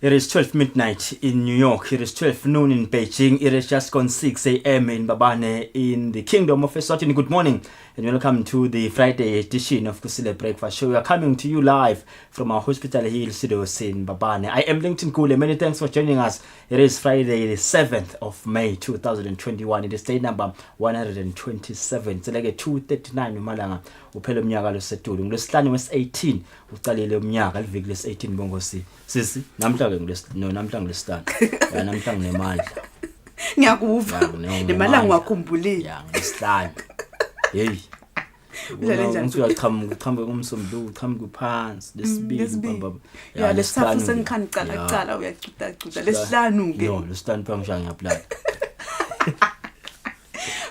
It is 12 midnight in New York. It is 12 noon in Beijing. It is just gone 6 a.m. in Mbabane in the Kingdom of Eswatini. Good morning and welcome to the Friday edition of Kusile Breakfast Show. We are coming to you live from our Hospital Hill studios in Mbabane. I am Linton Kusile. Many thanks for joining us. It is Friday the 7th of May 2021. It is day number 127. It's like 239 umalanga. Uphele umnyaka lo setulu ngolesihlanu wes18 uqalile umnyaka liviki les18 bongosi sisi namhlanje namhlanje ngolesihlanu ya namhlanje nemandla ngiyakuva nemali ngwakhumbulile ya ngolesihlanu hey uqhamuka kumsomdu uqhamuka phansi lesibili baba ya lesithathu sengikhani cala uyacuda lesihlanu ke no lesihlanu phangishaya ngiyaplana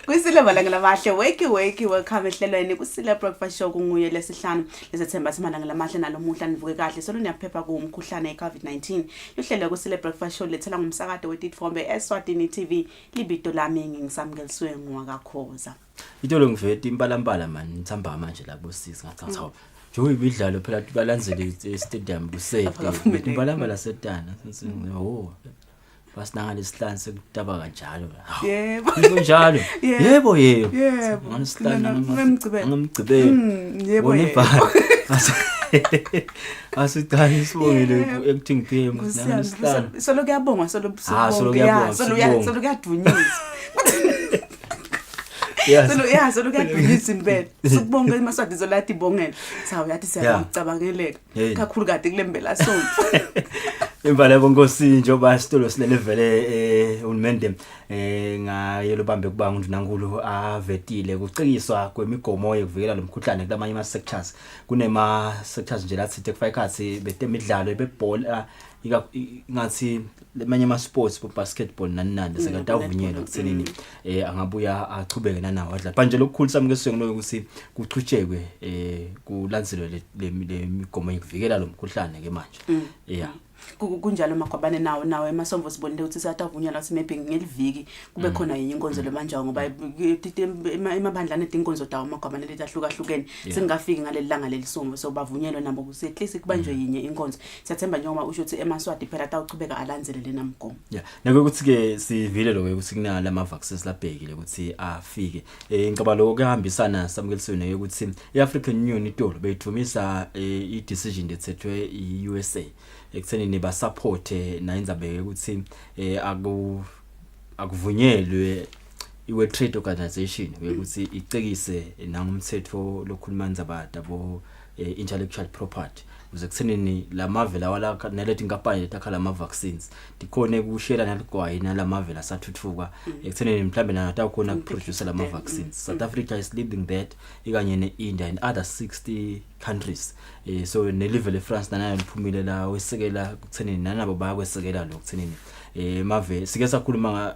Kusile malanga lamahle wake welcome ehlelweni Kusile Breakfast Show kunguye lesihlanu lesethemba simalanga lamahle nalomuhla nivuke kahle solo niyaphepha kumkhuhlane eCovid-19 yohlelo Kusile Breakfast Show lethela ngumsakade wetitfombe Eswatini TV libito lami ngisamkeliswe ngwakakhoza itolo ngivete impalambala man ngithamba manje labo sisi ngathi hawu nje ibidlalo phela balandzele e-stadium kusete impalambala setana oh Basinanga lesihlanu sekutaba kanjalo. Yebo. Kunjalo. Yebo. Ngihlanu ngimgcibele. Yebo. Asiqala isibongile acting game lesihlanu. Solo kuyabonga solo kuyadunyisa. Solo kuyadunyisa impela. Sikubonga emaswati zolathi ibongela. Sawu yathi siyakucabangeleka. Kakhulu kade kulembela sonto. Imvale bongosi njoba sitolo silele vele unmende ngayelo bambe kubanga uNdunankulu avetile kucikiswa kwemigomo yokuvikela lo mkhuhlane kulamanye ama sectors kunema sectors nje lathi tekufayikhathi betemidlalo bebhola ngathi lemanye ama sports basketball nanandi sekade avunyelwa kuthenini angabuya achubeke nanawo adla manje lokukhulu sami ngesengiloyo ukuthi kuchutshekwe kulandzelwe le migomo yokuvikela lo mkhuhlane ke manje kunjalo makwabane nawo emasomvo sibonile ukuthi sathavunyelwa ukuthi maybe ngeliviki kube khona yenye inkonzo lemanjalo ngoba emabandlane edinkonzo dawo makwabane letahlukahlukene singafiki ngaleli langa lelisomvo so bavunyelwa nabo ukuthi at least kubanjwe yenye inkonzo siyathemba njengoba usho ukuthi emaswati phela tawuchubeka alandzelele namgomo nako ukuthi ke sivile lokho ukuthi kunala ama vaccines labhekile ukuthi afike ngicaba lokho kuhambisana samkelisweni ukuthi iAfrican Union itolo beyithumisa i-decision ethethwe iUSA ekuthenini ba support na indzabe ukuthi akuvunyelwe iWorld Trade Organization ukuthi icekise nangumthetho lokhuluma nzabada bo intellectual property uzekuthenini la mavela wala nalethi inkampani etakhala ama vaccines dikhone kushela naligwayi nalamavela asathuthuka ekuthenini mhlambe nathi akukhona ukuproduce la vaccines South Africa is leading that ikanye neIndia and other 60 countries so nelevel eFrance nayo liphumile la wesekela kuthenini nanabo bayakwesekela lo kuthenini mave sike sakhuluma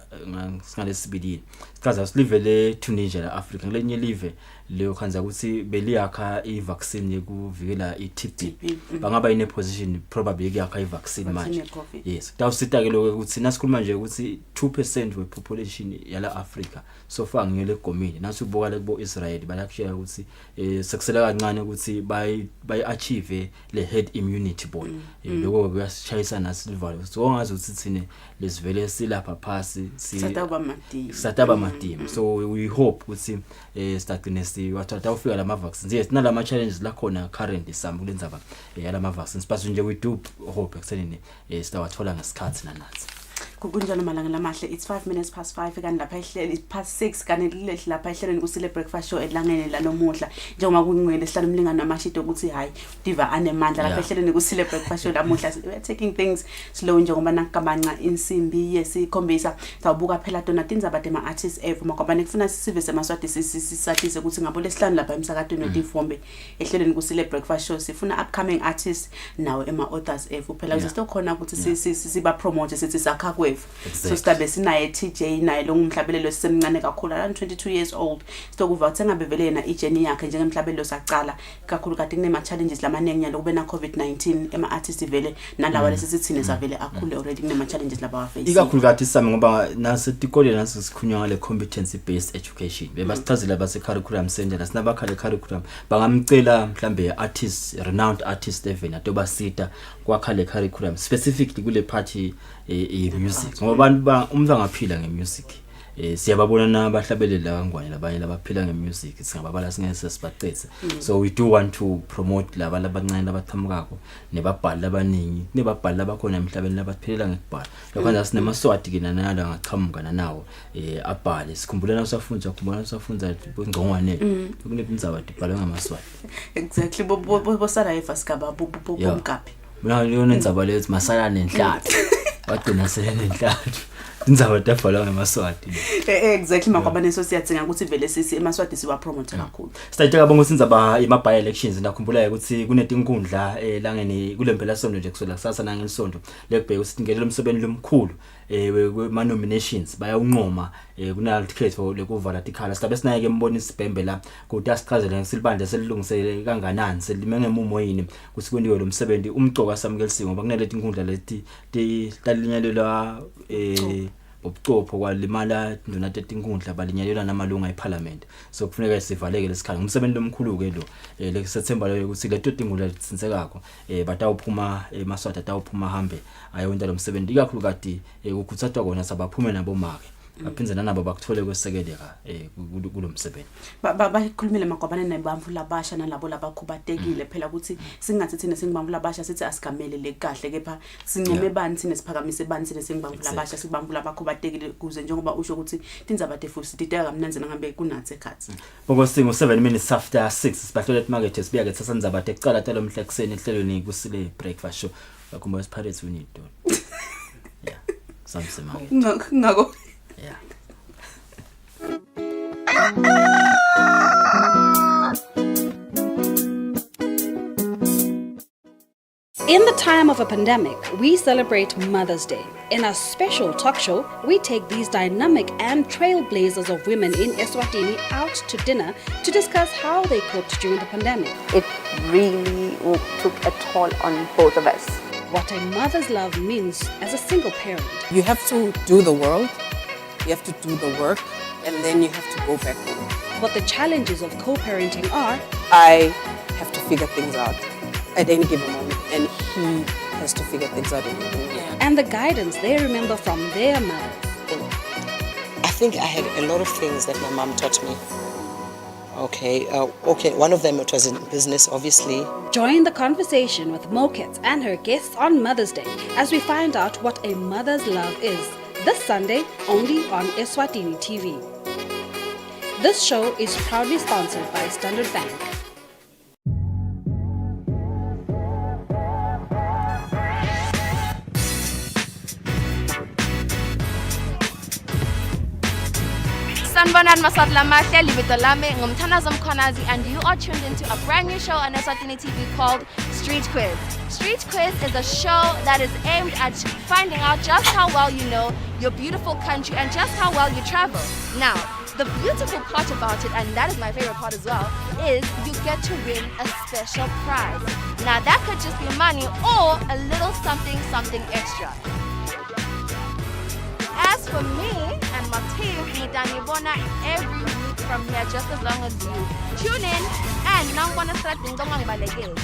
ngalesibili sichaza silive le Tunisia la Africa ngelenye live leyo khanza ukuthi beliyakha ivaccine yokuvikela iTB bangaba ine position probably yakha ivaccine manje yes tawusita ke lokho ukuthi nasikhuluma nje ukuthi 2% wepopulation yala Africa so far ngiyele egomini nathi ubuka le kubo Israel bayakushaya ukuthi sekusela kancane ukuthi bay achieve le herd immunity ball lokho kuyashayisa nasilivalo so ongazi ukuthi thine lesivele silapha phasi sataba madimi so we hope ukuthi stagnes wathatha ufika lama vaccines yes nalama challenges la khona currently samkulenzaba yalama vaccines but nje we do hope ekuthenini sitawathola ngesikhathi nanathi kunjalo malanga lamahle it's 5 minutes past 5 kanti lapha ehleli past 6 kanti lihle lapha ehlelweni Kusile Breakfast Show elangene lalomuhla njengoba kungwele esihlanu umlingana namashito ukuthi hayi diva anemandla lapha ehlelweni Kusile Breakfast Show lamuhla we are taking things slow njengoba nakamanca insimbi yesikhombisa sawubuka phela Donatinza badema artists evuma ngoba nekufuna sisive semaswati sisathise ukuthi ngabo lesihlanu lapha emsakadweni wetifombe ehlelweni Kusile Breakfast Show sifuna upcoming artists nawo ema authors phela sisto khona ukuthi siba promote sithi sakha kwethu. So sidabe sinaye TJ naye lo ngumhlabelelo sisemncane kakhulu, around 22 years old. Sokuva ukuthi engabe vele yena ijourney yakhe njengemhlabelelo saqala kakhulu kade kunema challenges lamaningi nyalo kube na COVID-19 ema artists vele nalawa lesithini savele akhule already kunema challenges laba wa face. Ikakhulu kathi sami ngoba nasetikole naso sikhunywa ngale competency based education. Bebasichazela base curriculum center nasinabakhala curriculum bangamcela mhlambe artists renowned artists even atoba sita kwakhale curriculum specifically kule party music ngoba abantu umuntu angaphila ngemusic siyababona nabahlabelela kangwane labanye labaphila ngemusic singababala singese sibacethe. So we do want to promote laba labancane abathambukako nebabhali abaningi nebabhali abakhona emhlabeni labaphilela ngekubhala lokho sinemaswati kina nala ngaqhamuka nawo abhale sikhumbulana usafunza ngongwane kunebindzaba dibhalwe ngamaswati. Exactly bosala efasikaba bomkapi mina yona indzaba lethi masala nenhlanhla wagcina sele nenhlanhla indzaba dabhalwa ngamaswati. Exactly makwabane so siyathenga ukuthi vele sisi emaswati siwa promote kakhulu. Sithathe kabonga sindzaba ima by elections nakhumbula ukuthi kunetinkundla langeni kulempela sonto nje kusela kusasa nangelisonto lekubheka ukuthi ngeke lomsebenzi lomkhulu ma nominations bayawunqoma kunaltikhetho lekuvala tikhala sidabe sinayeke mbona isibhembe la kuthi asichazele ngesilibande selilungisele kanganani selime ngemumo yini kusikwendiwe lo msebenzi umcoka samkelisiwe ngoba kunaleti inkundla leti talinyalelwa ubucopho kwalimala ndona tetinkundla balinyalela namalunga eParliament. So kufuneka sivaleke lesikhala umsebenzi lomkhulu ke lo leSeptember lo ukuthi leto tinkundla litsinsekako batawuphuma emaswati atawuphuma hambe ayonta lo msebenzi ikakhulu kati ukuthathwa kona sabaphume nabo make baphinze nabo bakuthole kwesekeleka kulo msebenzi. Bakhulumile makwabane nebamvu labasha nalabo labakhubatekile phela ukuthi singathi thina singibamvu labasha sithi asigamele lekahle kepha sinceme bani thina siphakamise bani thina singibamvu labasha sibamvu labakhubatekile kuze njengoba usho ukuthi tindzaba tefuthi sititeka kamnanzi nangabe kunathi ekhathi. Bokosingo 7 minutes after 6 sibahlola emarket sibuya ke thatha indzaba teqala talo mhla kuseni ehlelweni Kusile breakfast show bakhumba Pirates win it. Yeah. Samsema. Ngako. Yeah. In the time of a pandemic, we celebrate Mother's Day. In our special talk show, we take these dynamic and trailblazers of women in Eswatini out to dinner to discuss how they coped during the pandemic. It really took a toll on both of us. What a mother's love means as a single parent. You have to do the world, you have to do the work, and then you have to go back home. What the challenges of co-parenting are. I have to figure things out at any given moment, and he has to figure things out at any given moment. And the guidance they remember from their mothers. I think I had a lot of things that my mom taught me. Okay, one of them it was in business, obviously. Join the conversation with Mokets and her guests on Mother's Day as we find out what a mother's love is. This Sunday, only on Eswatini TV. This show is proudly sponsored by Standard Bank. Sanibonani maswati lamahle libito lami ngumthandazo Mkhwanazi and you are tuned into a brand new show on Eswatini TV called Street Quiz. Street Quiz is a show that is aimed at finding out just how well you know your beautiful country and just how well you travel. Now, the beautiful part about it, and that is my favorite part as well, is you get to win a special prize. Now that could just be money or a little something extra. As for me and my team, we Danibona every week from here just as long as you tune in and now wanna start Dingdong Balege.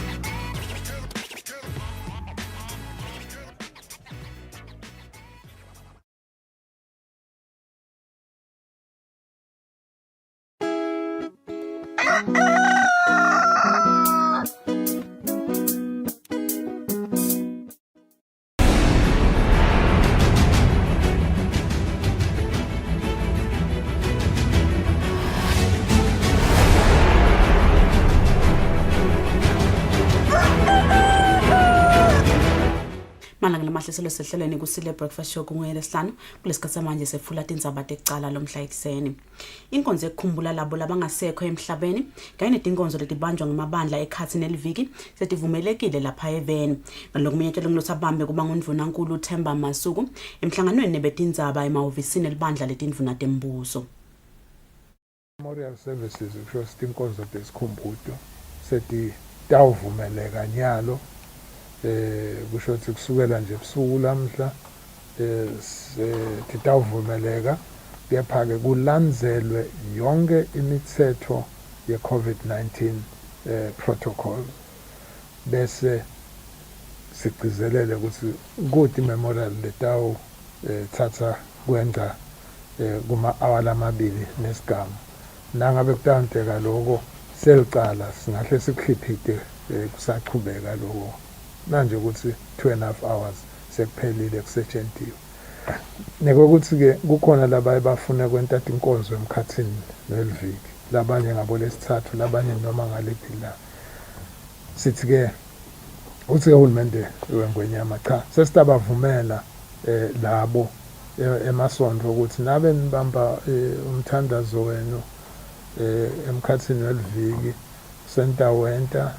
Malanga lamahle selo sehlelweni Kusile breakfast show kungelesihlanu kulesikhathi manje sefula tindzaba tecala lomhla ekseni. Inkonzo ekukhumbula labo labangasekho emhlabeni kanye netinkonzo letibanjwa ngamabandla ekhathi neliviki setivumelekile lapha eVeni. Ngalokumenyetshela ngilothabambe kuba ngundvunankulu Themba Masuku emhlanganweni nebetindzaba emahhovisini elibandla letindvuna tembuso. Memorial services kusho sitinkonzo tesikhumbuzo sethi tawuvumeleka nyalo kusho ukuthi kusukela nje ebusuku lamhla titawuvumeleka kepha ke kulandzelwe yonke imithetho ye COVID-19 protocol bese sigcizelele ukuthi kuti memorial letawu thatha kwenza kuma awala amabili nesigaba nangabe kutanteka lokho selicala singahle sikhiphite kusachubeka lokho manje ukuthi 2.5 hours sekuphelile kusetshentiwe nekokuthi ke kukhona laba abafuna kwentata inkonzo emkhathini neliviki labanye ngabo lesithathu labanye noma ngalephi la sithi ke uthi uhulumende wengwenyama cha sesitabavumela labo emasonto ukuthi nabe nibamba umthandazo wenu emkhathini weliviki sentawenta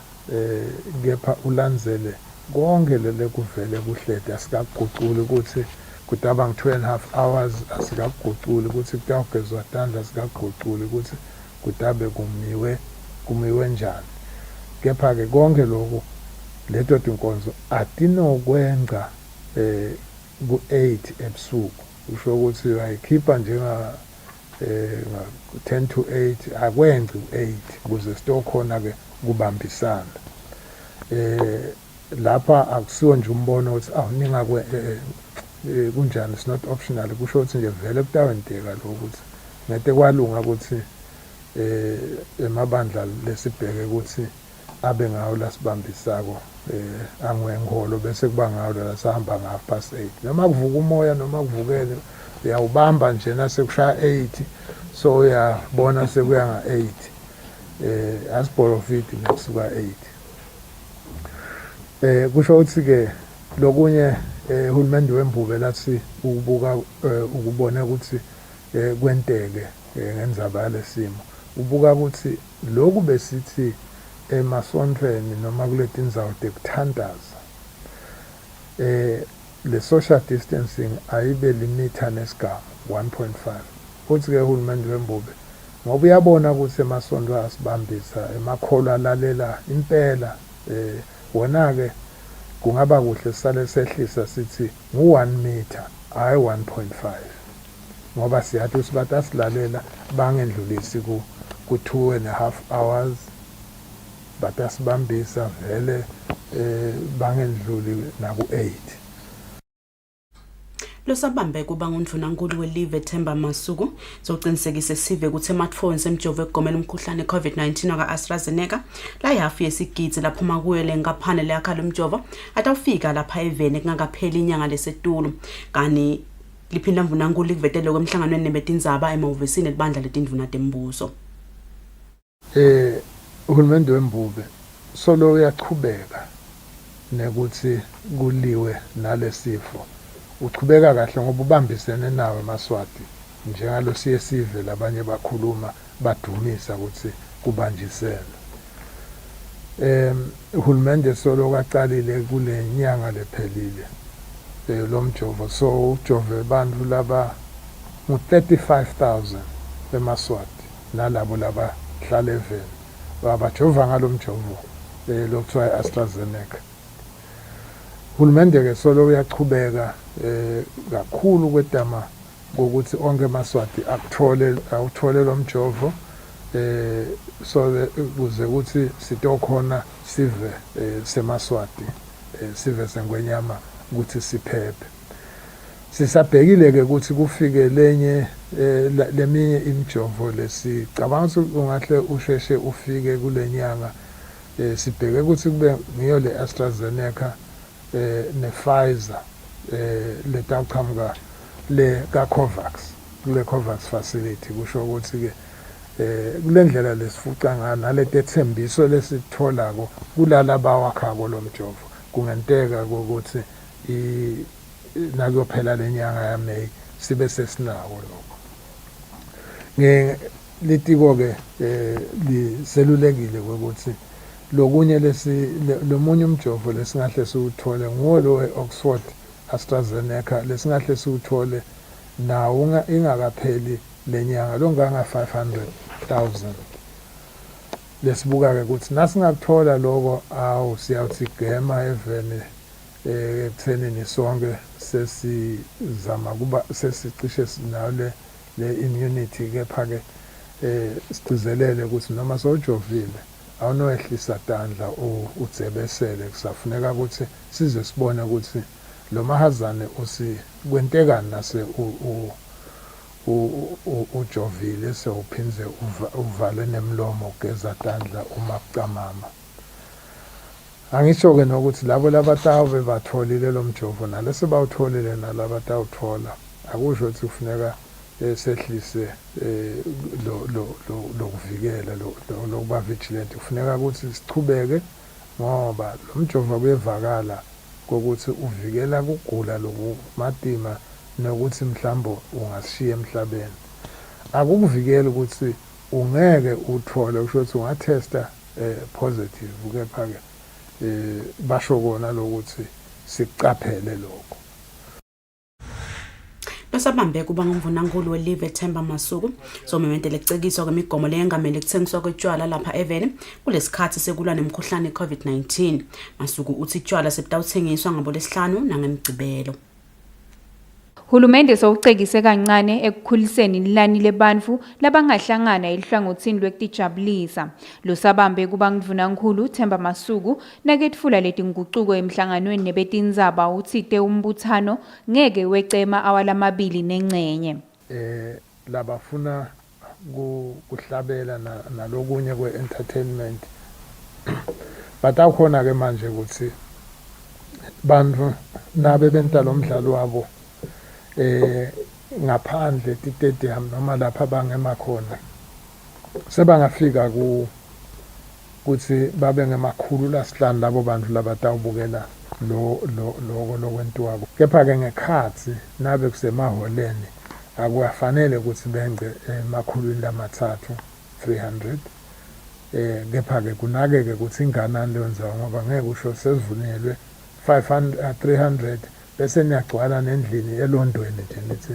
kepha ulandzele konke lele kuvele kuhlede asikaguculi ukuthi kutaba nge 2.5 hours asikaguculi ukuthi kutawugezwa tandla asikaguculi ukuthi kutabe kumiwe njani kepha ke konke lokho leto tinkonzo atinokwenza ku8 ebusuku usho ukuthi ayikhipha njenga 10 to 8 akwenzi u8 ukuze sitokhona ke kubambisana lapha akusiwo nje umbono ukuthi awuningakwe kunjani it's not optional kusho ukuthi nje vele kutawenteka lokho ukuthi ngete kwalunga ukuthi emabandla lesibheke ukuthi abe ngawo lasibambisako angwengolo bese kuba ngawo la sahamba nga 8:30 noma kuvuka umoya noma kuvukele uyawubamba nje nasekushaya 8 so uyabona sekuya nga 8 asborofit nekusuka 8 kusho ukuthi ke lokunye uhulumende wembube lathi ukubuka ukubona ukuthi kwenteke ngenzaba lesimo ubuka ukuthi lokhu besithi emasontweni noma kuleti ndzawo tekuthandaza le social distancing ayibe limiter nesigaba 1.5 uthi ke uhulumende wembube ngoba uyabona ukuthi emasonto asibambisa emakholo alalela impela wona ke kungaba kuhle sale sehlisa sithi ngu1 meter hayi 1.5 ngoba siyathi usibata silalela bangendlulisi ku 2.5 hours batasibambisa vele bangendluli naku 8 Losabambe kuba ngundvunankulu welive Themba Masuku soqinisekise sive ukuthi smartphones emjovo ekugomela umkhuhlane COVID-19 waka AstraZeneca la yafi yesigidzi laphuma kuyo lenkaphane leakha lomjovo atawufika lapha eVeni kungakapheli inyanga lesetulu kani liphinda mvunankulu likuvetele kwemhlanganweni nebetindzaba emahhovisini elibandla letindvuna tembuso uhulumende wembube solo uyachubeka nekuthi kuliwe nalesifo uchubeka kahle ngoba ubambisene nawe eMaswati njengalo sive labanye bakhuluma badumisa ukuthi kubanjisela uhulumende solo kaqalile kule nyanga lephelile lomjovo so ujove bantu laba u35,000 eMaswati nalabo laba hlala eVeni babajova ngalomjovo lokuthiwa AstraZeneca uhulumende ke solo uyachubeka kakhulu kwedama ukuthi onke eMaswati akuthole lomjovo so kuze ukuthi sitokhona sive seMaswati sive sengwenyama ukuthi siphephe sisabhekile ke ukuthi kufike lenye leminye imjovo lesicabanga ukuthi ungahle usheshe ufike kulenyanga sibheke ukuthi kube ngiyo le AstraZeneca nePfizer letaqhamuka le kaCovax kule Covax facility kusho ukuthi ke kulendlela lesifuqa ngana naletethembiso lesitholako kulala bawakhako lomjovo kungenteka ukuthi nakuyophela lenyanga yaMay sibe sesinako lokho litiko ke liselulekile ukuthi lokunye lomunye umjovo lesingahle siwuthole ngolo weOxford AstraZeneca lesingahle siwuthole nawo ingakapheli lenyanga longanga 500,000 lesibuka ke ukuthi nasingakuthola lokho siyawuthi gema evene ekuthenini sonke sesizama kuba sesicishe sinayo le immunity kepha ke sigcizelele ukuthi noma sojovile awunoyehlisa tandla udzebesele kusafuneka ukuthi size sibone ukuthi lo mahazane usikwentekani nase ujovile sewuphinze uvale nemlomo ugeza tandla uma kucamama. Angisho ke nokuthi labo labatawu bebatholile lo mjovo nalese bawutholile nalabatawuthola akusho ukuthi kufuneka sehlise lo kuvikela lokuba vigilant kufuneka ukuthi sichubeke ngoba lo mjovo kuyevakala kokuthi uvikela ukugula lokumatima nokuthi mhlambo ungashiya emhlabeni akukuvikela ukuthi ungeke uthole kusho ukuthi ungathesta positive kepha ke basho kona lokuthi sicaphele lokho. Losabambe kuba ngumvunankulu welive Themba Masuku somementele kucekiswa kwemigomo leyengamele kuthengiswa kwetshwala lapha eveni kulesikhathi sekulwa nemikhuhlane COVID-19. Masuku uthi itshwala sebutawuthengiswa ngaboLesihlanu nangemgcibelo. Hulumende sowucekise kancane ekukhuliseni inani lebantu labangahlangana elihlangothini lwekutijabulisa. Losabambe kuba ngumvunankulu Themba Masuku naketfula letinguquko emhlanganweni nebetindzaba uthite umbuthano ngeke wecema awalamabili nengcenye. Labafuna kuhlabela nalokunye kwe-entertainment batawukhona ke manje ukuthi bantu nabe bentala umdlalo wabo ngaphandle titedium noma lapha bangemakhona sebangafika ukuthi babe ngemakhulu lasihlanu labo bantu labatawubukela lokwentiwako kepha ke ngekhathi nabe kusemaholeni akufanele ukuthi bengce emakhulwini lamathathu 300 kepha ke kunake ke ukuthi inganani leyo ndzawo ngoba ngeke usho sesivunelwe 300 bese niyagcwala nendlini elondweni nje nithi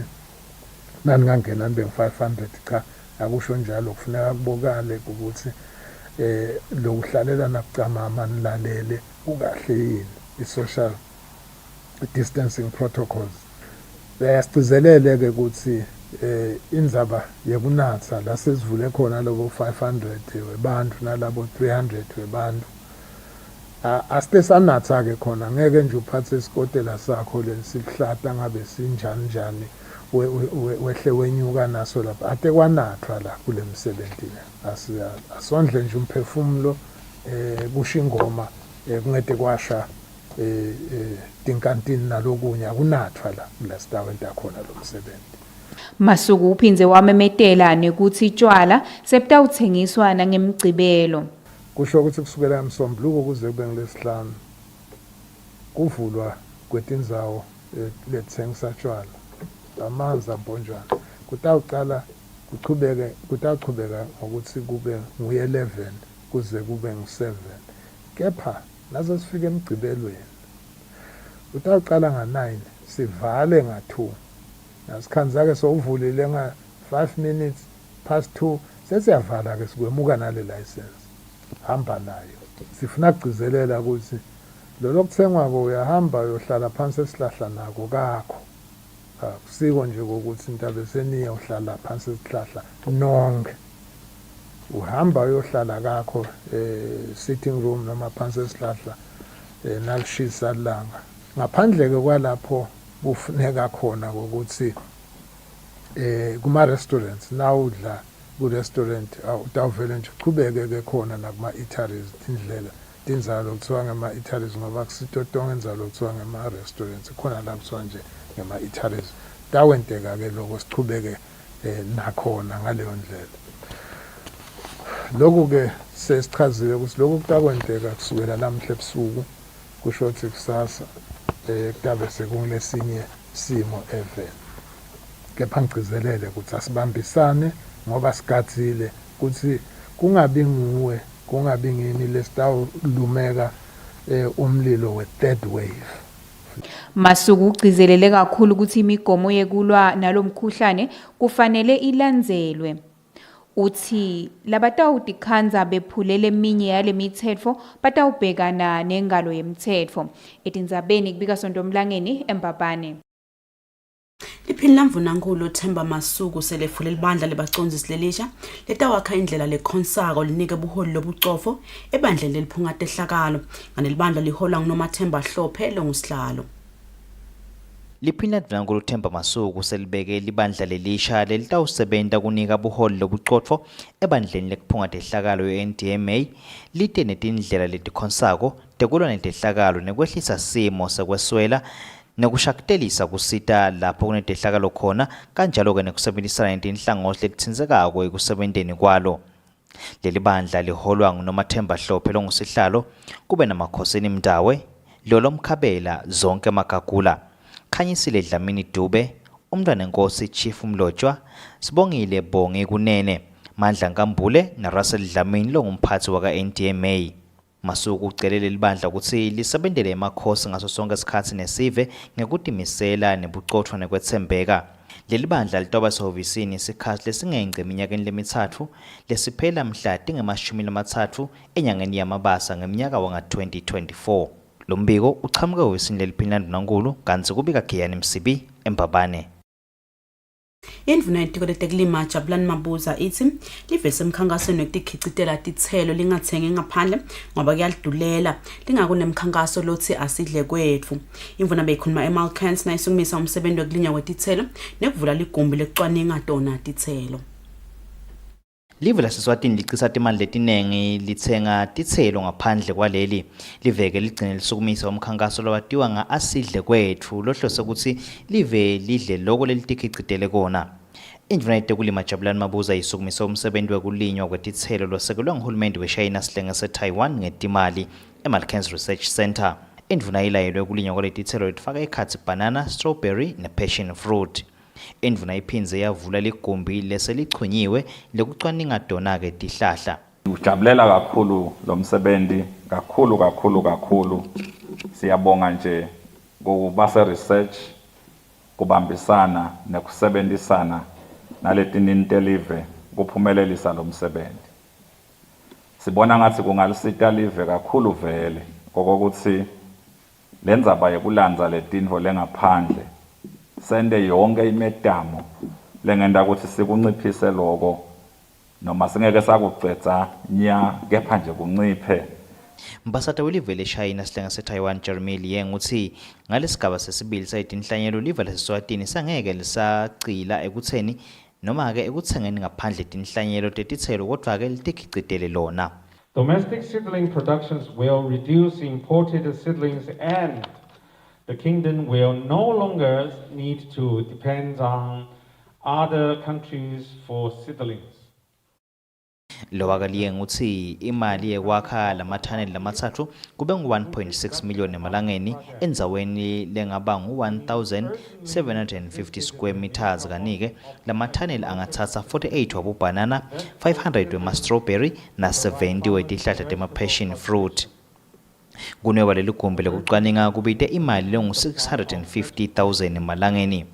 naningangena nibe 500 cha akusho njalo kufuneka kubokale ukuthi lokuhlalela nakucamama nilalele ukahle yini i-social distancing protocols. Bayasizelele ke ukuthi indzaba yekunatha la sesivule khona lobo 500 webantu nalabo 300 webantu asite sanatha ke khona ngeke nje uphathe isikotela sakho lesihlahla ngabe sinjani njani wehle wenyuka naso lapha ate kwanathwa la kule msebenzi asondle nje umphefumulo kusho ingoma kungede kwasha tinkantini nalokunye akunathwa la kulesitawo entakhona lo msebenzi. Masuku uphinze wamemetela nekuthi itshwala sebutawuthengiswa nangemgcibelo. Kusho ukuthi kusukela eMsombuluko kuze kube ngolesihlanu kuvulwa kwetindzawo lethengisa tshwala amanzi ambonjwana kutawuqala kutawuchubeka ngokuthi kube ngu-11 kuze kube ngu-7 kepha nazo sifike emgcibelweni kutawuqala nga-9 sivale nga-2 nasikhanza-ke sowuvulile nga-5 minutes past 2 sesiyavala ke sikwemuka nale license hamba nayo sifuna kugcizelela ukuthi lolo kuthengwa uyahamba uyohlala phansi esihlahla nako kakho kusiko nje ukuthi intabe seniya uhlala phansi esihlahla nonke uhamba uyohlala kakho sitting room noma phansi esihlahla nalishisa langa ngaphandle ke kwalapho kufuneka khona ukuthi kuma restaurants nawudla ku restaurant utawuvele nje uqhubeke ke khona nakuma eateries indlela tinzalo kuthiwa ngama eateries ngoba kusitotonga inzalo kuthiwa ngama restaurants khona la kuthiwa nje ngama eateries tawenteka ke lokho siqhubeke nakhona ngaleyo ndlela. Lokho ke sesichazile ukuthi lokho kutakwenteka kusukela lamhla ebusuku kusho ukuthi kusasa kutabe sekungilesinye simo evela. Kepha ngigcizelele ukuthi asibambisane ngoba sigathile ukuthi kungabi nguwe kungabi ngini lesitawulumeka umlilo we-third wave. Masuku ugcizelele kakhulu ukuthi imigomo yekulwa nalomkhuhlane kufanele ilandzelwe. Uthi labatawutikhanza bephulele eminye yale mithetfo batawubhekana nengalo yemthetfo. Etindzabeni kubika Sontomlangeni eMbabane. Liphini lamvunankulu Themba Masuku selefule libandla lebacondzisi lelisha letawakha indlela lekhonsako linike buholi lobucofo ebandleni leliphungate ehlakalo ngane libandla lihola nguNomathemba Hlophe longusihlalo. Liphini lamvunankulu Themba Masuku selibeke libandla lelisha lelitawusebenta kunika buholi lobucofo ebandleni leliphungate ehlakalo ye-NDMA lite netindlela letikhonsako tekulwa netehlakalo nekwehlisa simo sekweswela nekushakutelisa kusita lapho kunetehlakalo khona kanjalo-ke nekusebenzisana netinhlangothi letitsindzekako ekusebenteni kwalo. Leli bandla liholwa nguNomathemba Hlophe longusihlalo kube namakhosini Mdawe, Lolo Mkhabela, Zonke Magagula, Khanyisile Dlamini Dube, Umntwanenkosi Chief Mlotshwa, Sibongile Bonge Kunene, Mandla Nkambule naRussell Dlamini longumphathi waka-NDMA. Masuku ucelele libandla ukuthi lisebentele emakhosi ngaso sonke isikhathi nesive ngekutimisela nebucotfwa nekwetsembeka. Leli bandla litoba sehhovisini isikhathi lesingengce eminyakeni lemithathu lesiphela mhla tingemashumi enyangeni yaMabasa ngeminyaka wanga-2024. Lo mbiko uchamuke ehhovisini leliphini lamvunankulu kanti kubika Giyani Msibi eMbabane. Indvuna yetiko letekulima Jabulani Mabuza ithi livese emkhankasweni wekutikhicitela titselo lingathengi ngaphandle ngoba kuyalidulela lingakunemkhankaso lothi asidle kwetfu. Imvuna beyikhuluma eMalkans nayisukumisa umsebenzi wokulinywa kwetitselo nekuvula ligumbi lekucwaninga tona titselo. Live laseSwatini licisa timali letinengi litsenga titselo ngaphandle kwaleli liveke ligcine lisukumisa umkhankaso lowatiwa nga-asidle kwethu lohlose ukuthi live lidle loko lelitikhicitele kona. Indvuna yetekulima Jabulani Mabuza yisukumisa umsebenzi wekulinywa kwetitselo losekelwe nguhulumende weShayina Sihlenge se-Taiwan ngetimali eMalkans Research Center. Indvuna ilayelwe kulinywa kwaletitselo litifaka ekhatsi banana, strawberry nepassion fruit. Indvuna iphindze yavula ligumbi leselichunyiwe lekucwaninga tona-ke tihlahla. Ujabulela kakhulu lo msebenzi kakhulu. Siyabonga nje kubase research kubambisana nekusebenzisana naletinini telive kuphumelelisa lo msebenzi. Sibona ngathi kungalisita live kakhulu vele kokuthi lendzaba yekulandza letintfo lengaphandle sende yonke imetamo lengenda ukuthi sikunciphise lokho noma singeke sakucedza nya kepha nje kunciphe. Mbasata welive leShayina Sihlenge se-Taiwan Jeremy Liang uthi ngalesigaba sesibili sayitinhlanyelo live laseSwatini sangeke lisagcila ekutheni noma-ke ekutsengeni ngaphandle tinhlanyelo tetitselo kodwa-ke litikhicitele lona. Domestic seedling productions will reduce imported seedlings and the kingdom will no longer need to depend on other countries for seedlings. Lowakaliye uthi imali yekwakha lamathaneli lamathathu kube ngu-1.6 million emalangeni endzaweni lengaba ngu-1,750 square meters kanike lamathaneli angathatha 48 wabubanana, 500 wema-strawberry na-70 wetihlahla tema-passion fruit. Kunweba leli gumbi lekucwaninga kubite imali lengu-650,000 emalangeni.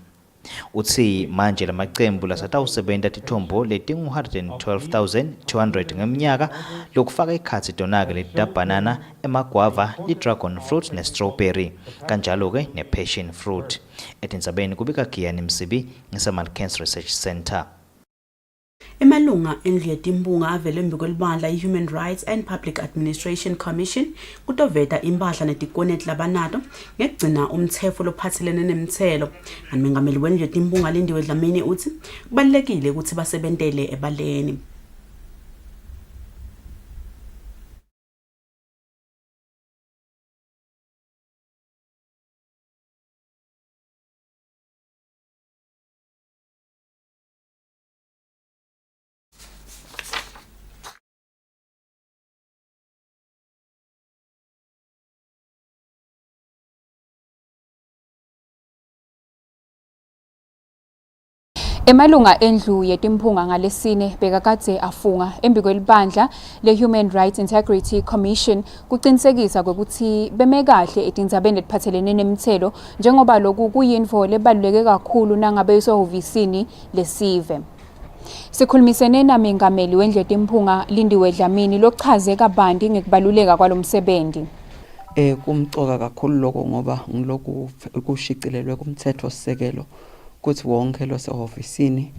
Uthi manje lamacembu lasatawusebenta tithombo letingu-112,200 ngeminyaka lokufaka ekhatsi tona-ke letitabhanana, emagwava, li-dragon fruit ne-strawberry kanjalo-ke ne-passion fruit. Etindzabeni kubika Giyani Msibi ngise-Malkans Research Center. Emalunga endlu yetimbunga avele mbikwe i-Human Rights and Public Administration Commission kutoveta impahla netikoneti labanato ngekugcina umtsetfo lophatselene nemitselo. Mengameli wendlu yetimbunga Lindiwe Dlamini uthi kubalulekile ukuthi basebentele ebaleni. Emalunga endlu yetimphunga ngalesine bekakade afunga embikwelibandla le-Human Rights Integrity Commission kuqinisekisa ukuthi beme kahle etindzabeni letiphathelene nemithelo njengoba lokhu kuyinto lebaluleke kakhulu nangabe isehhovisini lesive. Sikhulumisene namengameli wendlu yetimphunga Lindiwe Dlamini lochaze kabanti ngekubaluleka kwalomsebenzi. Kumcoka kakhulu lokho ngoba ngilokhu kushicilelwe kumthetho sisekelo kuthi wonke lo sehhovisini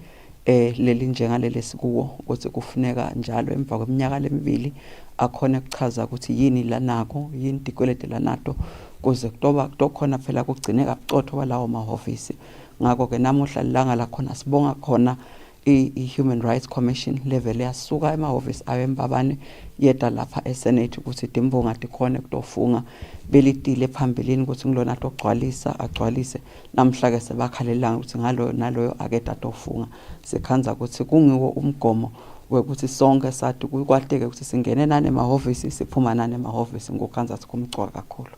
leli njengaleli sikuwo ukuthi kufuneka njalo emva kweminyaka lemibili akhona ukuchaza ukuthi yini lanako yini tikwelede lanato kuze kutokhona phela kugcineka bucotho walawo mahhovisi. Ngakho ke namuhla lilanga la khona sibonga khona i-Human Rights Commission level yasuka emahhovisi awembabane yeda lapha eSenate ukuthi timphunga tikhone kutofunga belitile phambilini ukuthi ngilona togcwalisa agcwalise namhla ke sebakhalelanga ukuthi ngalo naloyo akeda tofunga sikhanza ukuthi kungiwo umgomo wekuthi sonke sathi kukwateke ukuthi singene nane emahhovisi siphuma nane emahhovisi ngokhanza sikumcoka kakhulu.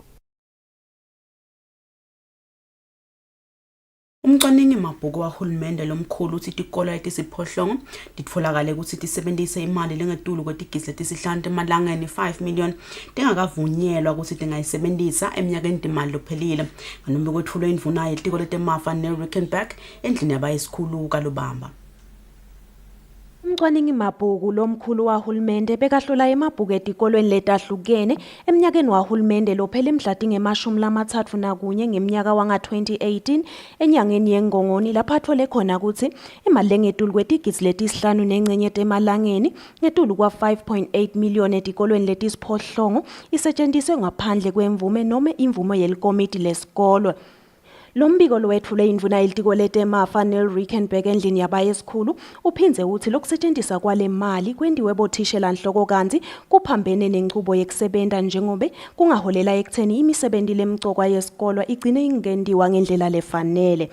Umcwaningi mabhuku wahulumende lomkhulu uthi tikolo etisiphohlongo ditfolakale ukuthi tisebenzise imali lengetulu kwetigisi letisihlanu emalangeni 5 million tingakavunyelwa ukuthi tingayisebenzisa eminyakeni timali lophelile. Nganombe kwethulwe indvuna yetikolo letemafa ne-Rickenback endlini yabayisikhulu kaLubamba. Umcwaningi mabhuku lomkhulu wahulumende bekahlola emabhuku etikolweni letahlukene eminyakeni wahulumende lophele emhlati nge-31 ngeminyaka wanga-2018 enyangeni yengongoni lapha athole khona ukuthi imali lengetulu kwetigisi letisihlanu nengcenye emalangeni ngetulu kwa-5.8 million etikolweni letisiphohlongo isetshenziswe ngaphandle kwemvume noma imvume yelikomiti lesikolo. Lombiko lowethule indvuna yelitiko letemafa ne-Rickenback endlini yabayesikhulu uphindze uthi lokusetshenziswa kwale mali kwendiwe bothishela nhloko kanti kuphambene nenqubo yekusebenta njengobe kungaholela ekutheni imisebenzi lemcokwa yesikolo igcine ingendiwa ngendlela lefanele.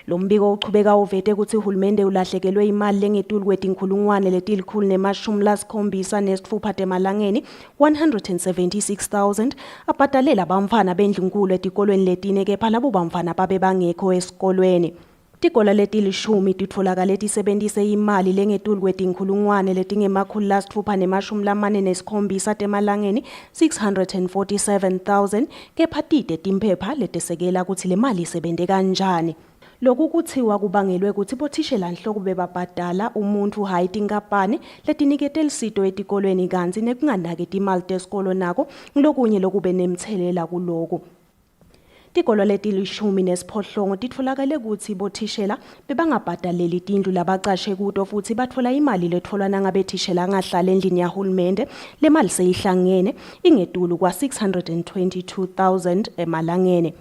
Lombiko uchubeka uvete ukuthi uhulumende ulahlekelwe imali lengetulu kwetinkhulungwane letilikhulu ne-76 emalangeni 176,000 abhadalela bamfana bendlunkulu etikolweni letine kepha labo bamfana babe bangekho esikolweni. Tikolo letilishumi titfolakale tisebenzise imali lengetulu kwetinkhulungwane letingemakhulu-647 emalangeni 647,000 kepha tite timphepha letesekela ukuthi le mali isebente kanjani. Lokhu kuthiwa kubangelwe ukuthi bothishela nhloko bebabhadala umuntu hayi tinkampani letinikete lisito etikolweni kanti nekunganaketi imali tesikolo nako ngilokunye lokube nemthelela kuloko. Tikolo letilishumi nesiphohlongo titfolakale ukuthi bothishela bebangabhadaleli tindlu labacashe kuto futhi batfola imali letfolwa nangabethishela ngahlala endlini yahulumende le mali seyihlangene ingetulu kwa-622,000 emalangeni.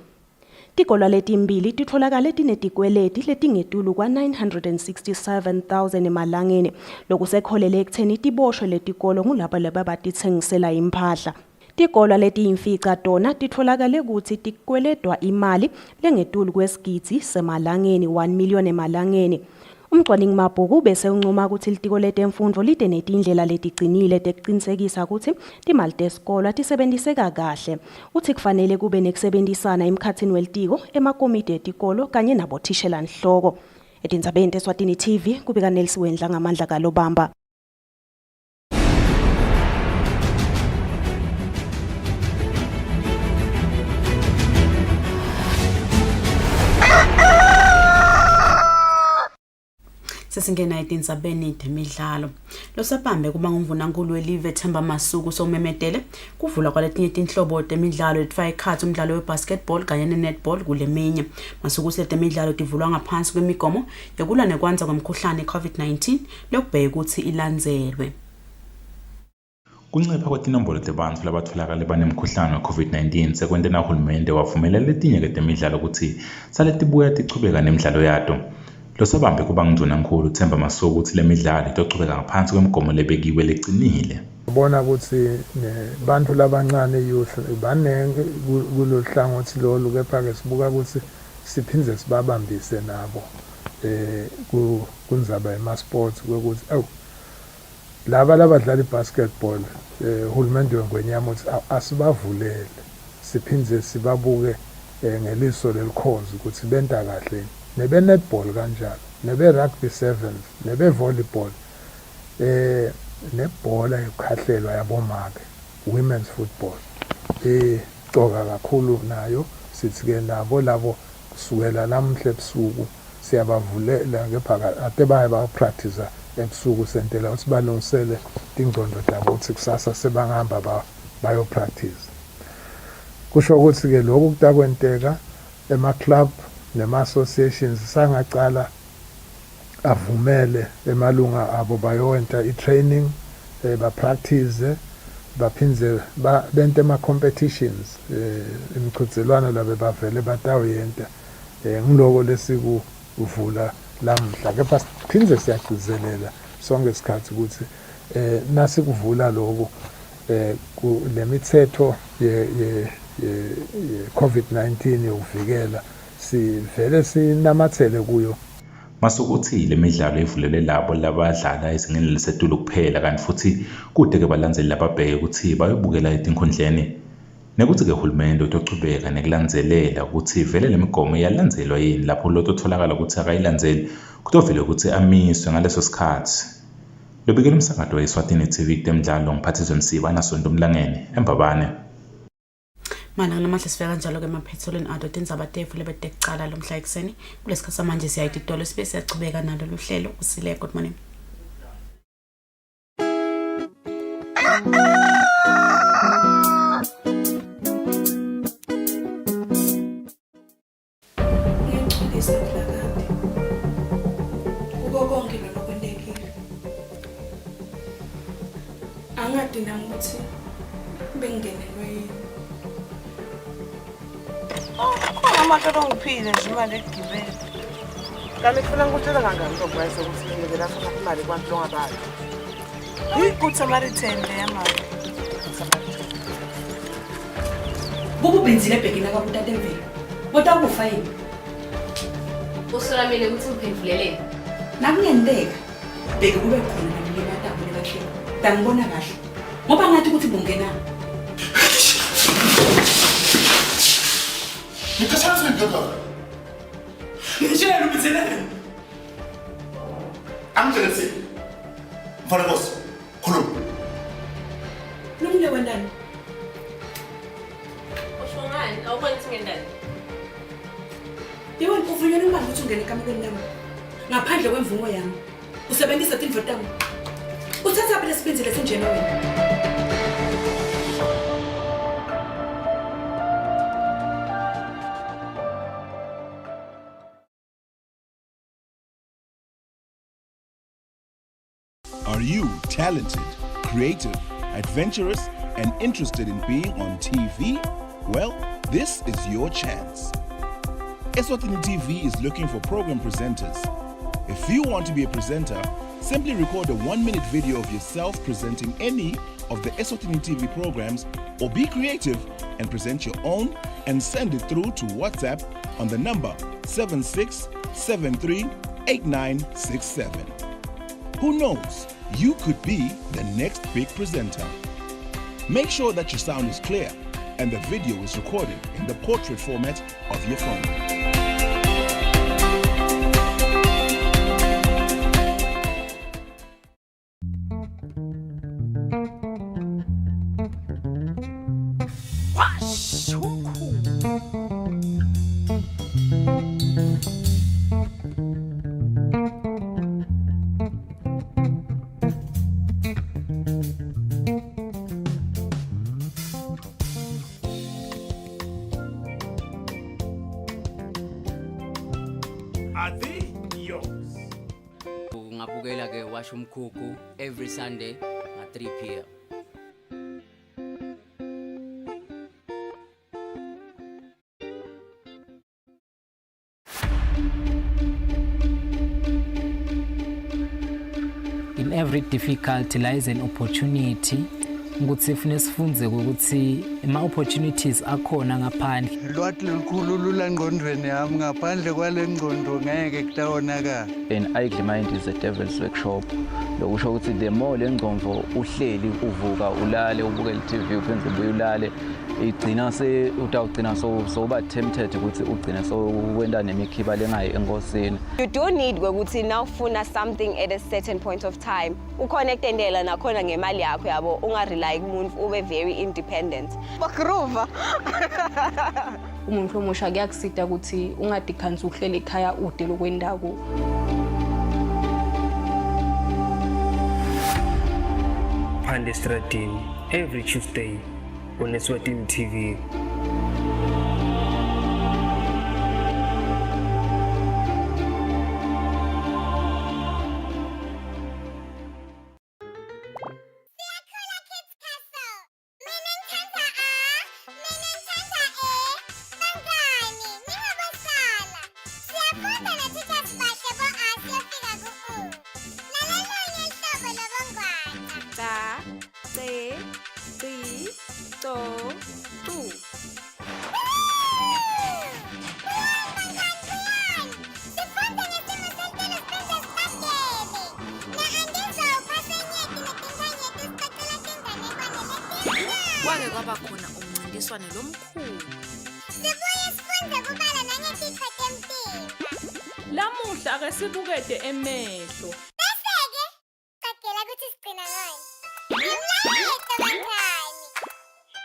Tikolo letimbili titfolakale tinetikweleti letingetulu kwa-967,000 emalangeni lokusekholele ekutheni tiboshwe letikolo ngulabo labatithengisela imphahla. Tikolo letiyimfica tona titfolakale ukuthi tikweledwa imali lengetulu kwesigidi semalangeni 1 million emalangeni. Umcwaningi mabhuku bese uncoma ukuthi litiko letemfundo lite netindlela leticinile tekuqinisekisa ukuthi timali tesikolo tisebenziseka kahle. Uthi kufanele kube nekusebenzisana emkhathini welitiko emakomiti etikolo kanye nabothishela nhloko. Etindzabeni Eswatini TV kubika Nelsiwendla ngamandla kaLobamba. Sesingena etindzabeni temidlalo. Losaphambe kuba ngumvunankulu welive Themba Masuku somemetele kuvula kwaletinye tinhlobo temidlalo letifaka ikhathi umdlalo webasketball kanye nenetball kuleminye. Masuku letemidlalo tivulwa ngaphansi kwemigomo yokulwa nekwanza kwemkhuhlane COVID-19 lokubheka ukuthi ilandzelwe. Kuncipha kwetinombolo tebantfu labatfolakale banemkhuhlane we-COVID-19 sekwente na uhulumende wavumelela letinye ketemidlalo ukuthi sale tibuya tichubeka nemidlalo yato. Losabambe kuba ngumvunankulu Themba Masuku ukuthi le midlalo itochubeka ngaphansi kwemigomo lebekiwe lecinile. Ubona ukuthi nebantu labancane youth banenge kulohlangothi lolu kepha ke sibuka ukuthi siphindze sibabambise nabo kunzaba ema-sports kwekuthi laba labadlala i-basketball uhulumende wengwenyama uthi asibavulele siphindze sibabuke ngeliso lelikhozi ukuthi benta kahle nebe-netball kanjalo nebe rugby sevens nebe volleyball nebhola yokukhahlelwa yabomake women's football coka kakhulu nayo sithi ke nabo labo kusukela namhle ebusuku siyabavulela ngephaka ade baye ba practice ebusuku sentela ukuthi balungisele ingqondo zabo ukuthi kusasa sebangahamba bayo practice. Kusho ukuthi ke lokhu kutakwenteka ema club nema associations sangacala avumele emalunga abo bayonta i-training ba practice baphinze bente ama competitions imiqhudelwano labe bavele batawuyenta ngiloko lesikuvula lamhla kepha siphinze siyagcizelela sonke isikhathi ukuthi nasikuvula lokho lemithetho ye COVID-19 yokuvikela sivele sinamathele kuyo. Masukuthi le midlalo ivulele labo labadlala ezingeni lesetulu kuphela kanti futhi kude ke balandzeli lababheke ukuthi bayobukela etinkundleni nekuthi ke uhulumende utochubeka nekulandzelela ukuthi vele lemigomo iyalandzelwa yini lapho lototholakala ukuthi akayilandzeli kutovele ukuthi amiswe ngaleso sikhathi. Lobikela umsakazo wa Eswatini TV temidlalo ngiphathizwe Msiba naSonto Mlangeni eMbabane. Mana namahle sifika kanjalo ke emaphethelweni ado tindzaba tefu lebede kucala lomhla ekseni kulesikhathi samanje siyayita idolo sibe siyachubeka nalo luhlelo Kusile. Good morning. Angadina ukuthi bengenelwe yini. Khona ongiphile nje imali egibele. Kanti kufuna ngikutshela kangani ngokwazi ukuthi ngivela funa imali kwantu longabantu. Good Samaritan le yamali. Bubu benzile ebhekina kabutate mvelo. Kodwa kufa yini? Usulamile ukuthi uphenduleleni. Nakungenteka bheke kube khona namile batabo lebahle. Dangibona kahle. Ngoba ngathi ukuthi bungena. Ngikhathazwe ngakho. Ngitshela ubithelene. Angitshela mfana boss. Khuluma. Nomle wendani? Ushongani awubona ukuthi ngendani? Yewena uvunyelwe ubani ukuthi ungene ekamelweni lami? Ngaphandle kwemvumo yami. Usebenzisa tindvo tami. Uthatha phela isibinzi lesinjena wena. Are you talented, creative, adventurous, and interested in being on TV? Well, this is your chance. Eswatini TV is looking for program presenters. If you want to be a presenter, simply record a 1-minute video of yourself presenting any of the Eswatini TV programs, or be creative and present your own and send it through to WhatsApp on the number 76738967. Who knows? You could be the next big presenter. Make sure that your sound is clear and the video is recorded in the portrait format of your phone. Ngabukela ke washa umkhukhu every Sunday at 3 p.m. In every difficulty lies an opportunity ukuthi sifune sifunze ukuthi ama-opportunities akhona ngaphandle. Lwati lukhulu lulangqondweni yami ngaphandle kwale ngqondo ngeke kutawonakala. An idle mind is a devil's workshop. Lokusho ukuthi the more lengqondo uhleli uvuka ulale ubuke i-TV uphenze ubuye ulale igcina utawugcina soba tempted ukuthi ugcina wenda nemikhiba lengayi enkosini. You do need ukuthi now ufuna something at a certain point of time. Uconnect endela nakhona ngemali yakho yabo ungarely kumuntu ube very independent. Bakruva. Umuntu omusha kuyakusida ukuthi ungadikhanzi uhlele ekhaya ude lokwendako. Phande Estradini every Tuesday on Eswatini TV. Kwake kwaba khona umncintiswano lomkhulu. Sibuye sifunde kubala nangetifo tempilo. Lamuhla ake sibukede emehlo. Bese-ke cacela ukuthi sigcina ngani. Ngimlahlekile kancane.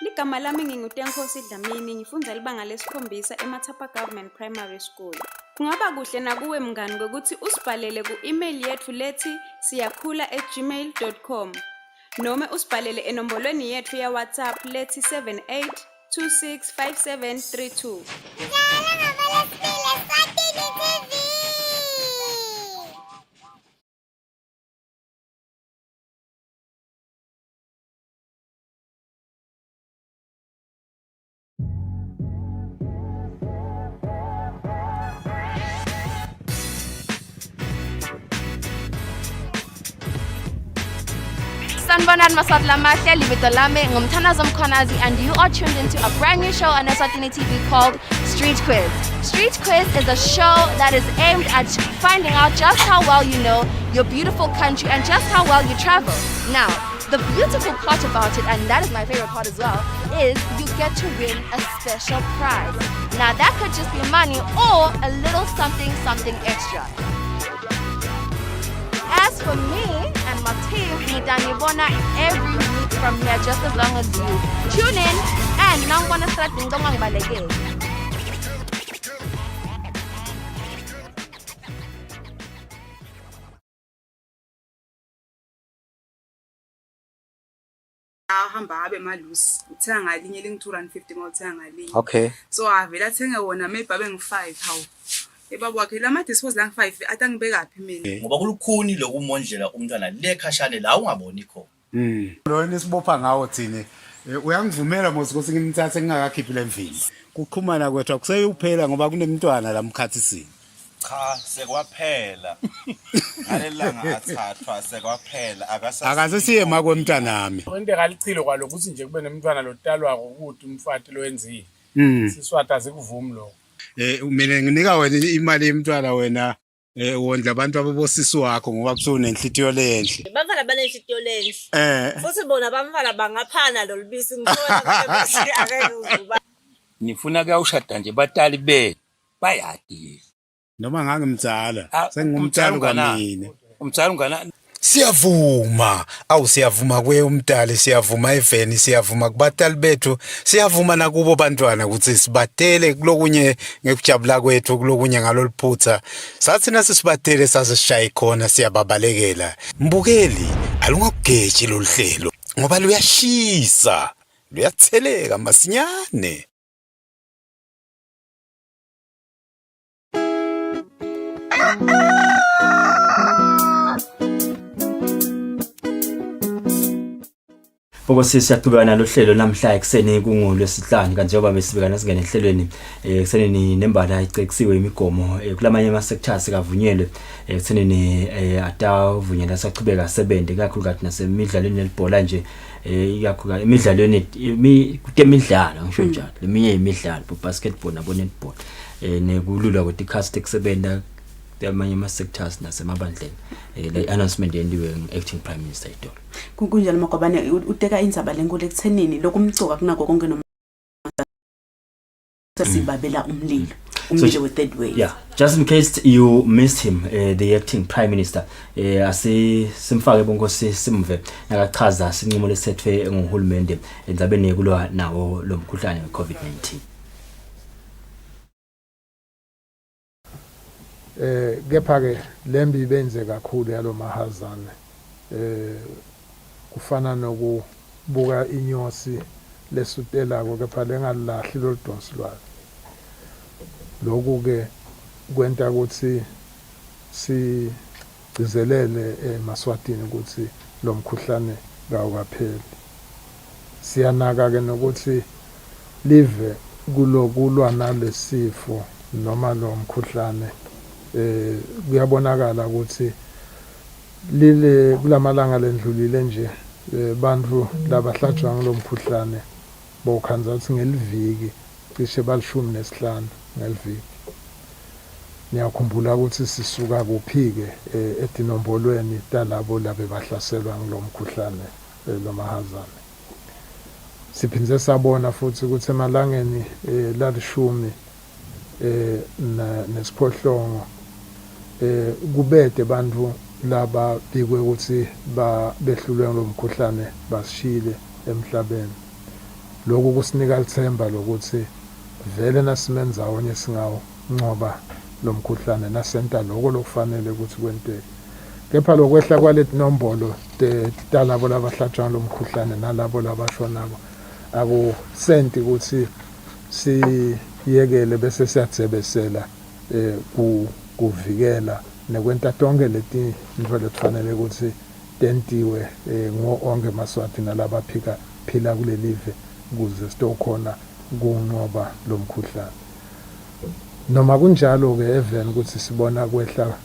Ligama lami nginguTenkosi Dlamini ngifundza libanga lesikhombisa eMathapa Government Primary School. Kungaba kuhle nakuwe mngani ngokuthi usibhalele ku-email yethu lethi siyakhula@gmail.com noma usibhalele enombolweni yethu ya WhatsApp lethi 78265732. Njalo ngabalesibili Eswatini TV. Sanibonani maswahla mahle, libito lami ngumthanazo Mkhonazi, and you are tuned into a brand new show on Eswatini TV called Street Quiz. Street Quiz is a show that is aimed at finding out just how well you know your beautiful country and just how well you travel. Now, the beautiful part about it, and that is my favorite part as well, is you get to win a special prize. Now that could just be money or a little something extra. As for me and my team, Nidanyibona every week from here, just as long as you tune in and nangwana strating domang balege. Ahamba abe malusi uthenga ngalinye lingi-250 ngothenga ngalinye. Okay. So avela athenga wona maybe abe ngi-5 hawu. Ebaba wakhe lama dispose la ngi-5 athi angibekaphi mina. Ngoba kulukhuni lokumondlela umntwana lekhashane la ungaboni khona. Lona isibopha ngawo thina. Uyangivumela mos ukuthi ngimthathe ngingakakhiphi lemvimbi. Kuqhumana kwethu akuseyuphela ngoba kunemntwana la mkhathisini. Cha sekwaphela. Ngalelanga athathwa sekwaphela Akase siye makwemntanami. Into ngalichilo kwalokuthi nje kube nemntwana lotalwa ukuthi umfati lo wenzile. Siswata sikuvumi lo. Mina nginika wena imali yemntwana wena wondla abantu ababosisi wakho ngoba kusunenhlitiyo lenhle. Bamfana banenhlitiyo lenhle. Futhi bona bamfana bangaphana lo libisi ngithola ukuthi akeke uzuba. Nifuna kuyawushada nje batali be bayadi. Noma ngangimdzala sengumtshalo kamina. Umtshalo ungana Siyavuma siyavuma kwe umdali siyavuma eveni siyavuma kubatali bethu siyavuma nakubo bantwana ukuthi sibatele kulokunye ngekujabula kwethu kulokunye ngaloliphutha sathi nasisibatele sasishaya khona siyababalekela mbukeli alungakugeji loluhlelo ngoba luyashisa luyatheleka masinyane. Bokose siyaqhubeka nalo hlelo namhla ekseni kungolwesihlanu kanti njengoba besibekana singene ehlelweni ekseneni nembala icekisiwe imigomo kulamanye ama sectors kavunyelwe ekseneni atavunyelwa saqhubeka sebenze kakhulukazi nasemidlalweni elibhola nje ikakhulukazi emidlalweni kutemidlalo ngisho njalo leminye imidlalo basketball nabo netball nekulula ukuthi cast kusebenta amanye ama sectors nasemabandleni le announcement yendiwe acting prime minister idolo kunjalo Magobane uteka indzaba lenkulu ekuthenini lokumcoka kunako konke noma sasibabela umlilo with that way. Yeah, just in case you missed him, the acting prime minister, simfake bonkosi simve nakachaza sinqumo lesethwe ngohulumende endzabeni yekulwa nawo lo mkhuhlane we-COVID-19. Kepha ke lembi benze kakhulu yalo mahazane kufana nokubuka inyosi lesutelako kepha lengalahli loludonsi lwayo lokhu ke kwenta ukuthi sigcizelele eMaswatini ukuthi lo mkhuhlane kawukapheli siyanaka ke nokuthi live kulokulwa nalesifo noma lo mkhuhlane kuyabonakala ukuthi lile kulamalanga lendlulile nje bantu labahlatshwa ngilomkhuhlane bokhanza ukuthi ngeliviki cishe balishumi nesihlanu ngeliviki niyakhumbula ukuthi sisuka kuphi-ke edinombolweni talabo labe bahlaselwa ngilomkhuhlane lomahazane siphindze sabona futhi ukuthi emalangeni lalishumi nesiphohlongo kubede bantu laba bikwe ukuthi behlulwe ngomkhuhlane basishile emhlabeni lokho kusinika ithemba lokuthi vele nasimenza onye singawo ngoba lo mkhuhlane nasenta lokho lokufanele ukuthi kwenteke kepha lokwehla kwaleti nombolo talabo labahlatshwa lo mkhuhlane nalabo labashonako akusenti ukuthi siyekele bese siyatsebesela kuvikela nekwenta tonke leti into lekufanele ukuthi tentiwe ngo onke Maswati nalaba phila kulelive ukuze sitokhona kunqoba lo mkhuhlane noma kunjalo ke even ukuthi sibona kwehla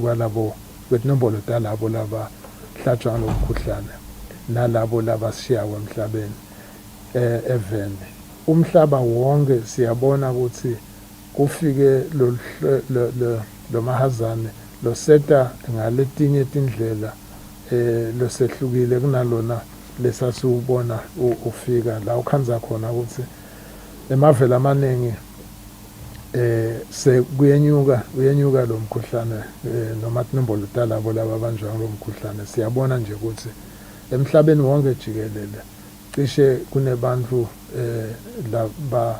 kwalabo kwetinombolo talabo laba hlatshwa lo mkhuhlane nalabo laba sishiyawe emhlabeni even umhlaba wonke siyabona ukuthi kufike lo mahazane lo seta ngaletinye izindlela losehlukile kunalona lesasubona ufika la ukhanza khona ukuthi emavela amaningi uyenyuka lo mkhuhlane noma tinombolo talabo laba banjwa lo mkhuhlane siyabona nje ukuthi emhlabeni wonke jikelele cishe kunebantu laba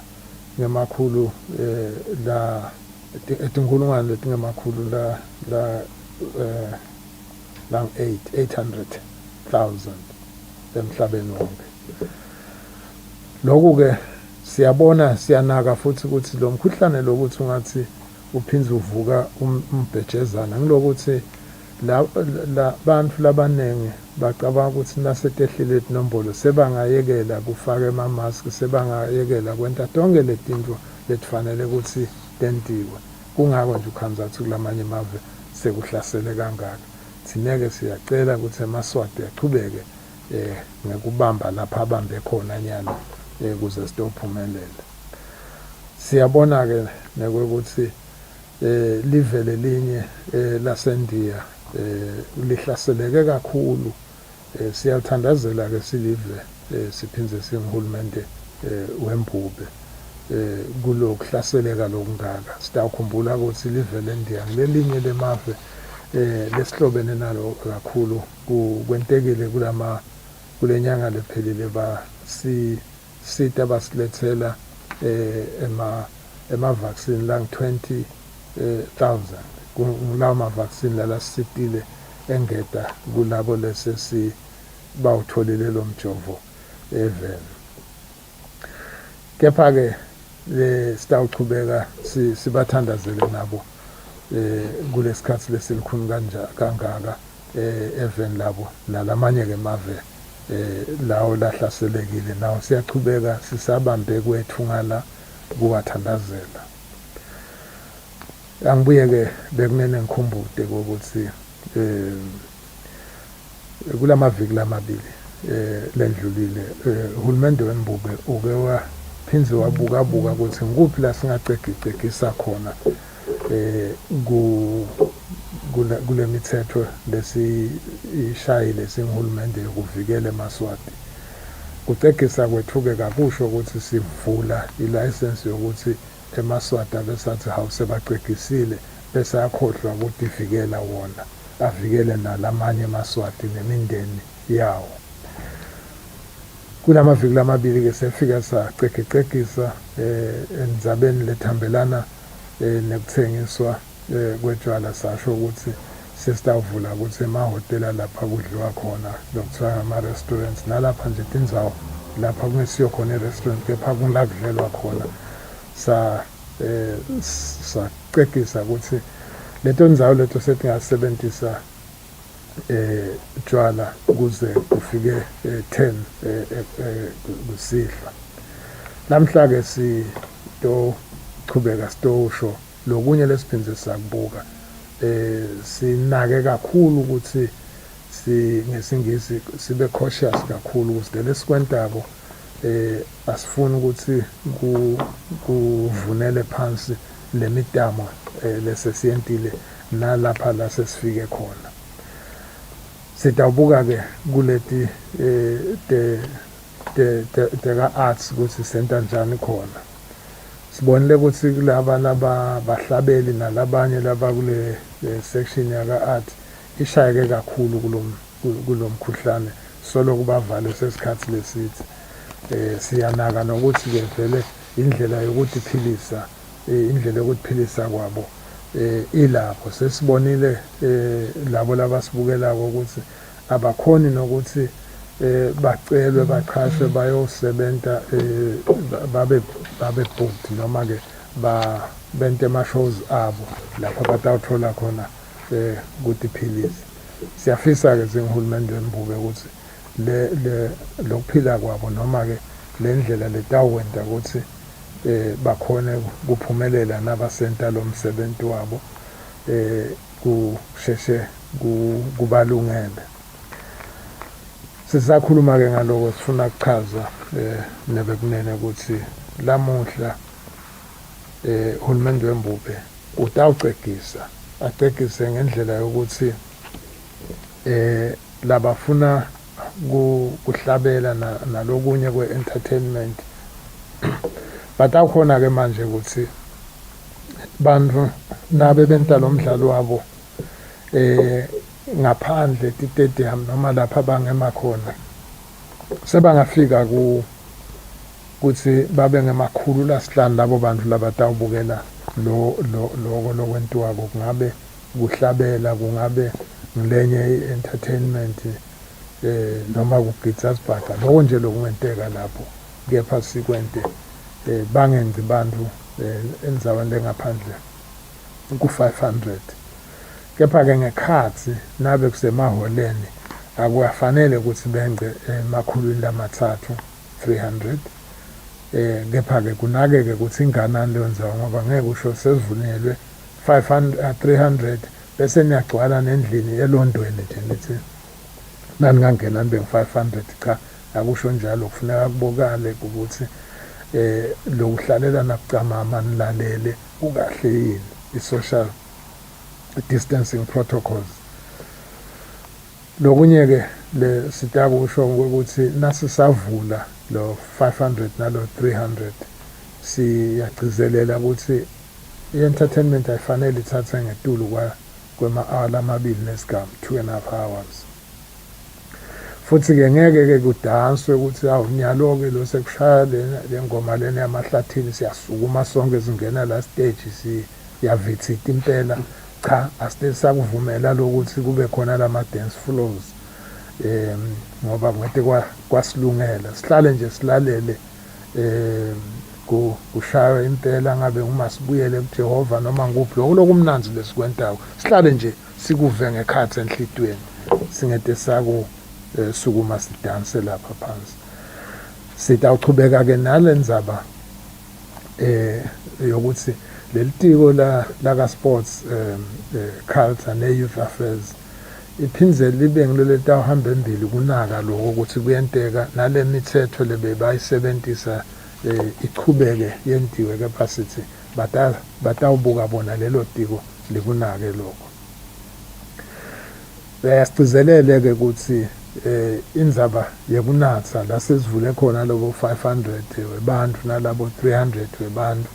ngemakhulu la etinkulungwane letingemakhulu la 800,000 emhlabeni wonke lokhu ke siyabona siyanaka futhi ukuthi lo mkhuhlane lokuthi ungathi uphinze uvuka umbhejezana ngilokuthi la bantu labanenge bacabanga ukuthi nasetehlile inombolo sebangayekela kufaka ama-mask sebangayekela kwenta tonke letinto letifanele ukuthi tentiwe kungako nje ukhanza ukuthi kulamanye amave sekuhlasele kangaka thineke siyacela ukuthi eMaswati aqhubeke ngekubamba lapha abambe khona nyalo ukuze sitophumelela siyabona ke nekwekuthi live lelinye laseNdiya lihlaseleke kakhulu siyathandazela ke silive siphinze singihulumende wembube kulokuhlaseleka lokungaka sitawukhumbula ukuthi live leNdiya lelinye lemave lesihlobene nalo kakhulu kwentekile kulenyanga lephelile sita basilethela ema-vaccine lang 20,000 kulawo ma-vaccine lalasitile engeda kulabo lesesi bawutholile lo mjovo even kepha-ke sitawuchubeka sibathandazele nabo kulesikhathi lesilikhulu kangaka even labo nalamanye ke mave lawo lahlaselekile nawo siyaqhubeka sisabambe kwethu ngala kuwathandazela. Angibuye ke bekumene ngikhumbude ukuthi kulamaviki lamabili lendlulile uhulumende weMbube uke waphinze wabuka ukuthi ngikuphi la singacegisa khona kule mithetho lesishayile singihulumende yokuvikela eMaswati. Kucegisa kwethu-ke kakusho ukuthi sivula ilayisensi yokuthi eMaswati abesathi hawu sebacegisile bese akhohlwa ukuthi ivikela wona avikele nalamanye eMaswati nemindeni yawo. Kulamaviki lamabili-ke sefika sacegisa endzabeni lethambelana nekuthengiswa kwetshwala sasho ukuthi sesitavula ukuthi emahhotela lapha kudliwa khona lokuthiwa ama-restaurants nalapha nje tindzawo lapha kungesiyo khona i-restaurant kepha kula kudlelwa khona sacegisa ukuthi leto ndzawo leto setingasebenzisa tshwala kuze kufike 10 kusihla. Namhla-ke sitochubeka sitosho lokunye lesiphinze sakubuka sinake kakhulu ukuthi ngesingisi sibe cautious kakhulu ukuthi lesikwentako asifuni ukuthi kuvunele phansi lemitamo lesesiyentile nalapha la sesifike khona. Sitawubuka ke kuleti teka arts ukuthi senta njani khona. Sibonile ukuthi kulaba bahlabeli nalabanye laba kule section yaka art ishayeke kakhulu kulomkhuhlane solo kubavale sesikhathi lesithi siyanaka nokuthi ke vele indlela yokuthi philisa kwabo ilapho sesibonile labo labasibukela ukuthi abakhoni nokuthi bacelwe baqhashwe bayosebenza babe booked noma ke bente ama-shows abo lapho batawuthola khona ukuthi philisi. Siyafisa ke singihulumende weMbube ukuthi lokuphila kwabo noma ke le ndlela letawenta ukuthi bakhone kuphumelela nabasenta lo msebenzi wabo kusheshe kubalungele. Sisakhuluma ke ngaloko sifuna ukuchaza nebekunene ukuthi lamuhla uhulumende weMbube utawucegisa acegise ngendlela yokuthi labafuna kuhlabela nalokunye kwe-entertainment batawukhona ke manje ukuthi bantu nabe benta lo mdlalo wabo ngaphandle titedium noma lapha bangema khona sebangafika ukuthi babe ngemakhulu lasihlanu labo bantu labatawubukela lokwentiwako kungabe kuhlabela kungabe ngilenye i-entertainment noma kugitsa sibhaca loko nje lokungenteka lapho kepha sikwente bangenzi bantu enzaweni lengaphandle ku-500 kepha-ke ngekhathi nabe kusemahholeni akufanele ukuthi bence emakhulwini lamathathu 300 kepha-ke kunake-ke ukuthi inganani leyo ndzawo ngoba ngeke usho sesivunelwe 300 bese niyagcwala nendlini elondweni nje nithi naningangena nibe ngu-500 cha akusho njalo kufuneka kubokale ukuthi lokuhlalela nakucamama nilalele ukahle yini i-social distancing protocols. Lokunye-ke sitakusho ukuthi nasisavula lo 500 nalo 300 siyagcizelela ukuthi i-entertainment ayifanele ithathe ngetulu kwema-hour lamabili nesigaba 2.5 hours. Futhi-ke ngeke-ke kudanswe ukuthi awu nyalo-ke lo sekushaya le ngoma lena yamahlathini siyasukuma sonke singena la stage siyavithita impela. Cha asisakuvumela lokuthi kube khona lama-dance floors ngoba ngete kwasilungela sihlale nje silalele kushaywe impela ngabe ngumasibuyele kuJehova noma nguphi lokumnanzi lesikwentayo sihlale nje sikuve ngekhathi enhlitweni singede saku sukuma sidanse lapha phansi sitawuchubeka ke nalendzaba yokuthi lelitiko la sports culture ne youth affairs iphindze libe ngilole tawuhamba embili kunaka lokho ukuthi kuyenteka nale mithetho lebe bayisebenzisa ichubeke yentiwe kepha sithi batawubuka bona lelo tiko likunake lokho bayasizelele ke ukuthi indzaba yekunatsa la sesivule khona lobo 500 webantu nalabo 300 webantu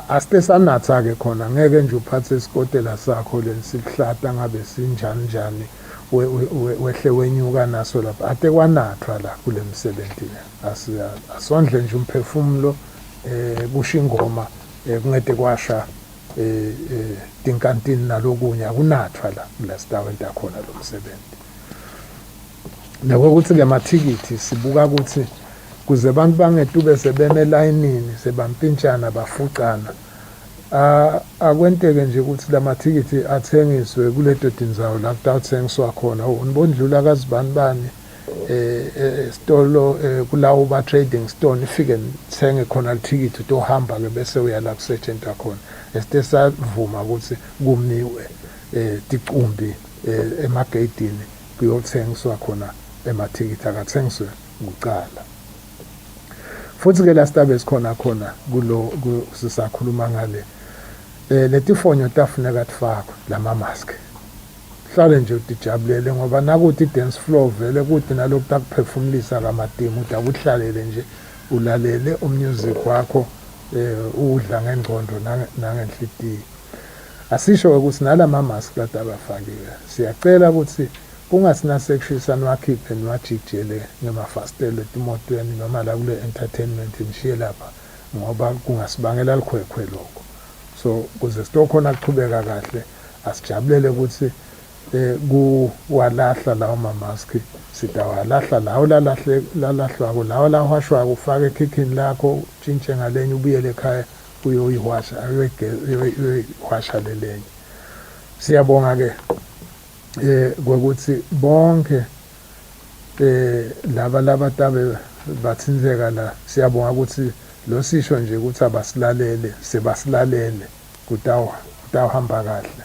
asite sanatha ke khona ngeke nje uphathe isikotela sakho lensihlata ngabe sinjani njani wehle wenyuka naso lapha ate kwanathwa la kule msebenzi asondle nje umphefumulo kusho ingoma kungede kwasha tinkantini nalokunye akunathwa la kulastawenta khona lo msebenzi nokuthi ke amathikithi sibuka ukuthi kuze abantu bangetube sebeme layinini sebampintshana bafucana akwenteke nje ukuthi lamathikithi athengiswe kuleto tindzawo la kutawuthengiswa khona unibondlula kazibanibani stolo kulawo ba trading store ifike nithenge khona lithikithi tohamba ke bese uyala kusetshenta khona esite savuma ukuthi kumniwe ticumbi emageyidini kuyothengiswa khona emathikithi akathengiswe kuqala futhi ke la stabe sikhona kulo sisakhuluma ngale letifonyo tafuneka tifakwe lama mask hlale nje utijabulele ngoba nakuthi dance floor vele kuthi nalokhu takuphefumulisa kamatimu utakudlalele nje ulalele umusic wakho udla ngengqondo nangenhlitiyo asisho ukuthi nalama mask latabafakiwe siyacela ukuthi kungasina sekushisana wakhiphe niwajikjele ngemafastele etimotweni noma la kule entertainment nishiye lapha ngoba kungasibangela likhwekhwe lokho so kuze sitokhona kuchubeka kahle asijabulele ukuthi kuwalahla lawo mamaski sitawalahla lawo lalahlwako lawo lahwashwako ufake ekhikhini lakho tshintshe ngalenye ubuyele ekhaya uyoyihwasha uyoyihwasha lelenye siyabonga ke kwekuthi bonke laba tabe bathinzeka la siyabonga ukuthi lo sisho nje ukuthi abasilalele sebasilalele kutawuhamba kahle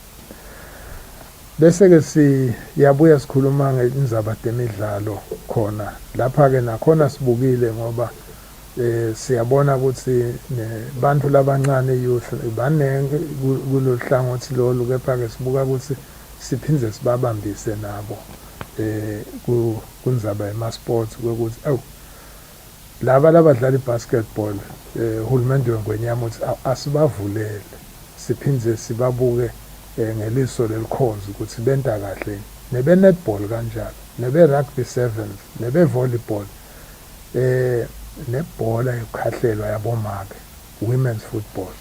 bese ke siyabuya sikhuluma ngezindzaba zemidlalo khona lapha ke nakhona sibukile ngoba siyabona ukuthi nebantu labancane youth banenge kulohlangothi lolu kepha ke sibuka ukuthi siphindze sibabambise nabo kundzaba ema-sports kwekuthi laba labadlala i-basketball uhulumende wengwenyama uthi asibavulele siphindze sibabuke ngeliso lelikhozi ukuthi benta kahle nebe-netball kanjalo nebe-rugby sevens nebe-volleyball nebhola yokukhahlelwa yabomake women's football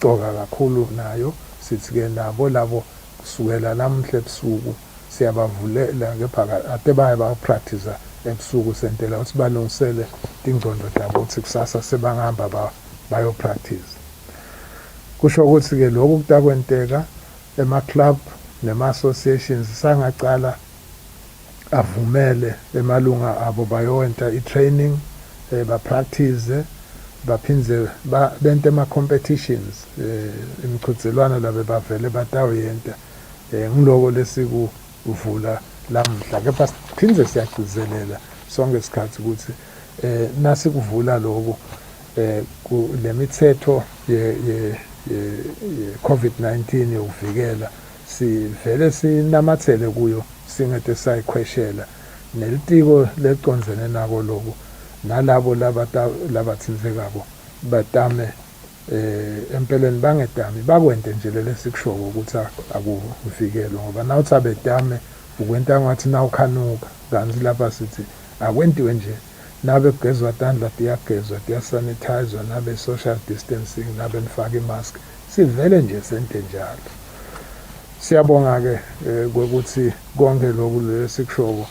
coka kakhulu nayo sithi-ke nabo labo kusukela namhla ebusuku siyabavulela kepha ate baye bapractice ebusuku sentela ukuthi balungisele ingqondo zabo ukuthi kusasa sebangahamba bayopractice kusho ukuthi-ke lokhu kutakwenteka ema-club nema-associations sangacala avumele emalunga abo bayowenta i-training bapractice baphindze bente ama-competitions imiqhudelwano labe bavele batawuyenta ngiloko lesikuvula lamhla kepha siphindze siyagcizelela sonke isikhathi ukuthi nasikuvula lokhu le mithetho ye-COVID-19 yokuvikela sivele sinamathele kuyo singete sayikhweshela nelitiko leconzene nako lokhu nalabo labathinzekako batame empeleni bangetami bakwente nje lesikushoyo ukuthi akuvikelwe ngoba nawuthi abetame ukwenta ngathi nawukhanuka kanti lapha sithi akwentiwe nje nabe kugezwa tandla tiyagezwa tiyasanitizwa nabe social distancing nabe nifake imask sivele nje sente njalo siyabonga ke kwekuthi konke lokhu lesikushoyo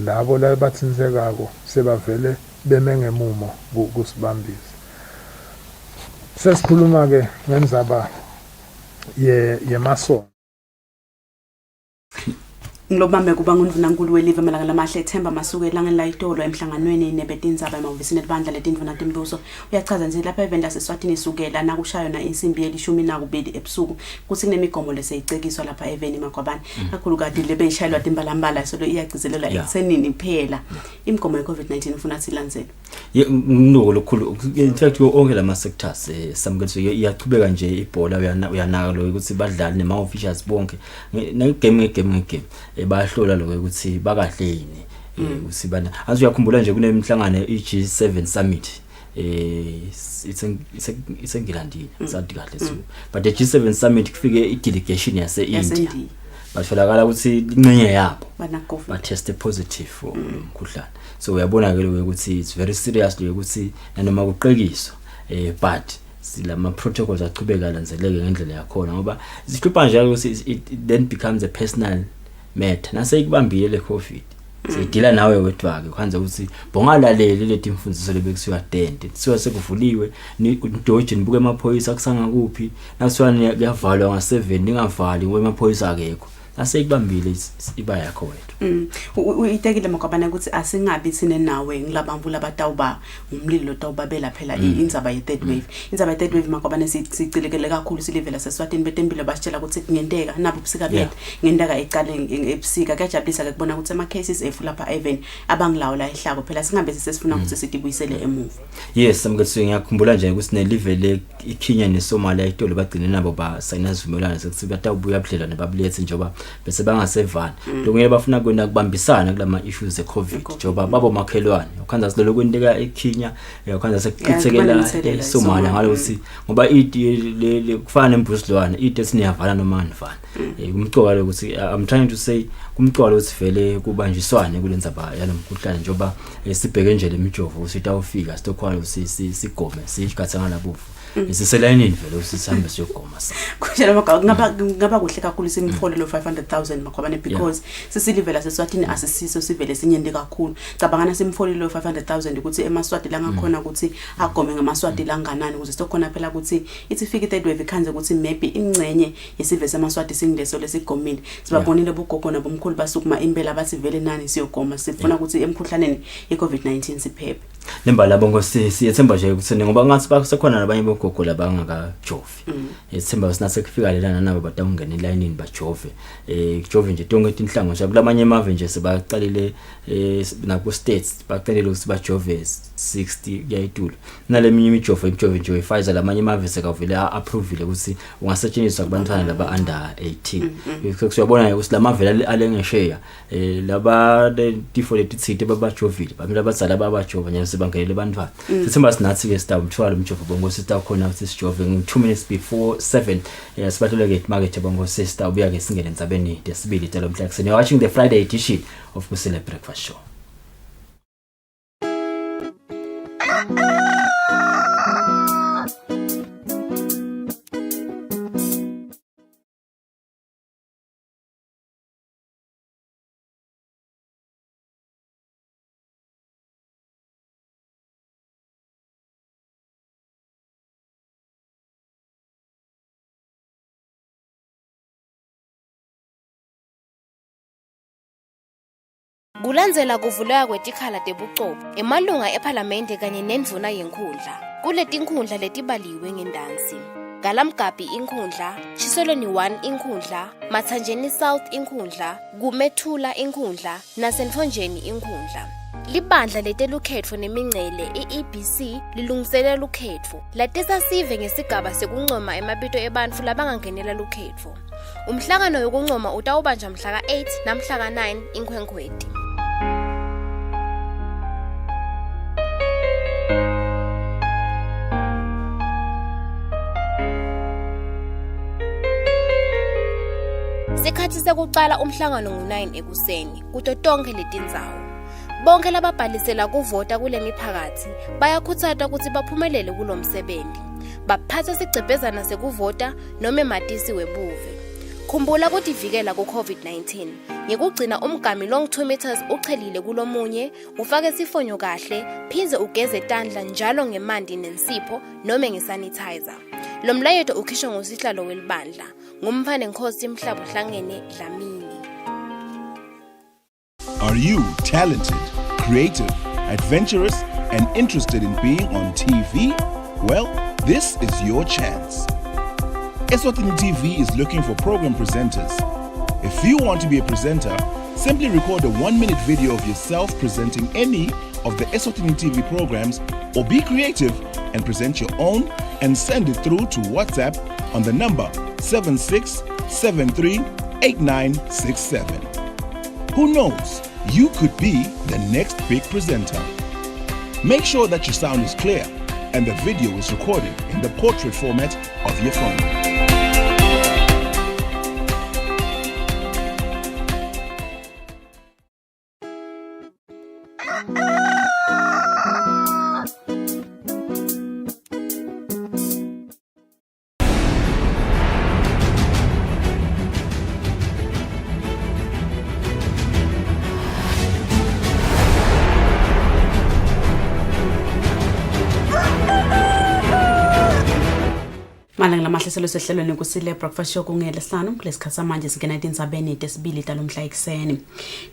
labo labathinzekako sebavele beme ngemumo kusibambisa. Sesikhuluma ke ngenzaba yemasondo. Ngilobambe kuba nguNdunankulu welive malanga lamahle ethemba masuku elangeni la itolo emhlanganweni nebetindzaba emahhovisini elibandla letindvuna timbuso. Uyachaza nje lapha event laseSwatini isukela nakushayo na insimbi yelishumi nakubili ebusuku kuthi kunemigomo leseyicekiswa lapha eveni Magwabane kakhulu kade lebeyishayelwa timbalambala solo iyagcizelela eksenini kuphela. Imigomo ye-COVID-19 ufuna silandzele. Ngino lokhulu in fact onke lama sectors samukethu iyachubeka nje ibhola uyanaka lo ukuthi badlali nema officials bonke ngegame bayahlola lo ukuthi bakahle yini usibana azu uyakhumbula nje kunemhlangano iG7 summit it's eNgilandi sathi kahle so but the G7 summit kufike i-delegation yase India batholakala ukuthi incenye yabo ba test positive for umkhuhlane so uyabona ke lo ukuthi it's very serious lo ukuthi nanoma kuqekiswa but silama protocols aqhubeka lanzeleke ngendlela yakho ngoba isihlupha nje ukuthi it then becomes a personal matter naseyikubambile le COVID seyidila nawe wedwake kwanza ukuthi bongalaleli leti imfundiso lebekusiwa dent siwa sekuvuliwe ni udoje nibuke emaphoyisa kusanga kuphi naswana kuyavalwa nga7 ningavali wemaphoyisa akekho naseyikubambile iba yakho wethu uyitekile Magwabane ukuthi asingabi sine nawe ngilabamvu labatawuba umlilo tawubabela phela indzaba ye-third wave indzaba ye-third wave Magwabane sicilekele kakhulu silivela seSwatini betempilo basitshela ukuthi kungenteka nabo ubusika bethu ngentaka ecale ebusika kuyajabulisa ke kubona ukuthi ama cases efu lapha even abangilawo la ehlako phela singabe sesifuna ukuthi sidibuyisele emuva. Yes samkethu ngiyakhumbula nje ukuthi nelive le iKenya neSomalia itolo bagcine nabo ba sign isivumelwano sokuthi batawubuya budlelwane babulethe njengoba bese bangasevani lokunye bafuna kwenda kubambisana kulama issues ze-COVID njengoba babo makhelwane ukhanza silolo kwenteka eKenya ukhanza sekuqhithekela eSomalia ngalokuthi ngoba le kufana nembusilwane esiniyavala noma anifana kumcoka lokuthi I'm trying to say kumcoka lokuthi vele kubanjiswane kulendzaba yalomkhuhlane njengoba sibheke nje lemijovo usithi awufika sitokhwalo sigome siyikhatha ngalabufu isiselayinini vele usihambe siyogoma sa kunjalo ngaba kuhle kakhulu simfole lo 500,000 Magwabane because sisilivela seSwatini asisiso sivele sinyende kakhulu cabangana simfole lo 500,000 ukuthi emaswati la ngakhona ukuthi agome ngamaswati langanani ukuze sitokhona phela ukuthi ithi fike third wave ikhanze ukuthi maybe ingcenye yesive semaswati singileso lesigomile sibabonile bogogo nabomkhulu basukuma impela bathi vele nani siyogoma sifuna ukuthi emkhuhlaneni ye-COVID-19 siphephe nembala bongo siyethemba nje ukuthi ngoba ngathi basekhona nabanye bogogo labangakajovi ethemba sinase kufika lelana nabo batawungena elayinini bajove kujove nje tonke inhlango nje kulamanye emave nje sebaqalile naku states baqalile ukuthi bajove 60 kuyayitulo naleminye imijovo nje Pfizer lamanye emave sekavele approvile ukuthi ungasetshenziswa kubantwana laba under 18 siyabona ukuthi lamavela alengeshare laba tifo letithite babajovile bamila bazala babajova nje sebangenele bantwana sithemba sinathi ke sitawu mthwalo umjovo bongo sitawu khona ukuthi sijove 2 minutes before 7 sibatholeke market bongo sitawu buya ke singene entsabeni desibili talo mhlakuseni you're watching the Friday edition of Kusile Breakfast Show. Kulandzela kuvuleka kwetikhala tebucopho emalunga ePhalamende kanye nendvuna yenkhundla kuletinkhundla letibaliwe ngendansi Galamgapi inkhundla Chisoloni 1 inkhundla Mathanjeni South inkhundla Kumethula inkhundla nasenfonjeni inkhundla Libandla letelukhetfo nemingcele EEBC lilungiselela lukhetfo latisa sive ngesigaba sekuncoma emabito ebantfu labangangenela lukhetfo umhlangano wokuncoma utawubanja mhla ka8 namhla ka9 iNkhwenkhweti Sikhathi sekucala umhlangano ngo9 ekuseni kuto tonke letindzawo bonke lababhalisela kuvota kule miphakathi bayakhuthazwa ukuthi baphumelele kulomsebenzi baphatha sigcebhezana sekuvota noma ematisi webuve Khumbula ukutivikela ku-COVID-19 ngekugcina umgami long 2 meters uchelile kulomunye, ufake isifonyo kahle, phinde ugeze tandla njalo ngemanti nensipho noma ngesanitizer. Lo mlayeto ukhishwa ngosihlalo welibandla, nguMphane Nkosi Mhlaba Hlangene Dlamini. Are you talented, creative, adventurous, and interested in being on TV? Well, this is your chance. Eswatini TV is looking for program presenters. If you want to be a presenter, simply record a 1-minute video of yourself presenting any of the Eswatini TV programs, or be creative and present your own and send it through to WhatsApp on the number 76738967. Who knows? You could be the next big presenter. Make sure that your sound is clear and the video is recorded in the portrait format of your phone. Malanga lamahle sehlelweni Kusile breakfast show kungelesihlanu kulesikhathi manje singena indzabeni tesibili talomhla ekseni.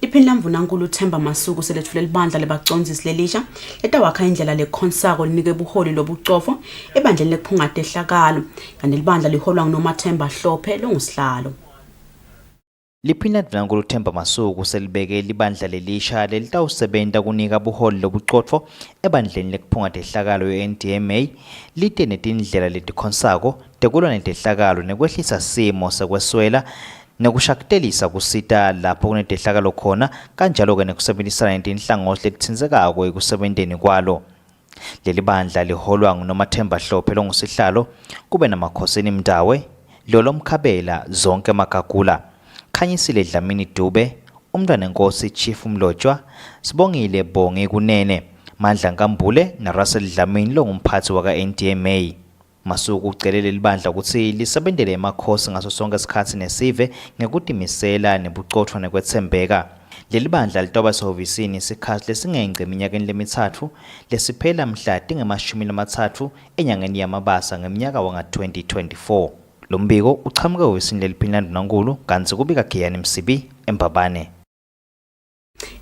Liphini lamvuna nkulu Themba Masuku selethule libandla lebacondzisi lelisha etawakha indlela lekhonsako linike buholi lobucofo ebandleni lekuphungate ehlakalo kanti libandla liholwa nguNomathemba Hlophe longusihlalo. Liphina Dvangulu Themba Masuku selibeke libandla lelisha lelitawusebenta kunika buholi lobucotfo ebandleni lekuphungate ehlakalo ye-NDMA lite netindlela letikhonsako tekulwa netehlakalo nekwehlisa simo sekweswela nekushakutelisa kusita lapho kunetehlakalo khona kanjalo ke nekusebenzisana netinhlangothi letitsindzekako ekusebenteni kwalo. Leli bandla liholwa nguNomathemba Hlophe longusihlalo kube namakhosini Mdawe, Lolo Mkhabela, Zonke Makagula, Kusile Dlamini Dube, Umntwana Nkosi Chief Mlotshwa, Sibongile Bonge Kunene, Mandla Nkambule na Russell Dlamini longumphathi waka-NDMA. Masuku ucelele libandla ukuthi lisebentele emakhosi ngaso sonke isikhathi nesive ngekutimisela nebucotfwa nekwethembeka. Leli bandla litoba sehhovisini isikhathi lesingengce eminyakeni lemithathu lesiphela mhla tingemashumi enyangeni yaMabasa ngeminyaka wanga-2024. Lo mbiko uchamuke hhovisini leliphini Ndvunankhulu kanti kubika Giyani Msibi eMbabane.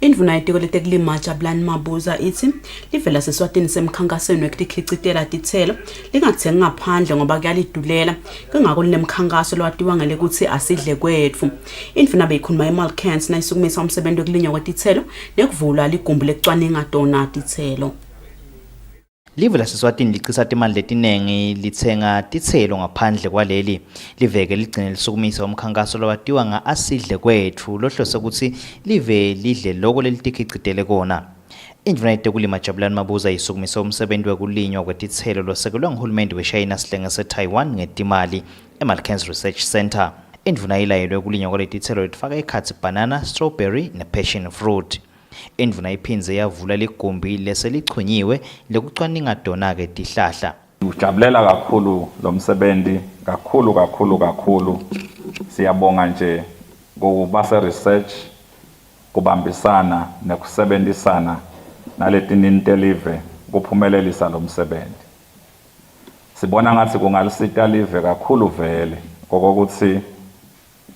Indvuna yetiko letekulima Jabulani Mabuza ithi livela seswatini semkhankasweni wekutikhicitela titselo lingathengi ngaphandle ngoba kuyalidulela kungako linemkhankaso lowatiwa ngale kuthi asidle kwetfu. Indvuna beyikhuluma eMalkans nayisukumisa umsebenzi wokulinywa kwetitselo nekuvula ligumbi lekucwaninga tona titselo. Live laseSwatini licisa timali letinengi litsenga titselo ngaphandle kwaleli liveke ligcine lisukumisa umkhankaso lowatiwa nga asidle kwethu lohlose ukuthi live lidle lokho lelitikhicitele kona. Indvuna yetekulima Jabulani Mabuza yisukumisa umsebenzi wekulinywa kwetitselo losekelwa nguhulumende weShayina sihlenge seTaiwan ngetimali eMalkans Research Center. Indvuna ilayelwe kulinywa kwaletitselo litifaka ekhatsi banana, strawberry nepassion fruit. Indvuna iphindze yavula ligumbi leselichunyiwe lekucwaninga tona ke tihlahla. Ujabulela kakhulu lo msebenzi kakhulu. Siyabonga nje ngokuba se research kubambisana nekusebenzisana naletinini telive kuphumelelisa lo msebenzi. Sibona ngathi kungalisita live kakhulu vele ngokuthi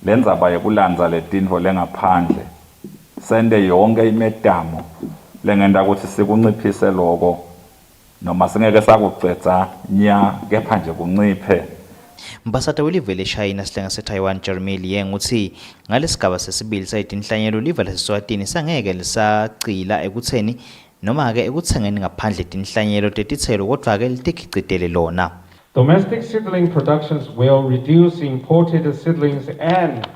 lenzaba yekulandza letinvo lengaphandle sende yonke imedamo lengenda ukuthi sikunciphise lokho noma singeke sakucetha nya kepha nje kunciphe. Mbasata welive leShayina sihlenge seTaiwan Jeremy Liang uthi ngalesigaba sesibili sayitinhlanyelo live laseSwatini sangeke lisacila ekutheni noma ke ekuthengeni ngaphandle tinhlanyelo tetitselo kodwa ke litikhicitele lona. Domestic seedling productions will reduce imported seedlings and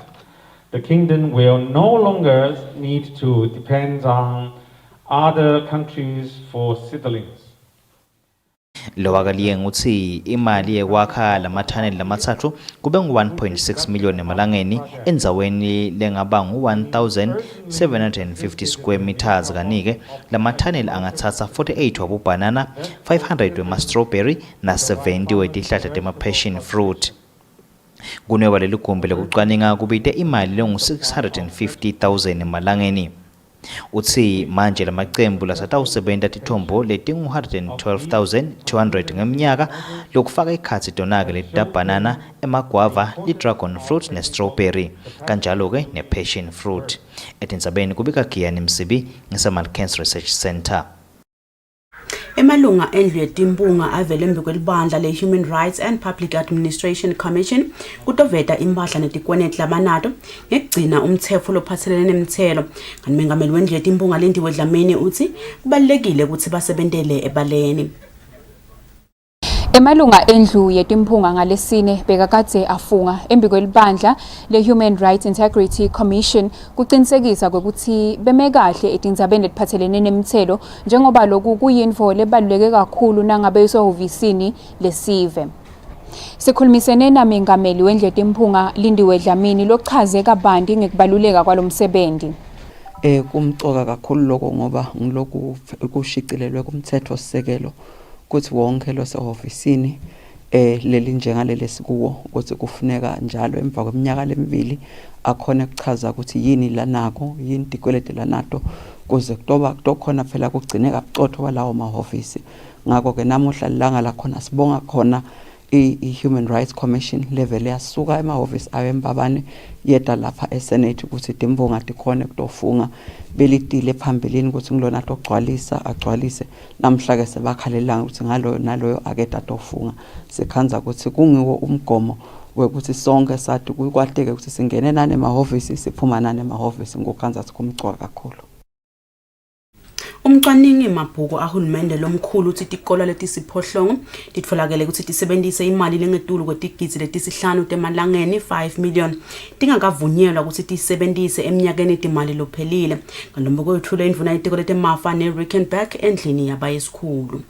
the kingdom will no longer need to depend on other countries for seedlings. Lowakaliye nguthi imali yekwakha lamathaneli lamathathu kube ngu-1.6 million emalangeni endzaweni lengaba ngu-1,750 square meters kanike lamathaneli angathatha 48 wabubanana, 500 wema-strawberry na 70 wetihlahla tema-passion fruit. Kunweba leli gumbi lokucwaninga kubide imali lengu-650,000 emalangeni. Uthi manje lamaqembu lasatawusebenza tithombo letingu-112,200 ngeminyaka lokufaka ikhatsi tonake letidabhanana, emagwava, li-dragon fruit ne-strawberry, kanjalo-ke ne-passion fruit. Etindzabeni kubika Giyani Msibi ngese-Malkens Research Center. Emalunga endlu yetimpunga avele embikwelibandla le-Human Rights and Public Administration Commission kutoveta impahla netikwenet labanato ngekugcina umtsetfo lophatselene nemitselo. Kanti umengameli wendlu yetimpunga Lindiwe Dlamini uthi kubalulekile ukuthi basebentele ebaleni. Emalunga endlu yetimpunga ngalesine bekakadze afunga embikwelibandla le-Human Rights Integrity Commission kuqinisekisa ukuthi beme kahle etindzabeni letiphatselene nemitselo njengoba lokhu kuyinto lebaluleke kakhulu nangabe isehhovisini lesive. Sikhulumisene namengameli wendlu yetimpunga Lindiwe Dlamini lochaze kabanti ngekubaluleka kwalomsebenzi. Kumcoka kakhulu lokho ngoba ngilokhu kushicilelwe kumthetho sisekelo ukuthi wonke lo sehhovisini leli njengaleli sikuwo ukuthi kufuneka njalo emva kweminyaka lemibili akhona ukuchaza ukuthi yini lanako yini tikwelete lanato kuze kutokhona phela kugcineka bucotho walawo mahhovisi. Ngakho ke namuhla langa la khona sibonga khona i-Human Rights Commission level yasuka emahhovisi awembabane yeda lapha eSenate ukuthi timbonga tikhone kutofunga belitile phambilini ukuthi ngilona togcwalisa agcwalise namhla ke sebakhalelanga ukuthi ngalo naloyo akeda tofunga sikhanza ukuthi kungiwo umgomo wekuthi sonke sathi kuyikwateke ukuthi singene nane emahhovisi siphuma nane emahhovisi ngokhanza sikumcoka kakhulu. Umcwaningi mabhuku ahulumende lomkhulu uthi tikolo letisiphohlongo titfolakele ukuthi tisebenzise imali lengetulu kwetigidzi letisihlanu temalangeni 5 million tingakavunyelwa ukuthi tisebenzise eminyakeni timali lophelile. Ngalomboko wethule indvuna yetiko letemafa ne-Rickenback endlini yabayesikhulu.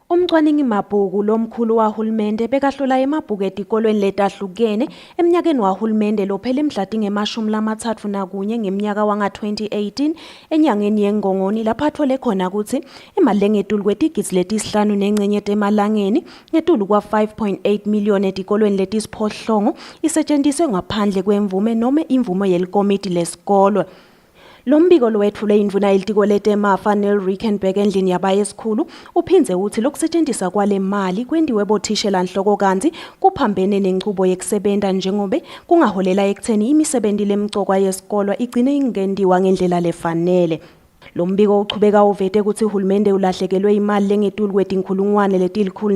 Umcwaningi mabhuku lomkhulu wahulumende bekahlola emabhuku etikolweni letahlukene eminyakeni wahulumende lophele emhlati nge-31 ngeminyaka wanga-2018 enyangeni yengongoni lapho athole khona ukuthi imali lengetulu kwetigidzi letisihlanu nencenye temalangeni ngetulu kwa-5.8 million etikolweni letisiphohlongo isetshenziswe ngaphandle kwemvume noma imvume yelikomiti lesikolo. Lombiko lowethule indvuna yelitiko letemafa ne-Rickenback endlini yabayesikhulu uphinze uthi lokusetshenziswa kwale mali kwendiwe bothishela nhloko kanti kuphambene nenqubo yekusebenta njengobe kungaholela ekutheni imisebenzi lemicokwa yesikolo igcine ingendiwa ngendlela lefanele. Lombiko uchubeka uvete ukuthi uhulumende ulahlekelwe imali lengetulu kwetinkhulungwane letilkhulu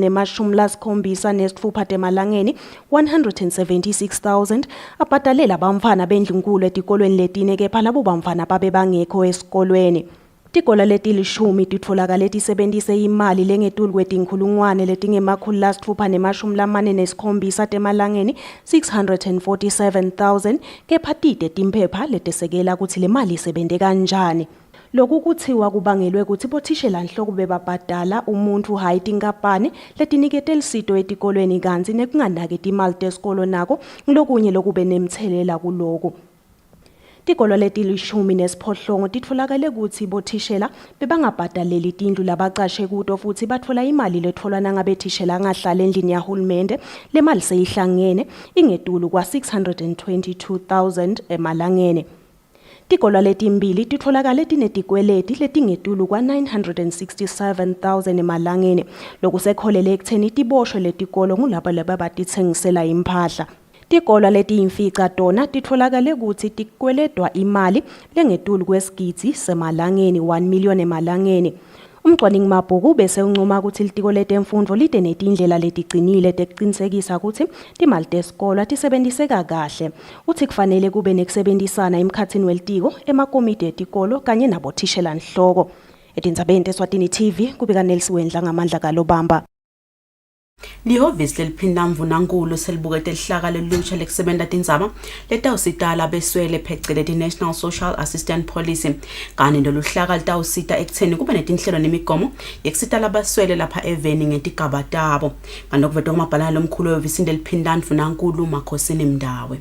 temalangeni 176,000 abhadalela bamfana bendlunkulu etikolweni letine kepha labo bamfana babe bangekho esikolweni. Tikolo letilishumi titfolakale tisebenzise imali lengetulu kwetinkhulungwane letingemakhulu temalangeni 647,000 kepha tite timphepha letesekela ukuthi le mali isebente kanjani. Lokhu kuthiwa kubangelwe ukuthi bothishela nhloko bebabhadala umuntu hayi tinkampani letinikete lisito etikolweni kanzi nekunganaketi imali tesikolo nako ngilokunye lokube nemthelela kuloko. Tikolo letilishumi nesiphohlongo titfolakale ukuthi bothishela bebangabhadaleli tindlu labacashe kuto futhi batfola imali letfolwa nangabethishela ngahlala endlini yahulumende le mali seyihlangene ingetulu kwa-622,000 emalangeni. Tikolo letimbili titfolakale tinetikweleti letingetulu kwa-967,000 emalangeni lokusekholele ekutheni tiboshwe letikolo ngulabo labatitsengisela impahla. Tikolo letiyimfica tona titfolakale ukuthi tikweledwa imali lengetulu kwesigidzi semalangeni 1 million emalangeni. Umcwaningi mabhuku bese uncoma ukuthi litiko letemfundvo lite netindlela letigcinile tekuqinisekisa ukuthi timali tesikolo tisebenziseka kahle. Uthi kufanele kube nekusebenzisana emkhatsini welitiko emakomiti etikolo kanye nabothishela nhloko. Etindzabeni teSwatini TV kubika Nelsiwendla ngamandla kalobamba. Lihhovisi leliphindamvunankulu selibukete lihlaka lelusha lekusebenta tindzaba letawusitala beswele pheceleti National Social Assistance Policy kanye loluhlaka litawusita ekutheni kube netinhlelo nemigomo yekusitala baswele lapha eveni ngetigaba tabo. Kanti okuvetwa kumabhalane lomkhulu wehhovisi leliphindamvunankulu Makhosini Mndawe.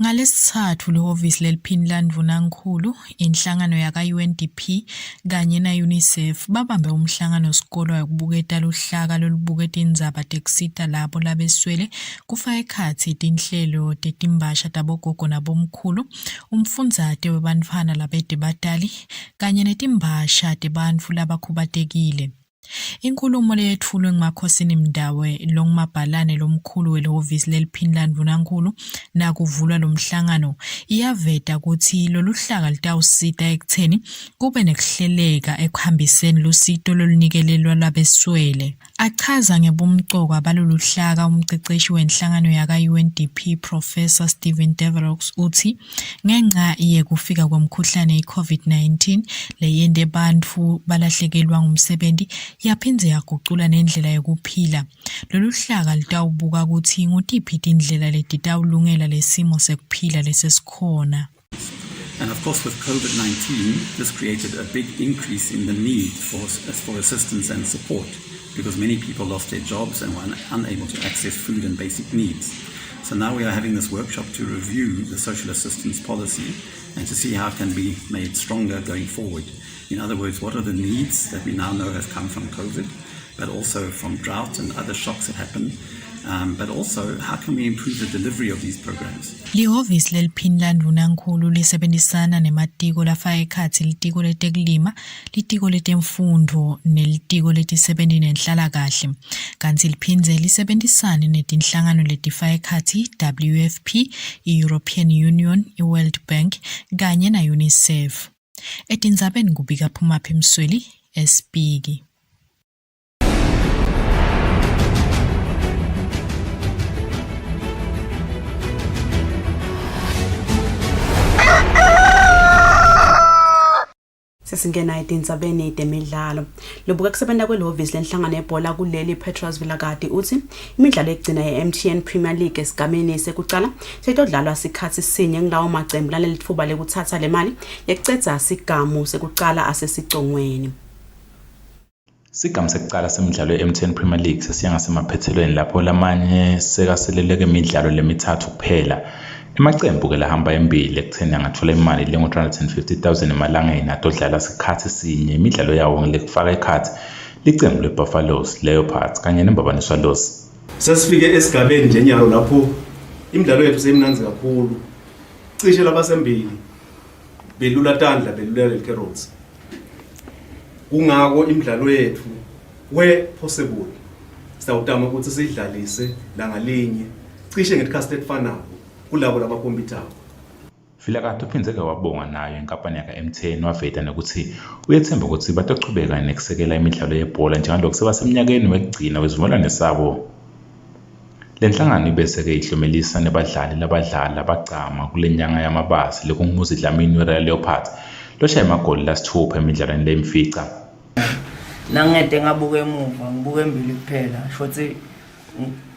Ngalesithathu lehhovisi leliPhinland Vunankulu, inhlangano yaka-UNDP kanye na-UNICEF babambe umhlangano sikolwa yokubuketa luhlaka lolubuketa indzaba tekusita labo labeswele kufaka ekhatsi tinhlelo tetimbasha tabogogo nabomkhulu, umfundzate webantfwana labede batali kanye netimbasha tebantfu labakhubatekile. Inkulumo leyethulwe nguMakhosini Mdawe longumabhalane lomkhulu welihhovisi leliPhinland Vunankulu nakuvulwa lomhlangano iyaveta ukuthi lolu hlaka litawusita ekutheni kube nekuhleleka ekuhambiseni lusito lolunikelelwa labeswele. Achaza ngebumcoka balolu hlaka umceceshi wenhlangano yaka-UNDP Professor Stephen Devereaux uthi ngenxa yekufika kwemkhuhlane i-COVID-19 leyende bantfu balahlekelwa ngumsebenzi yaphindze yagucula nendlela yokuphila. Lolu hlaka litawubuka ukuthi ngutiphi indlela letitawulungela lesimo sekuphila lesesikhona. And of course, with COVID-19, this created a big increase in the need for assistance and support because many people lost their jobs and were unable to access food and basic needs. So now we are having this workshop to review the social assistance policy and to see how it can be made stronger going forward. In other words, what are the needs that we now know have come from COVID, but also from drought and other shocks that happen, but also how can we improve the delivery of these programs? Lihhovisi leliPhinland Vunankulu lisebenzisana nematiko lafaka ekhatsi litiko letekulima, litiko letemfundo nelitiko letisebenti nenhlalakahle. Kanti liphindze lisebenzisane netinhlangano letifaka ekhatsi WFP, i-European Union, i-World Bank kanye na-UNICEF. Etindzabeni kubika Phumaphi Msweli, Espiki. Sesingena etindzabeni temidlalo. Lobuka kusebenta kwelihhovisi lenhlangano yebhola kuleli Petros Vilakati uthi imidlalo egcina ye-MTN Premier League esigameni sekucala seyitodlalwa sikhatsi sinye ngilawo macembu lalelitfuba lekuthatha le mali yekucedza sigamu sekucala asesicongweni. Sigamu sekucala semidlalo ye-MTN Premier League sesiya ngasemaphethelweni lapho lamanye sekaseleleke imidlalo lemithathu kuphela. Emacembu ke lahamba embili ekutheni angathola imali lengu-350,000 emalangeni atodlala sikhathi sinye imidlalo yawo ngilekufaka ekhathi licembu leBuffaloes, Leopards kanye neMbabane Swallows. Sesifike esigabeni nje nyalo lapho imidlalo yethu seyimnanzi kakhulu. Cishe labasembili belula tandla belula leCarrots. Kungako imidlalo yethu where possible sawutama ukuthi sidlalise la ngalinye cishe ngesikhathi esifanayo kulabo labakompyuthayo. Vilakati uphindze wabonga nayo inkampani yaka-MTN waveta nokuthi uyethemba ukuthi batochubeka nekusekela imidlalo yebhola njengalokho sebasemnyakeni wekugcina wezivumelwano sabo. Le nhlangano ibese-ke ihlomelisa nebadlali labadlala bagcama kule nyanga yamabasi lekungumuzi Dlamini weRoyal Leopards loshaya amagoli lasithupha emidlalweni leyimfica. Nangede ngabuka emuva ngibuka embili kuphela shothi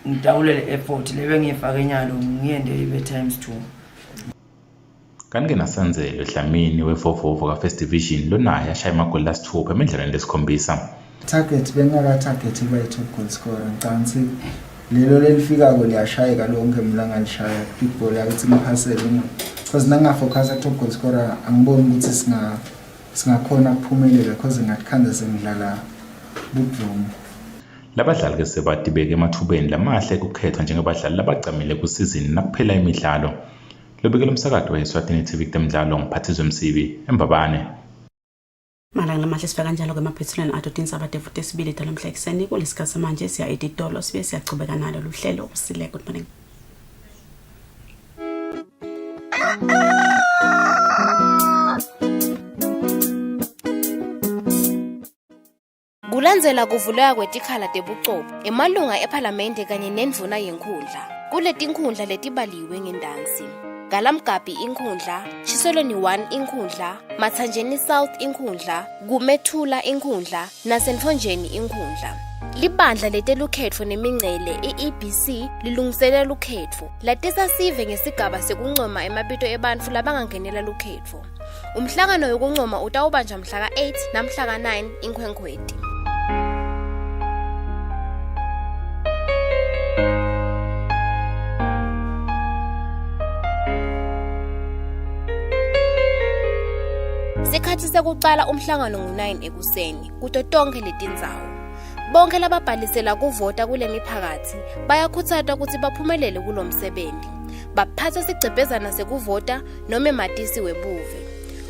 ngidawulele effort lebe ngifake enyalo ngiyende ibe times 2. Kanti nasanzelo Dlamini weVovovo ka-First Division lonaye ashaya amagoli lasithupha emidlalweni lesikhombisa. Target bengaka target iba top goal scorer ngicanga lelo lelifikako liyashayeka lonke mlanga lishaya big ball yakuthi ngiphasele because nangafocus top goal scorer angiboni ukuthi singakhona ukuphumelela because ngathanda sengidlala bubuvumo. Labadlali ke sebadibeke emathubeni lamahle ukukhethwa njengebadlali labagcamile kusizini nakuphela imidlalo. Lobekela umsakazo weSwatini TV temidlalo ngiphathizwe Msibi eMbabane. Malanga lamahle sifika kanjalo ke maphethelweni atodinsa abadevu tesibili talomhla ekseni kulesikhathi manje siya editolo sibe siyachubeka nalo luhlelo Kusile. Good morning. Kulandzela kuvulwa kwetikhala tebucopho emalunga eParliament kanye nendvuna yenkhundla kuletinkhundla letibaliwe ngendansi. Galamgabi inkhundla, Chisoloni 1 inkhundla, Mathanjeni South inkhundla, Gumethula inkhundla naSenthonjeni inkhundla. Libandla letelukhetfo nemingcele EEBC lilungiselela lukhetfo latisa sive ngesigaba sekuncoma emabito ebantfu labangangenela lukhetfo. Umhlangano wokuncoma utawubanjwa mhla ka-8 namhla ka-9 iNkhwekhweti. bese kuqala umhlangano ngo-9 ekuseni kuto tonke letindzawo. Bonke lababhalisela kuvota kule miphakathi bayakhuthazwa ukuthi baphumelele kulo msebenzi. Baphatha sigcebhezana sekuvota noma ematisi webuve.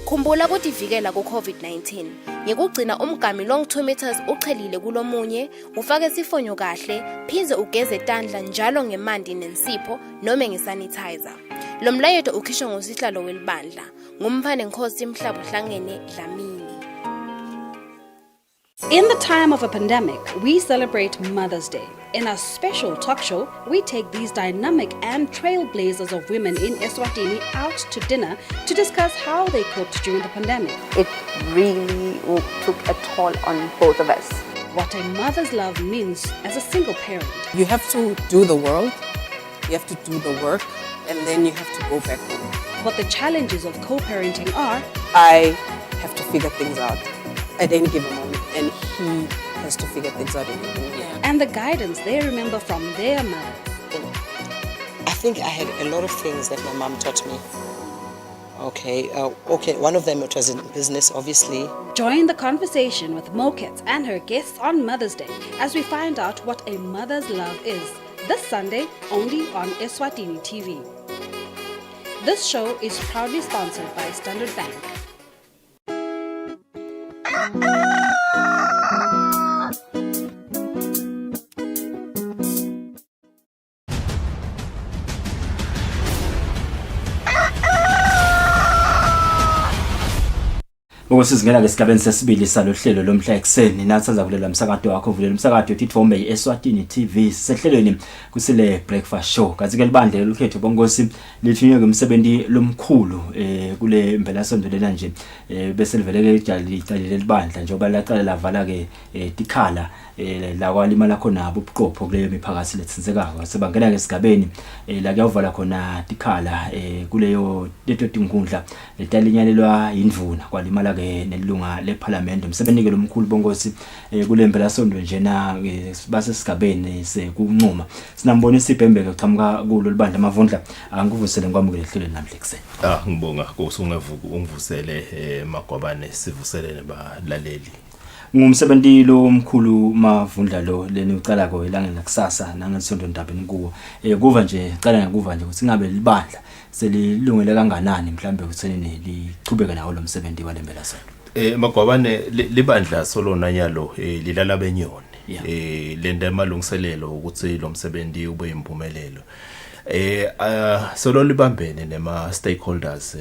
Khumbula kutivikela ku-COVID-19 ngekugcina umgami long 2 meters uchelile kulomunye, ufake sifonyo kahle, phindze ugeze tandla njalo ngemanti nensipho noma ngesanitizer. Lo mlayeto ukhishwa ngusihlalo welibandla ngumphane Nkosi Mhlaba Hlangene Dlamini. In the time of a pandemic, we celebrate Mother's Day. In our special talk show, we take these dynamic and trailblazers of women in Eswatini out to dinner to discuss how they coped during the pandemic. It really took a toll on both of us. What a mother's love means as a single parent. You have to do the world, you have to do the work, and then you have to go back home. What the challenges of co-parenting are. I have to figure things out at any given moment, and he has to figure things out at any given moment. And the guidance they remember from their mothers. I think I had a lot of things that my mom taught me. Okay, one of them, it was in business, obviously. Join the conversation with Mokets and her guests on Mother's Day as we find out what a mother's love is. This Sunday, only on Eswatini TV. This show is proudly sponsored by Standard Bank. Ukusizingela ngesigabeni sesibili salohlelo lomhla ekseni nathanza kulela umsakazo wakho vulela umsakazo tithombe Eswatini TV sehlelweni kusile breakfast show kazi ke libandle lokhetho bongosi lithunywe ngemsebenzi lomkhulu kule mpelasondolela nje bese liveleke lijali libandla njengoba laqala lavala ke tikhala la kwalimala khona ubuqopho kuleyo miphakathi letsinzekako sebangena ngesigabeni la kuyavala khona tikhala kuleyo letotinkundla letalinyalelwa indvuna kwalimala nelunga leParliament umsebenzi lomkhulu bongosi kule mpelasonto njena base sigabeni sekunquma sinambonisa ibhembeke kuchamuka kulo libandla amavundla angikuvusele ngwamukele ehlelweni namhle kuseni ngibonga kosungevuka ungivusele Magwabane sivuselene balaleli ngumsebenzi lo omkhulu mavundla lo leni uqala ko elangeni lakusasa nangesonto ndabeni kuwo kuva nje cala ngakuva nje ukuthi ngabe libandla selilungele kanganani mhlambe ukuthenini lichubeka nawo lo msebenzi walembela sonto Magwabane libandla solona nyalo lilala benyoni lenda emalungiselelo ukuthi lo msebenzi ube impumelelo solo libambene nema stakeholders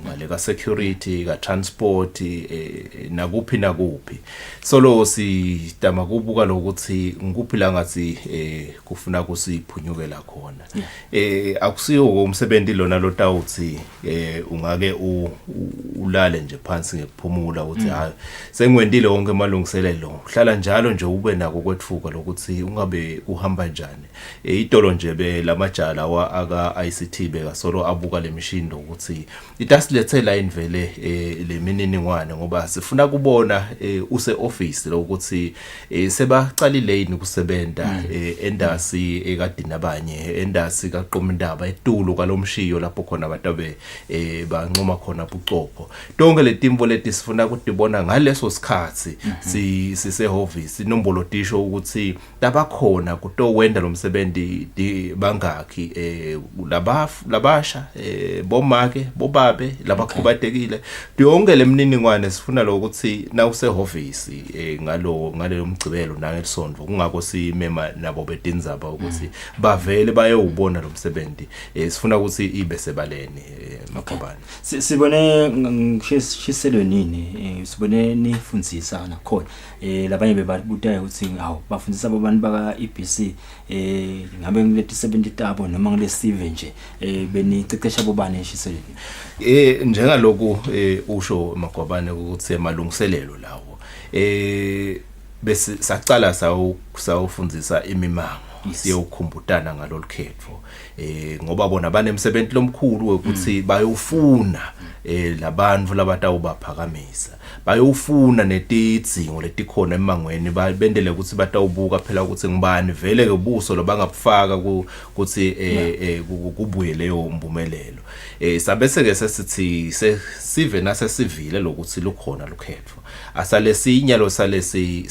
ngale ka security ka transport nakuphi solo sidama kubuka lokuthi ngikuphi la ngathi kufuna kusiphunyukela khona akusiyo umsebenzi lona lotawuthi ungake ulale nje phansi ngekuphumula uthi hayi sengwendile wonke emalungiselelo uhlala njalo nje ube nako kwetfuka lokuthi ungabe uhamba njani idolo nje majala wa aka ICT beka solo abuka lemishini ukuthi itasilethela invele lemininingwane ngoba sifuna kubona use office lokuthi sebaqalile yini kusebenta endasi ekadini abanye endasi kaqomindaba etulu kalomshiyo lapho khona abatabe banqoma khona bucopho tonke letimvo leti sifuna ukudibona ngaleso sikhathi sise office inombolo disho ukuthi tabakhona kutowenda lo msebenzi bangakhi labasha bomake bobabe labakhubatekile yonke lemniningwane sifuna lokuthi na use office ngale umgcibelo nangesonto kungako simema nabo bedinzaba ukuthi bavele bayewubona lo msebenzi sifuna ukuthi ibe sebaleni Magwabane sibone ngishiselo nini sibone nifundzisa nakhona labanye bebabuta ukuthi hawo bafundisa abantu baka EBC ngabe ngileti 70 tabo noma ngilesive nje benicecesha bobane eshiseleni njengaloku usho Magwabane ukuthi emalungiselelo lawo bese sacala sawufundzisa imimango siyokhumbutana ngalolu khetho ngoba bona banemsebenzi lomkhulu ukuthi bayofuna labantu labatawubaphakamisa bayofuna netidzingo letikhona emangweni bendele ukuthi batawubuka phela ukuthi ngibani vele ke ubuso lobangabufaka ukuthi kubuye leyo mbumelelo sabese ke sesithi sive nasesivile lokuthi lukhona lukhetho asalesinya lo salesi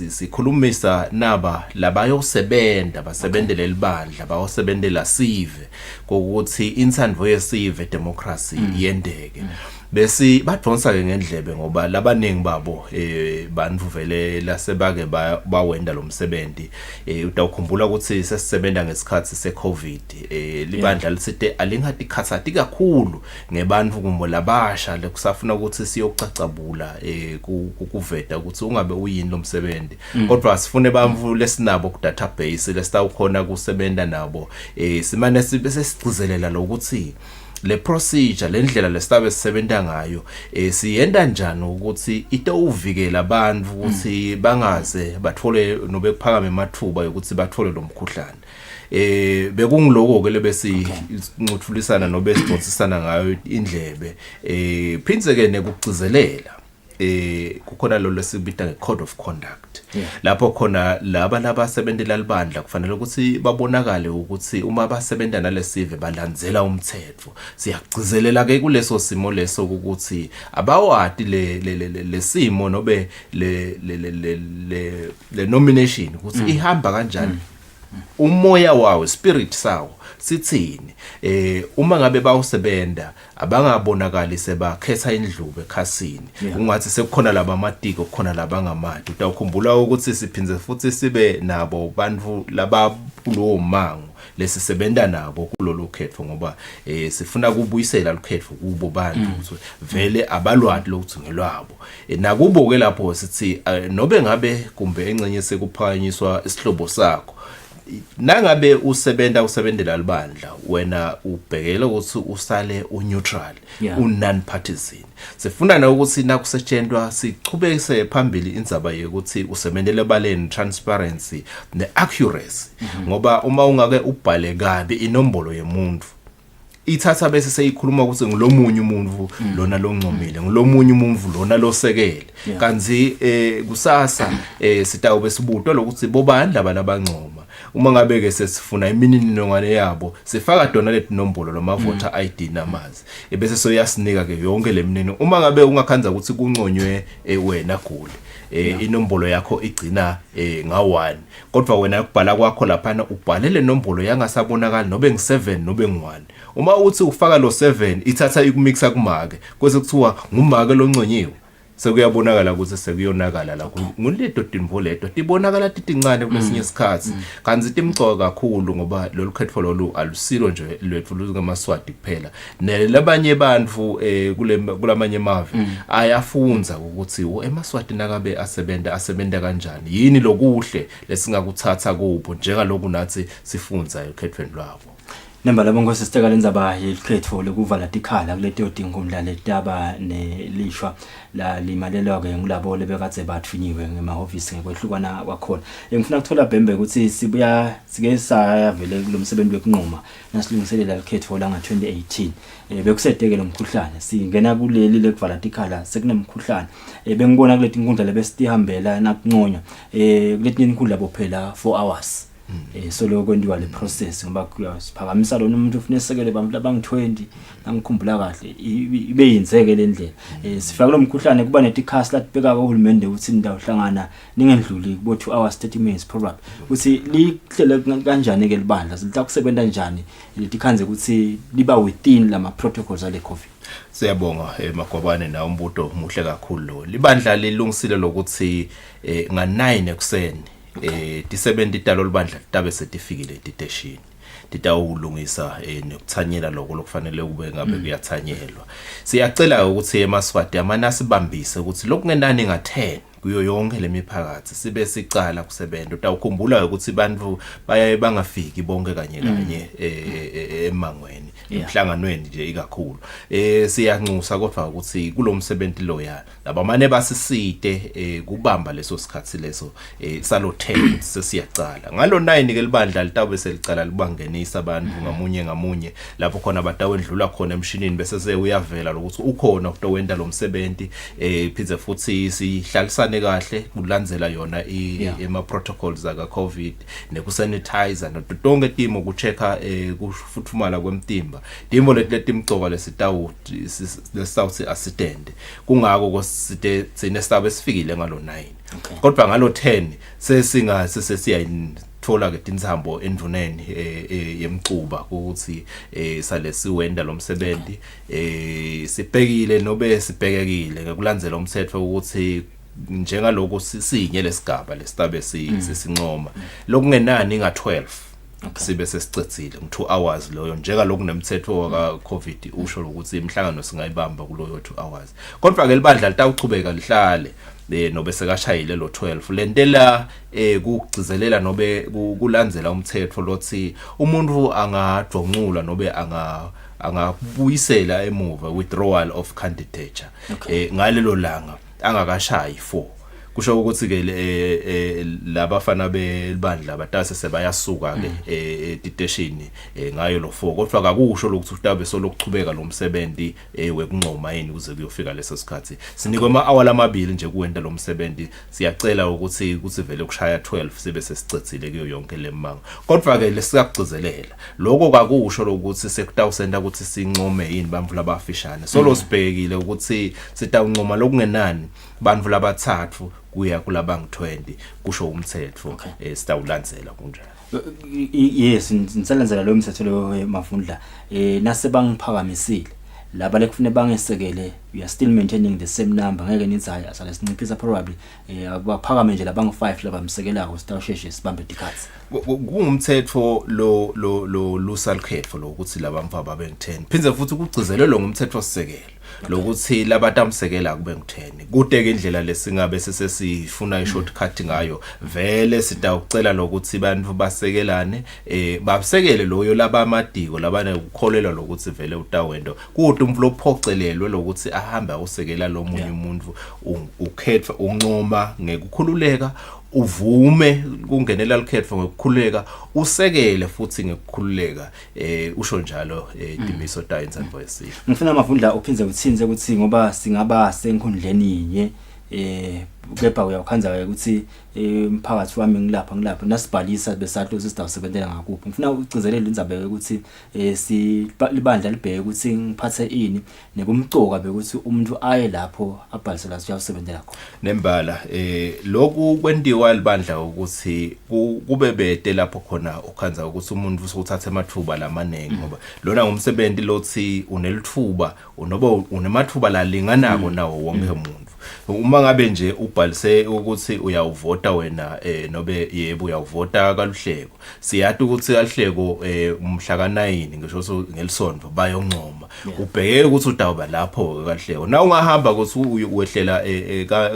sikhulumisa naba labayosebenza basebenzele libandla bayosebenzela sive ukuthi insandvo yesive democracy yendeke bese badonsa ke ngendlebe ngoba labaningi babo bantu vele lasebake bawenda lo msebenzi utawukhumbula ukuthi sesisebenza ngesikhathi seCovid libandla lisithe alingati khathati kakhulu ngebantu kumbo labasha lekusafuna ukuthi siyocacabula kuveta ukuthi ungabe uyini lo msebenzi kodwa sifune bamvu lesinabo ku database lesitawukhona kusebenza nabo simane sibesesicezelela lokuthi le procedure lendlela lesitabe sisebenza ngayo siyenda njani ukuthi itawuvikela abantu ukuthi bangaze bathole nobe kuphakama emathuba ukuthi bathole lo mkhuhlane bekungiloko ke lebesi ncuthulisana nobe sibotsisana ngayo indlebe phindze ke nekugcizelela kukhona lo lesibita nge-code of conduct lapho khona labasebenzela libandla kufanele ukuthi babonakale ukuthi uma basebenza nalesive balandzela umthetho siyagcizelela ke kuleso simo leso ukuthi abawati lesimo nobe le nomination ukuthi ihamba kanjani umoya wawo spirit sawo sithini uma ngabe bawusebenza abangabonakali sebakhetha indlube ekhasini ungathi sekukhona laba amatiko kukhona laba ngamadi utawukhumbula ukuthi siphinze futhi sibe nabo bantu laba kulowo mango lesisebenza nabo kulolu khetho ngoba sifuna kubuyisela lokhetho kubo bantu ukuthi vele abalwati lokuthi ngelwabo nakubo ke lapho sithi nobe ngabe kumbe encenye sekuphakanyiswa isihlobo sakho nangabe usebenzela libandla wena ubhekela ukuthi usale uneutral non partisan sifuna na ukuthi nakusetshenzwa sichubekise phambili indzaba yokuthi usebenzele baleni transparency neaccuracy ngoba uma ungake ubhale kabi inombolo yemuntu ithatha bese seyikhuluma ukuthi ngilomunye umuntu lona loncomile ngilomunye umuntu lona losekele kanzi kusasa sitawube sibutwa lokuthi bobani laba labancoma uma ngabe ke sesifuna imininingwane yabo sifaka dona le nombolo lo voter ID namazi bese soyasinika ke yonke lemnini uma ngabe ungakhanza ukuthi kunconywe wena gule inombolo yakho igcina nga1 kodwa wena ukubhala kwakho lapha ubhalele nombolo yangasabonakala nobe ngi7 nobe ngi1 uma uthi ufaka lo 7 ithatha ikumixa kumake kwese kuthiwa ngumake lonconyiwe sekuyabonakala ukuthi sekuyonakala la nguleto timboleto tibonakala titincane kulesinye isikhathi kanzi timcoka kakhulu ngoba lolu khetho lolu alusilo nje lwethu lukaMaswati kuphela nelabanye bantu kulamanye mave ayafunza ukuthi eMaswati nakabe asebenza kanjani yini lokuhle lesingakuthatha kupho njengaloku nathi sifunza ekhethweni lwabo Nemba labongo sisiteka lenzaba yekhetho lokuvala tikhala kuleti odinga umdlalo etaba nelishwa la limalelo ke ngilabo lebekathe bathunyiwe ngemahofisi ngekwehlukana kwakhona ngifuna ukuthola bhembe ukuthi sibuya sike sayavele kulomsebenzi wekunqoma nasilungiselela ikhetho la nga2018 bekusedeke lo mkhuhlane singena kuleli lekuvala tikhala sekunemkhuhlane bengibona kuleti inkundla lebesitihambela nakunqonywa kuleti inkundla bophela 4 hours so lo kwendiwa le process ngoba kuyasiphakamisa lo umuntu ufuna esekele abantu abang20 ngikhumbula kahle ibe yinzeke le ndlela sifaka lo mkhuhlane kuba netikhasi latibeka kohulumende ukuthi indawo hlangana ningendluli kubo 2 hours 30 minutes probably ukuthi lihlele kanjani ke libandla silitha kusebenza kanjani litikhanze ukuthi liba within lama protocols ale covid siyabonga Magwabane na umbuto muhle kakhulu lo libandla lilungisile lokuthi nga9 ekseni disebenti talo libandla tabe setifikile diteshini titawulungisa nokuthanyela lokho lokufanele kube ngabe kuyathanyelwa siyacela ukuthi eMaswati amanasi bambise ukuthi lokungenani nga10 kuyo yonke lemiphakathi sibe sicala kusebenza utawukhumbula ukuthi abantu bayaye bangafiki bonke kanye emangweni emhlanganweni nje ikakhulu siyanxusa kodwa ukuthi kulomsebenzi lo ya labamane basiside kubamba leso sikhathi leso salo 10 sesiyacala ngalo 9 ke libandla litabe selicala libangenisa abantu ngamunye lapho khona batawendlula khona emshinini bese uyavela lokuthi ukhona utowenda lo msebenzi phithe futhi sihlalisane kahle kulandzela yona ema protocols aka covid nekusanitizer notonke timo kuchecka kufuthumala kwemtimba timo letimgcoka lesitawu assistant kungako kosite sine stabe sifikile ngalo 9 kodwa ngalo 10 sesiyayithola ke tinsambo endvuneni yemcuba ukuthi salesiwenda lo msebenzi sibhekile nobe sibhekekile ngekulandzela umthetho ukuthi njengaloko sinye lesigaba lesitabe sisinqoma lokungenani nga 12 sibe sesicedzile ngo 2 hours loyo njengaloko nemthetho waka covid usho ukuthi imhlangano singayibamba kuloyo 2 hours kodwa ke libandla litawuchubeka lihlale nobe sekashayile lo 12 lentela kugcizelela nobe kulandzela umthetho lothi umuntu angadonqula nobe angabuyisela emuva withdrawal of candidature ngalelo langa angakashayi 4 kusho ukuthi ke labafana belibandla batase sebayasuka ke etiteshini ngayo lo 4 kodwa akakusho lokuthi utabe solokuchubeka lo msebenzi wekunqoma yini kuze kuyofika leso sikhathi sinikwe ama-hour amabili nje kuwenta lo msebenzi siyacela ukuthi vele kushaya 12 sibe sesicedzile kuyo yonke lemanga kodwa ke lesiyakugcizelela lokho kakusho lokuthi sekutawusenda ukuthi sinqome yini bantu labafishane solo sibhekile ukuthi sitawunqoma lokungenani bantu labathathu kuya kulabang 20 kusho umthetho sitawulandzela kunjalo yes niselandzela lo mthetho lo Mafundla nase bangiphakamisile laba lekufune bangesekele we are still maintaining the same number ngeke nithi hayi asala sinciphisa probably abaphakame nje labang 5 labamsekelako sitawusheshe sibambe dikhathi kungumthetho lo lusalkhetho lo ukuthi labamfa babe 10 phindze futhi kugcizelelwe ngumthetho sisekelo lokuthi labatamsekela kube ngu10 kude ke indlela lesingabe sesifuna ishortcut ngayo vele sitawucela lokuthi abantu basekelane basekele loyo labamadiko labane ukukholelwa lokuthi vele utawendo kude umvulo ophocelelwe lokuthi ahambe usekela lo munye umuntu ukhetha unqoma ngekukhululeka uvume kungenela likhetho ngekukhululeka usekele futhi ngekukhululeka usho njalo Dimiso Dines and Voice ngifuna Mafundla uphinze uthinze ukuthi ngoba singaba senkundleni inye kepha uyakhanza ukuthi umphakathi wami ngilapha nasibhalisa besathu sisitawusebenzela ngakuphi ngifuna ugcizelele indzabe ukuthi libandla libheke ukuthi ngiphathe ini nekumcoka bekuthi umuntu aye lapho abhalisela siyawusebenzela khona nembala lokhu kwendiwa libandla ukuthi kube bede lapho khona ukhanza ukuthi umuntu usuthatha emathuba lamanengi ngoba lona ngumsebenzi lothi unelithuba unoba unemathuba lalinganako nawo wonke umuntu uma ngabe nje ubhalise ukuthi uyawuvota wena nobe yebo uyawuvota kaluhleko siyathi ukuthi kaluhleko umhla ka9 ngisho ngelisonto bayonqoma ubheke ukuthi udawuba lapho kaluhleko na ungahamba ukuthi uwehlela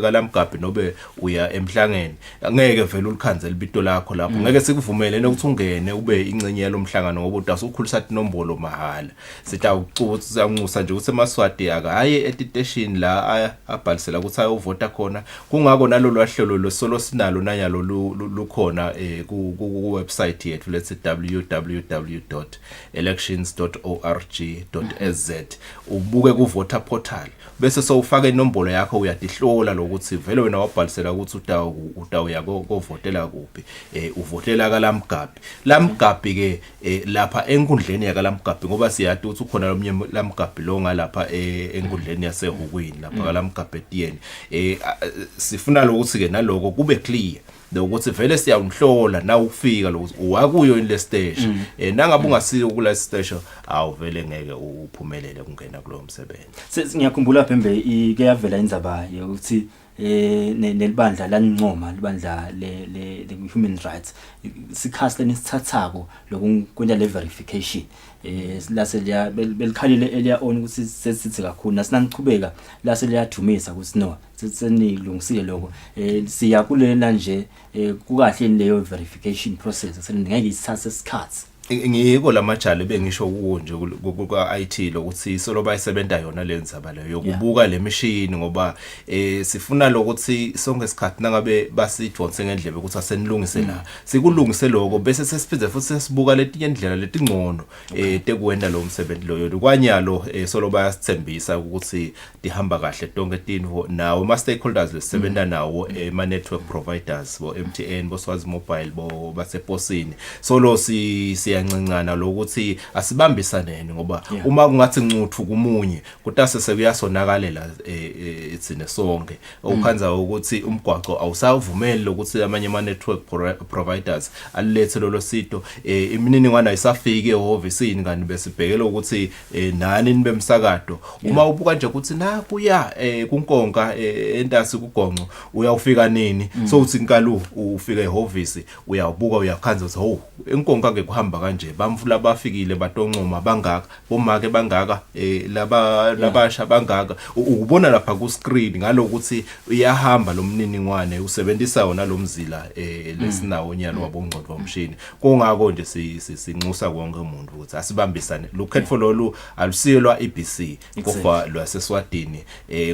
kalamgabhi nobe uya emhlangeni ngeke vele ulikhanzela ibito lakho lapho ngeke sikuvumele nokuthi ungene ube ingcenye yalomhlangano ngoba udasukhulisa inombolo mahala sitawucutha siyanxusa nje ukuthi eMaswati akaye etiteshini la abhalisela ukuthi ayovota khona kungako nalolu wahlelo losolo sinalo nanyalo lukhona ku website yethu let's www.elections.org.sz ubuke ku voter portal bese sowufaka inombolo yakho uyadihlola lokuthi vele wena wabhalisela ukuthi utawuya kovotela kuphi uvotela kalamgabhi ke lapha enkundleni yakalamgabhi ngoba siyathi ukuthi ukhona lomnye lamgabhi lo ngalapha enkundleni yasehukwini lapha kalamgabhi etiyeni sifuna lokuthi ke naloko kube clear ukuthi vele siyawuhlola na ukufika lokuthi uwakuyo in le station nangabe ungasiyo kula station awuvele ngeke uphumelele kungena kulo msebenzi ngiyakhumbula phembe ike yavela indzaba yokuthi nelibandla lancoma libandla le human rights sikhasi lenisithathako lokunkwenta le verification lase liya belikhalile elia on ukuthi sesithi kakhulu nasinanichubeka lase liyadumisa ukuthi no senilungisile lokho siya kulela nje kukahle leyo verification process seningeke isithathe isikhathi ngiyiko lamajali bengisho kuwo nje kuka IT lokuthi solo bayisebenta yona lenzaba leyo yokubuka lemishini ngoba sifuna lokuthi sonke isikhathi nangabe basidonse ngendlebe ukuthi asenilungise la sikulungise lokho bese sesiphinde futhi sesibuka letinye indlela letingcono tekuwenda lo msebenzi loyo kwanyalo solo bayasithembisa ukuthi dihamba kahle tonke tinvo nawo ma stakeholders lesebenta nawo ema network providers bo MTN bo Swazi Mobile bo baseposini solo siyancincana lokuthi asibambisaneni ngoba uma kungathi ncuthu kumunye kutase sekuyasonakalela itsine sonke ukhanza ukuthi umgwaqo awusavumeli ukuthi amanye ama network providers alilethe lolo sito imininingwane ayisafiki ehhovisini kanti besibhekela ukuthi nani nibe msakado uma ubuka nje ukuthi na kuya kunkonka entasi kugonco uyawufika nini so uthi nkalu ufika ehhovisi uyawubuka uyakhanza ukuthi inkonka ke kuhamba kanje bamfula bafikile batoncoma bangaka bomake bangaka labasha bangaka ukubona lapha ku screen ngalokuthi uyahamba lo mniningwane usebenzisa wona lo mzila lesinawo nyalo wabongqondo womshini kungako nje sinxusa konke umuntu ukuthi asibambisane lokhetho lolu alusiyelwa EBC kofa lwaseswatini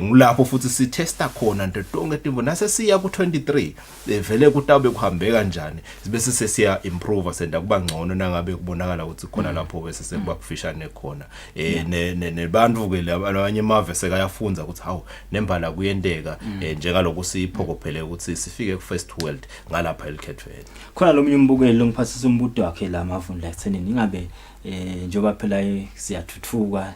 ngulapho futhi si testa khona nto tonke timbo nasesiya ku 23 vele kutabe kuhambeka kanjani bese sesiya improve senda kuba ngcono nangabe kubonakala ukuthi khona lapho bese sekuba kufishane khona nebantu ke labanye mave sekayafunza ukuthi hawu nembala kuyendeka njengaloku siphokophele ukuthi sifike ku first world ngalapha elikhethweni khona lo munye umbukeli longiphathisa umbuto wakhe la mavundla ekuthenini ingabe njoba phela siyathuthuka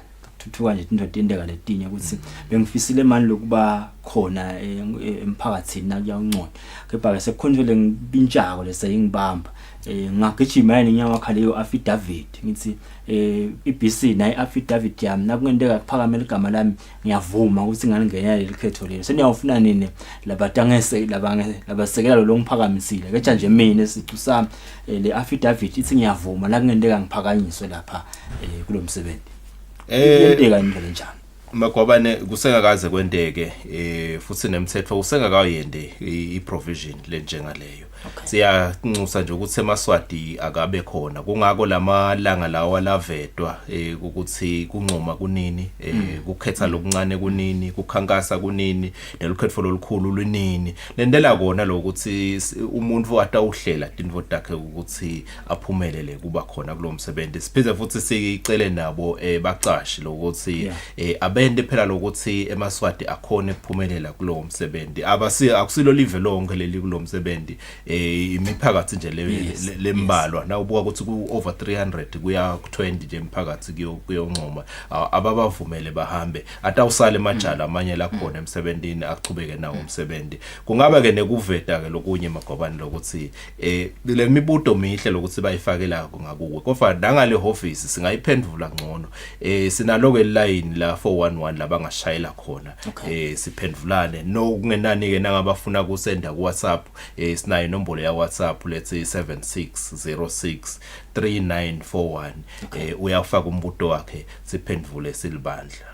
nje into endeka letinye ukuthi bengifisile manje lokuba khona emphakathini nakuyangcono kepha ke sekukhonjele ngibintshako lesayingibamba ngagijima yini nyawa khaleyo affidavit ngithi EBC nayi affidavit yami nakungenteka kuphakamela igama lami ngiyavuma ukuthi nganingena lelikhetho lelo seniyawufuna nini labatangese labasekela lo ngiphakamisile kecha nje mina sicu sami le affidavit ithi ngiyavuma nakungenteka ngiphakanyiswe lapha kulomsebenzi yenteka indlela njani magwabane kusengakaze kwenteke futhi nemthetho usengakayende iprovision lenjengaleyo siyanxusa nje ukuthi emaswati akabe khona kungako lamalanga lawa lavedwa ukuthi kunqoma kunini kukhetha lokuncane kunini kukhankasa kunini nelukhetho lolukhulu lunini lendela kona lokuthi umuntu atawuhlela tinvo takhe ukuthi aphumelele kuba khona kulo msebenzi sipheze futhi sicele nabo baqashi lokuthi abende phela lokuthi emaswati akhona ukuphumelela kulo msebenzi akusilo live lonke leli kulo msebenzi imiphakathi nje lembalwa na ubuka ukuthi ku over 300 kuya ku 20 nje imiphakathi kuyonqoma ababavumele bahambe atawusale majala amanye la khona emsebenzini achubeke nawo umsebenzi kungaba ke nekuveta ke lokunye magobani lokuthi le mibuto mihle lokuthi bayifakela ngakuwe kofa nangale office singayiphendula ngcono sinalo ke line la 411 labangashayela khona siphendulane no kungenani ke nangabafuna kusenda ku WhatsApp sinayo inombolo ya WhatsApp let's say 76063941 uyafaka umbuto wakhe siphendvule silibandla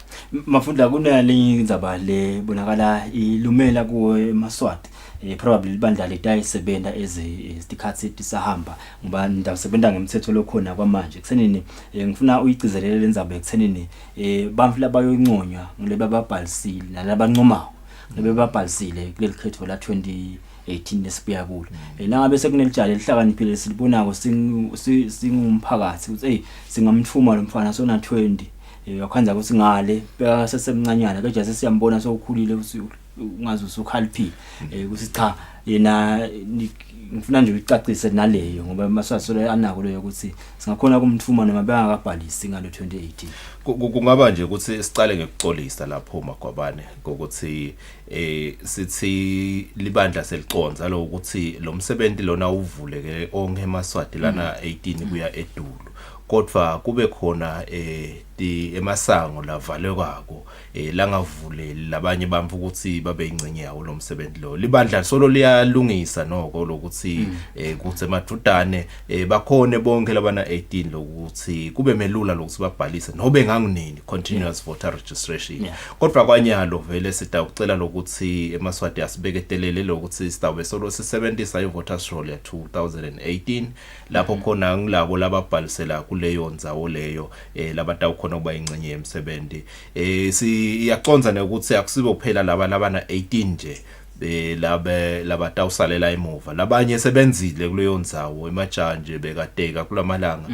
mafunda kunalinye indzaba le bonakala ilumela kuwe emaswati probably libandla letayisebenta ezikhathi tisahamba ngoba ndawusebenta ngemthetho lokhona kwamanje kusenini ngifuna uyigcizelele lenzaba ekuthenini bamfu labayonconywa ngileba babhalisile nalabancomayo lebe babhalisile kuleli khetho la 2018 lesibuya kulo nangabe sekunelijala elihlakaniphile silibonako singumphakathi ukuthi singamthuma lo mfana sona 20 yakhanza ukuthi ngale beka sesemncanyana kodwa sesiyambona sokukhulile ungazi usukhaliphi ukuthi cha yena ngifuna nje ucacise naleyo ngoba maswasolo anako leyo ukuthi singakhona kumthuma noma bengakabhalisi ngalo 2018 kungaba nje ukuthi sicale ngekuxolisa lapho magwabane ukuthi sithi libandla seliconza lo ukuthi lo msebenzi lona uvuleke onke emaswati lana 18 kuya edulu kodwa kube khona emasango lavalwe kwako langavuleli labanye bamfu ukuthi babe ingcenye yawo lo msebenzi lo libandla solo liyalungisa noko lokuthi kuthi emadudane bakhone bonke labana 18 lokuthi kube melula lokuthi babhalise nobe ngangunini continuous voter registration kodwa kwanyalo vele sitawucela lokuthi eMaswati asibeketelele lokuthi sitawube solo sisebenzisa i-voters roll ya 2018 lapho khona ngilabo lababhalisela kuleyo ndzawo leyo labatawukhona kuba ingcenye yemsebenzi siyaconza ukuthi akusibe kuphela labana 18 nje labatawusalela emuva labanye sebenzile kuleyo ndzawo emajanje bekadeka kulamalanga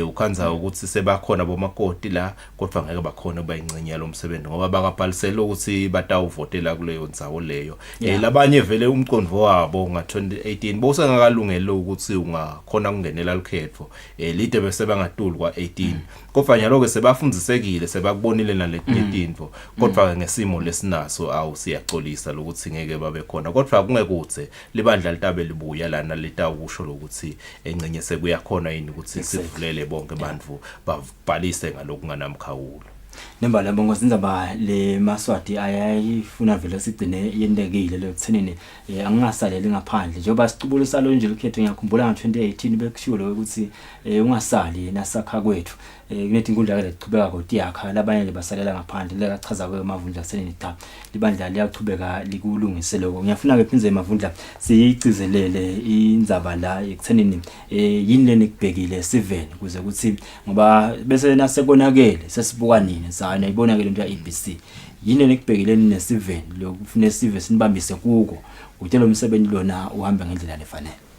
ukhanza ukuthi sebakhona bomakoti la kodwa ngeke bakhona kuba ingcenye yalomsebenzi ngoba bakabhalisela ukuthi batawuvotela kuleyo ndzawo leyo labanye vele umqondo wabo nga2018 bose ngakalungela ukuthi ungakhona kungenela likhetho lide bese bangatuli kwa 18 kodwa nyalo ke sebafundisekile sebakubonile naletinye izinto kodwa ngesimo lesinaso awu siyaxolisa lokuthi ngeke bekhona kodwa kungekutse libandla litabe libuya lana litawusho lokuthi engcenye sekuyakhona yini ukuthi sivulele bonke abantu babhalise ngalokunganamkhawulo nembala bongo sinzaba le Maswati ayayifuna vele sigcine yendekile lekuthenini angingasaleli ngaphandle njengoba sicubulisa lo nje likhetho ngiyakhumbula nga2018 bekushiwo ukuthi ungasali nasakha kwethu kunethi inkundla ke lichubeka kodwa yakha labanye libasalela ngaphandle lekachaza kwe mavundla senini cha libandla liyachubeka likulungise lokho ngiyafuna ke phinze mavundla siyicizelele indzaba la ekuthenini yini leni kubhekile Steven kuze ukuthi ngoba bese nasekonakele sesibuka nini sana ibonakele into ya ABC yini leni kubhekile ne Steven lokufune sive sinibambise kuko utelo umsebenzi lona uhamba ngendlela lefanele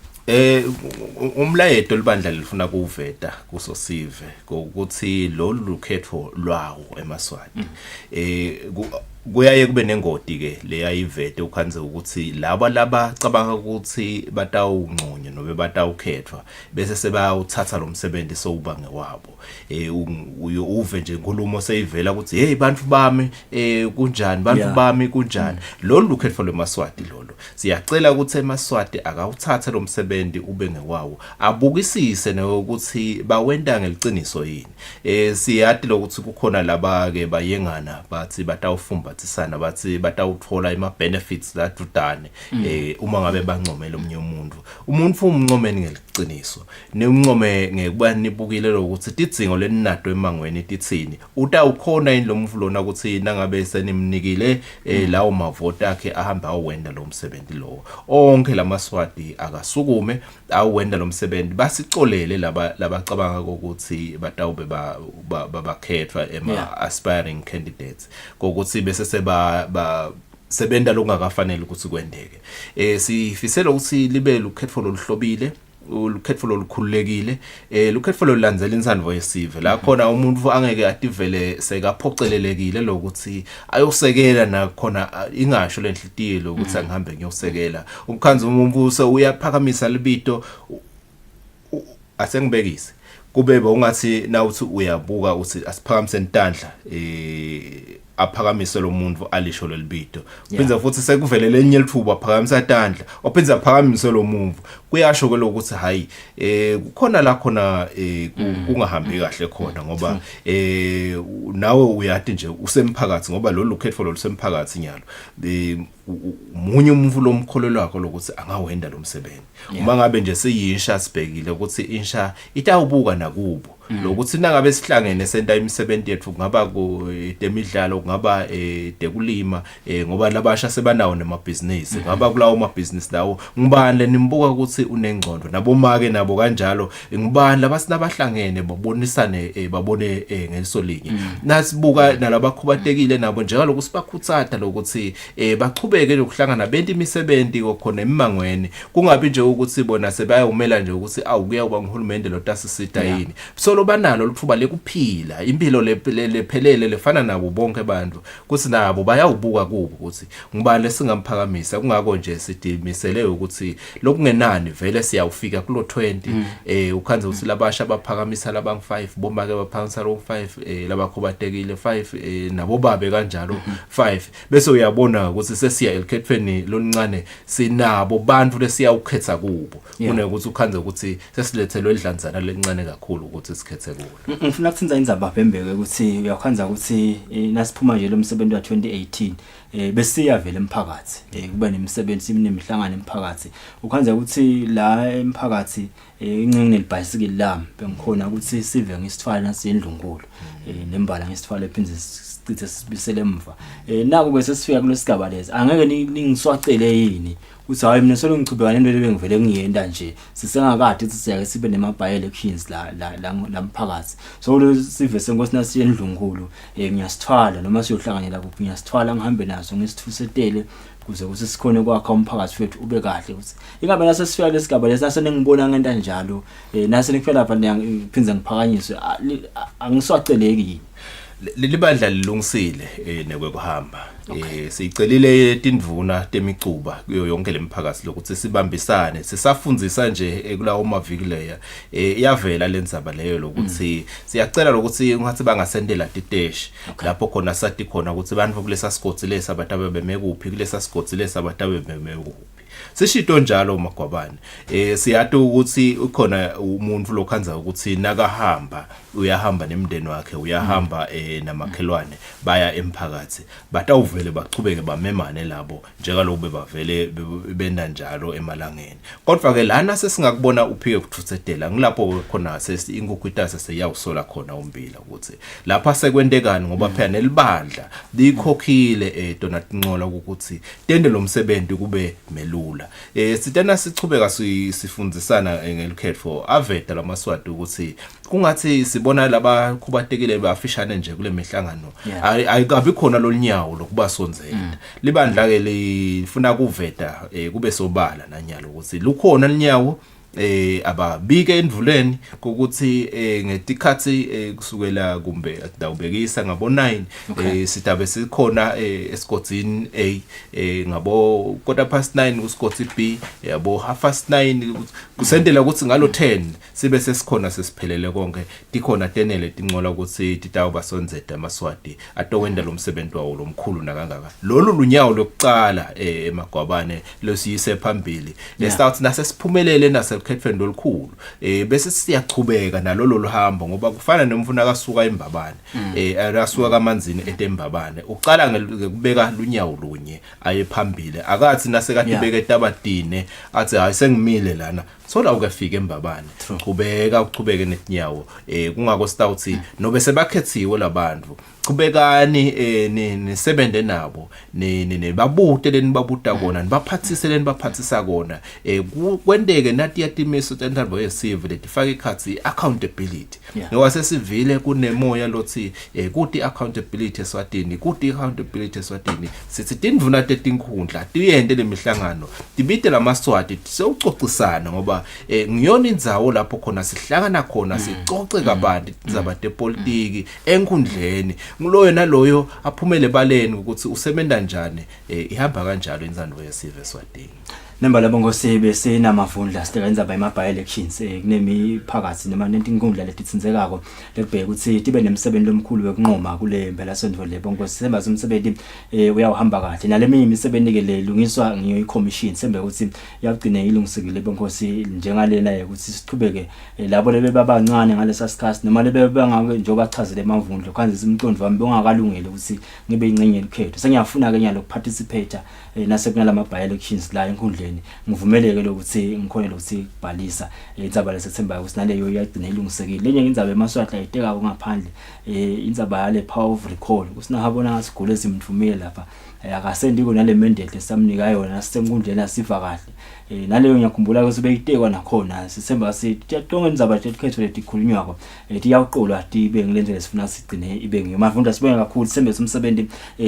umlayeto libandla lifuna kuveta kusosive ukuthi lolu lukhetho lwawo eMaswati kuyaye kube nengodi ke leyayivete ukhanze ukuthi laba cabanga ukuthi batawungconye nobe batawukhethwa bese sebawuthatha lo msebenzi sokuba ngewabo uve nje inkulumo seyivela ukuthi hey bantu bami kunjani bantu bami kunjani lolu lukhetho leMaswati lolu siyacela ukuthi eMaswati akawuthathe lo msebenzi ube ngewawo abukisise nokuthi bawenda ngeliqiniso yini siyati lokuthi kukhona laba ke bayengana bathi batawufumba batsisana bathi batawuthola ima benefits ladudane uma ngabe bancomela omnye umuntu umncomeni ngeliqiniso nemncome ngekuba nibukile lokuthi tidzingo leninado emangweni tithini utawukhona yini lo mvulona ukuthi nangabe senimnikile lawo mavoti akhe ahamba awenda lo msebenzi lo onke laMaswati akasukume awenda lo msebenzi basicolele labacabanga ukuthi batawube bakhethwa ema aspiring candidates kokuthi bese sebenda lokungakafanele ukuthi kwendeke sifisela ukuthi libe lukhetho loluhlobile ulukhetho lolukhululekile lukhetho lolandzela insandvo yesive la khona umuntu angeke ativele sekaphocelelekile lokuthi ayosekela nakhona ingasho lenhlitiyo ukuthi angihambe ngiyosekela umkhanzo umbuso uyaphakamisa libito asengibekise kube ungathi nawuthi uyabuka uthi asiphakamise intandla aphakamise lo muntu alisho lelibito uphinza futhi sekuvele lenye lithuba aphakamisa intandla ophinza aphakamise lo muntu kuyasho ke lokuthi hayi kukhona la khona kungahambi kahle khona ngoba nawe uyati nje usemphakathi ngoba lo lukhetho lo lusemphakathi nyalo umunye umuntu lomkholelo wakho lokuthi angawenda lo msebenzi uma ngabe nje siyisha sibhekile ukuthi insha itawubuka nakubo lokuthi nangabe sihlangene senta imisebenzi yethu kungaba temidlalo kungaba tekulima ngoba labasha sebanawo nemabhizinisi ngaba kulawo mabhizinisi lawo ngibani lenimbuka ukuthi unengcondo nabomake nabo kanjalo ngibani labasinabahlangene babonisane babone ngelisolinye nasibuka nalabakhubatekile nabo njalo kusibakhutsata lokuthi bachubeke lokuhlangana benti imisebenzi kokhona emangweni kungabi nje ukuthi bona sebayawumela nje ukuthi awukuya kuba ngihulumende lotasisita yini solo banalo lithuba lekuphila impilo lephelele lefana nabo bonke abantu kuthi nabo bayawubuka kubo ukuthi ngibani lesingamphakamisa kungako nje sidimisele ukuthi lokungenani vele siyawufika kulo 20 ukhanze ukuthi labasha baphakamisa labangu 5 bomba ke baphakamisa lo 5 labakhubatekile 5 nabo babe kanjalo 5 bese uyabona ukuthi siya elikhethweni loncane sinabo bantu lesiya ukhetha kubo kunekuthi ukhanze ukuthi sesilethelwe idlanzana lencane kakhulu ukuthi sikhethe kulo. Ngifuna ukuthinza indzaba Bhembeke ukuthi uyakhanza ukuthi nasiphuma nje lo msebenzi wa 2018 besiya vele emphakathi kuba nemisebenzi imihlangano emphakathi ukhanza ukuthi la emphakathi incenye nelibhayisikili lami bengikhona ukuthi sive ngisithwala nasendlungulu nembala ngisithwala ephindze sicithe sibisele emva naku bese sifika kulesigaba lezi angeke ningiswacele yini ukuthi hayi mina solo ngichubeka nento lebengivele ngiyenda nje sisengakade ukuthi siyake sibe nema by elections la mphakathi so lo sive senkosi nasiyendlungulu ngiyasithwala noma siyohlanganyela kuphi ngiyasithwala ngihambe naso ngisithusetele kuze kuthi sikhone kwakha umphakathi wethu ube kahle ukuthi ingabe nase sifika lesigaba lesi nase ngibona ngento njalo nase ngifela lapha ngiphinza ngiphakanyiswe angiswaceleki yini libandla lilungisile nekwekuhamba sicelile tindvuna temicuba kuyo yonke lemphakathi lokuthi sibambisane sisafundzisa nje kulawo maviki leya iyavela lendzaba leyo lokuthi siyacela lokuthi ungathi bangasendela titeshi lapho khona sathi khona ukuthi bantu kulesa sikotsi lesa abatabe bemekuphi kulesa sikotsi lesa abatabe bemekuphi sishito njalo uMagwabane siyathi ukuthi ukhona umuntu lokhanza ukuthi nakahamba uyahamba nemndeni wakhe uyahamba namakhelwane baya emphakathi batawuvele bachubeke bamemane labo njengaloku bebavele benda njalo emalangeni kodwa ke lana sesingakubona uphike kuthusetela ngilapho khona inkukwitasa seyawusola khona umbila ukuthi lapha sekwendekani ngoba phela nelibandla likhokhile Donald Ncola ukuthi tende lo msebenzi kube melula sitena sichubeka sifundzisana ngelikhetho aveta lamaswati ukuthi kungathi sibona laba khubatekile bafishane nje kule mihlangano ayikabi khona lolnyawo lokuba sonzela libandla ke lifuna kuveta kube sobala nanyalo ukuthi lukhona linyawo ababike endvuleni ukuthi ngetikhathi kusukela kumbe adawubekisa ngabo 9 sitabe sikhona esikotsini A ngabo 9:15 kusikotsi B yabo 9:30 kusendela ukuthi ngalo 10 sibe sesikhona sesiphelele konke dikhona tenele tincola ukuthi titawuba sonzeda amaswati atowenda lo msebenzi wawo lomkhulu nakangaka lolu lunyawo lokucala eMagwabane losiyise phambili lesithathu nase siphumelele nase khethweni olukhulu bese siyachubeka nalolo luhambo ngoba kufana nomfuna kasuka eMbabane akasuka kaManzini eTembabane uqala ngekubeka lunyawo lunye aye phambili akathi nase kade beke eTabadine athi hayi sengimile lana sola ukafika eMbabane uchubeke netinyawo kungako stawuthi nobe sebakhethiwe labantu chubekani nisebende nabo nebabute lenibabuta kona nibaphathise lenibaphathisa kona kwendeke nathi yatimiso tendabo yesive letifaka ikhathi accountability ngoba sesivile kunemoya lothi kuti accountability Eswatini sithi tindvuna tetinkhundla tiyende lemihlangano tibite lamaswati sewucocisana ngoba ngiyona indzawo lapho khona sihlangana khona sicoce kabanti izaba tepolitiki enkhundleni nguloyo naloyo aphumele baleni ukuthi usebenza njani ihamba kanjalo inzando yesive Eswatini Nemba labongosi bese namavundla sisebenza by by elections kunemiphakathi noma nentinkundla letitsinzekako lekubheka ukuthi tibe nemsebenzi omkhulu wekunqoma kule mbela sondvo lebongosi semba umsebenzi uyahamba kahle naleminye imisebenzi ke lelungiswa ngiyo i-commission sembe ukuthi yagcina ilungisekile lebongosi njengalena ukuthi siqhubeke labo lebe babancane ngalesa sikhathi noma lebe bangake njengoba chazele emavundla khanze simqondo wami bongakalungile ukuthi ngibe ingcenye elikhetho sengiyafuna ke nyalo ukuparticipate nase kunalama by elections la enkundleni ngivumeleke lokuthi ngikhonela ukuthi kubhalisa indzaba leSeptember ukuthi naleyo iyagcina ilungisekile lenye indzaba emaswahla ayiteka ngaphandle indzaba yale power of recall kusinahabona ngasigule ezimthumile lapha akasendiko nale mandate esamnika yona sisenkundleni asiva kahle naleyo ngiyakhumbula ukuthi beyitekwa nakhona sisemba sithi tonke indzaba letikhetho letikhulunywako tiyaqolwa tibe ngilendlela sifuna sigcine ibe ngiyamafunda sibonga kakhulu sembe umsebenzi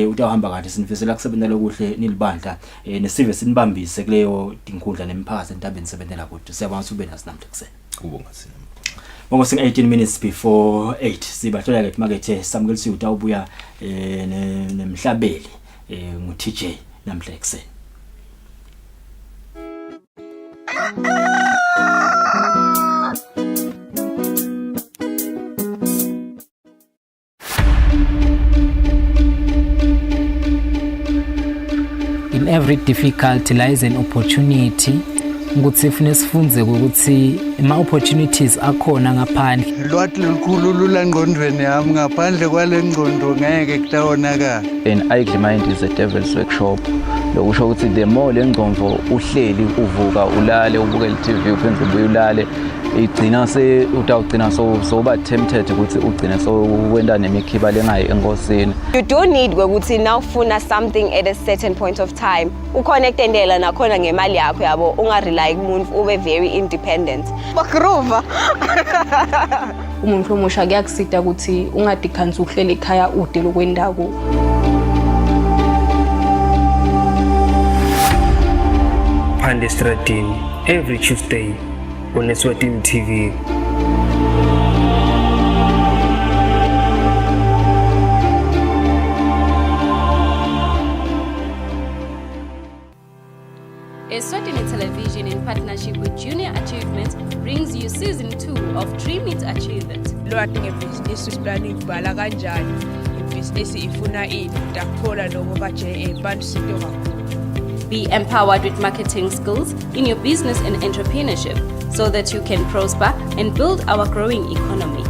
utawuhamba kahle sinifisela kusebenza lokuhle nilibandla nesive sinibambise kuleyo tinkundla nemphakathi entabeni sebenzela kodwa siyabonga ube nasi namhla kusena ubonga sina bongo sing 18 minutes before 8 sibathola ke makethe samkelisi utawubuya nemhlabeli ngu-TJ namhla ekuseni Im every difficulty lies an opportunity ukuthi sifune sifunze ukuthi ama opportunities akhona ngaphandle. Lwathi lukhulu lulangqondweni yami ngaphandle kwale ngqondo ngeke kutawonakala. An idle mind is a devil's workshop. Lokusho ukuthi the more lengqondo uhleli uvuka ulale ubukela TV uphenze ubuye ulale igcina utawugcina soba tempted ukuthi ugcina wenda nemikhiba lengayi enkosini. You don't need ukuthi now ufuna something at a certain point of time uconnecte ndela nakhona ngemali yakho yabo ungarely kumuntu ube very independent. Bagroova. Umuntu omusha kuyakusida ukuthi ungadikhanzi uhlele ekhaya ude lokwendako. Phande Stratini every Tuesday on Eswatini TV. Eswatini Television, in partnership with Junior Achievement, brings you season 2 of Dream It Achieve It. Lwathi ngebhizinisi usiplan ibhala kanjani, ibhizinisi ifuna ini, utakuthola lokho ka-JA bantu sinto kakhulu. Be empowered with marketing skills in your business and entrepreneurship so that you can prosper and build our growing economy.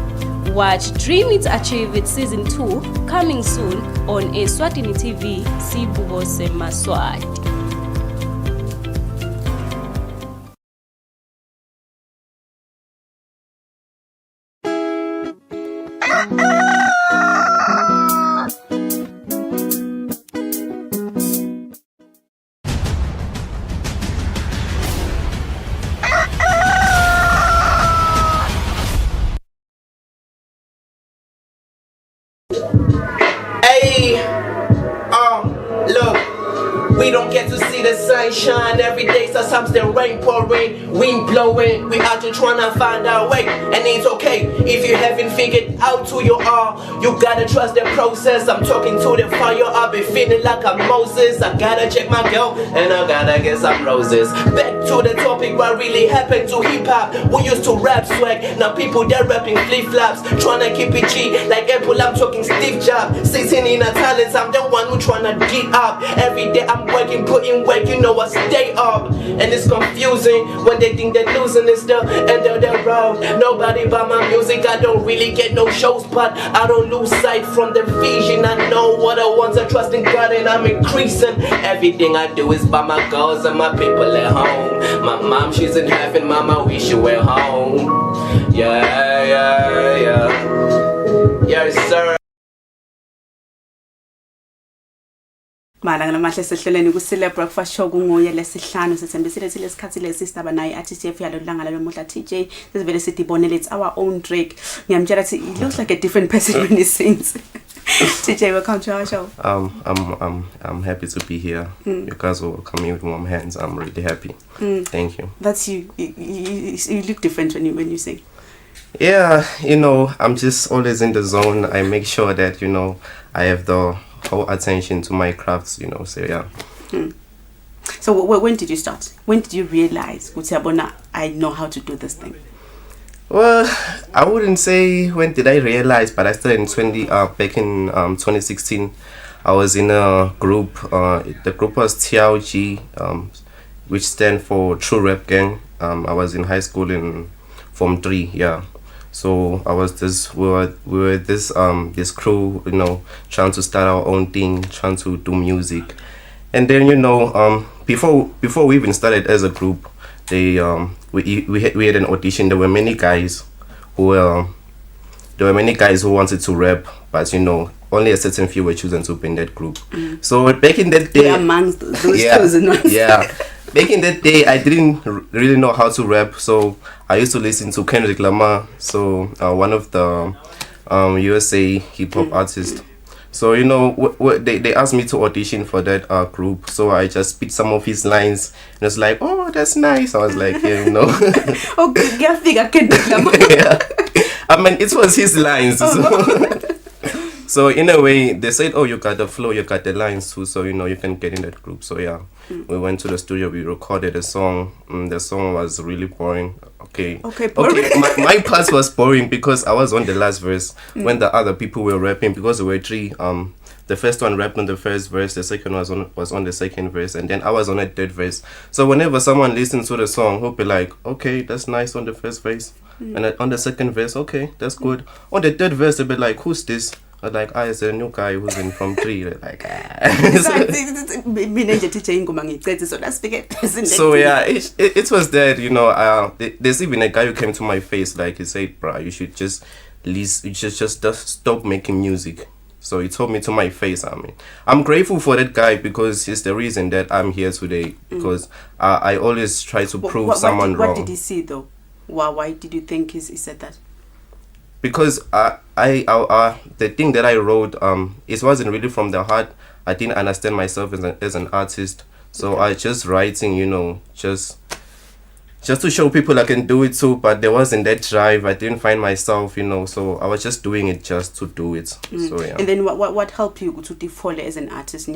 Watch Dream It Achieve It Season 2 coming soon on Eswatini TV, Sibuko Semaswati. Hey, look, we don't get to see the sunshine every day, so sometimes the rain pouring, wind blowing. We out here trying to find our way, and it's okay if you haven't figured out who you are. You gotta trust the process. I'm talking to the fire, I've been feeling like I'm Moses. I gotta check my girl, and I gotta get some roses. Back to the topic, what really happened to hip-hop. We used to rap swag, now people they're rapping flip-flops, trying to keep it G, like Apple, I'm talking Steve Jobs. Sitting in a talents, I'm the one who trying to get up. Every day I'm working, putting work, you know I stay up. And it's confusing when they think they're losing this stuff, and they're road. Nobody buy my music, I don't really get no shows, but I don't lose sight from the vision. I know what I want, I trust in God, and I'm increasing. Everything I do is by my goals and my people at home. My mom, she's in heaven, mama, wish you were home. Yeah, yeah, yeah. Yes, sir. Malanga namahle sehleleni kusile breakfast show kungoye lesihlanu sithembisile lesikhathi lesisitaba naye artist yalo langa lamuhla TJ sivele sidibonele it's our own Drake. Ngiyamtshela ukuthi he looks like a different person when he sings. TJ, welcome to our show. I'm happy to be here. You guys will welcome me with warm hands. I'm really happy. Thank you. That's you. You look different when you sing. Yeah, you know, I'm just always in the zone. I make sure that, you know, I have the whole attention to my crafts, you know, so yeah. So when did you start? When did you realize, I know how to do this thing? Well, I wouldn't say when did I realize, but I started in back in 2016. I was in a group. The group was TLG, which stands for True Rap Gang. I was in high school in Form 3, yeah. So we were this crew, you know, trying to start our own thing, trying to do music. And then, you know, before we even started as a group, we had an audition. There were many guys who wanted to rap, but you know, only a certain few were chosen to be in that group. So back in that day, amongst those chosen ones. Yeah. Back in that day, I didn't really know how to rap, so I used to listen to Kendrick Lamar, so one of the USA hip hop artists. So you know, they asked me to audition for that group, so I just spit some of his lines, and it's like, oh, that's nice. I was like, yeah, you know. Okay, Kendrick Lamar. Yeah. I mean, it was his lines. So in a way, they said, oh, you got the flow, you got the lines too, so you know you can get in that group. So yeah, we went to the studio, we recorded a song. The song was really boring. Okay, boring. My part was boring because I was on the last verse when the other people were rapping, because there were three the first one rapped on the first verse, the second was on the second verse, and then I was on a third verse. So whenever someone listens to the song, he'll be like, okay, that's nice on the first verse. And on the second verse, okay, that's good. On the third verse, they'll be like, who's this? I'm like, it's a new guy who's in from 3. They're like, So yeah, it was that, you know, there's even a guy who came to my face, like, he said, bro, you should just stop making music. So he told me to my face. I mean, I'm grateful for that guy because he's the reason that I'm here today. Because I always try to prove someone wrong. What did he see though? Why did you think he said that? Because the thing that I wrote, it wasn't really from the heart. I didn't understand myself as an artist. So I just writing, you know, just to show people I can do it too, but there wasn't that drive. I didn't find myself, you know, so I was just doing it just to do it. So yeah. And then what helped you to default as an artist?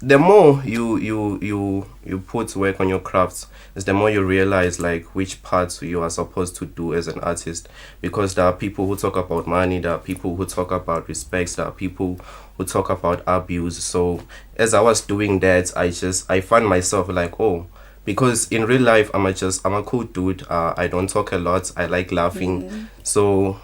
The more you put work on your crafts, is the more you realize like which parts you are supposed to do as an artist. Because there are people who talk about money, there are people who talk about respect, there are people who talk about abuse. So as I was doing that, I find myself like, oh, because in real life I'm a cool dude. I don't talk a lot. I like laughing. So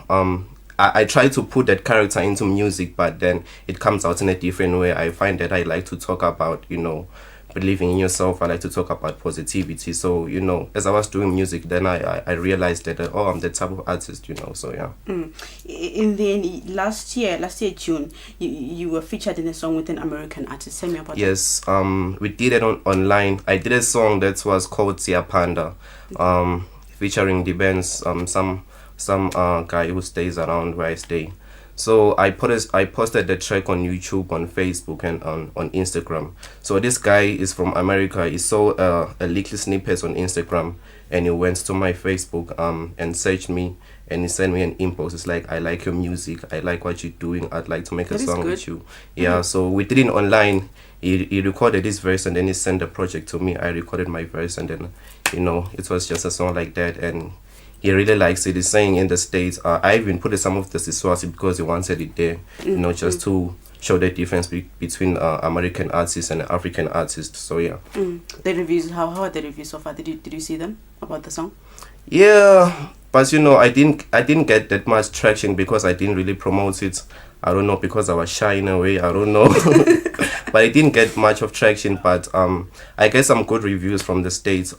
I try to put that character into music, but then it comes out in a different way. I find that I like to talk about, you know, believing in yourself. I like to talk about positivity. So, you know, as I was doing music, then I realized that, I'm the type of artist, you know, so yeah. In the last year June, you were featured in a song with an American artist. Tell me about that. Yes, we did it online. I did a song that was called Sia Panda, featuring the bands, some guy who stays around where I stay. So I posted the track on YouTube, on Facebook, and on Instagram. So this guy is from America. He saw a little snippet on Instagram, and he went to my Facebook and searched me, and he sent me an inbox. It's like, I like your music, I like what you're doing, I'd like to make a song with you. Yeah, so we did it online. He recorded his verse, and then he sent the project to me. I recorded my verse, and then, you know, it was just a song like that. And he really likes it. He's saying in the States, I even put some of the Eswatini because he wanted it there, you know, just to show the difference between American artists and African artists. So yeah. The reviews, how are the reviews so far? Did you see them about the song? Yeah, but you know, I didn't get that much traction because I didn't really promote it. I don't know, because I was shy in a way, I don't know. But I didn't get much of traction, but I get some good reviews from the States.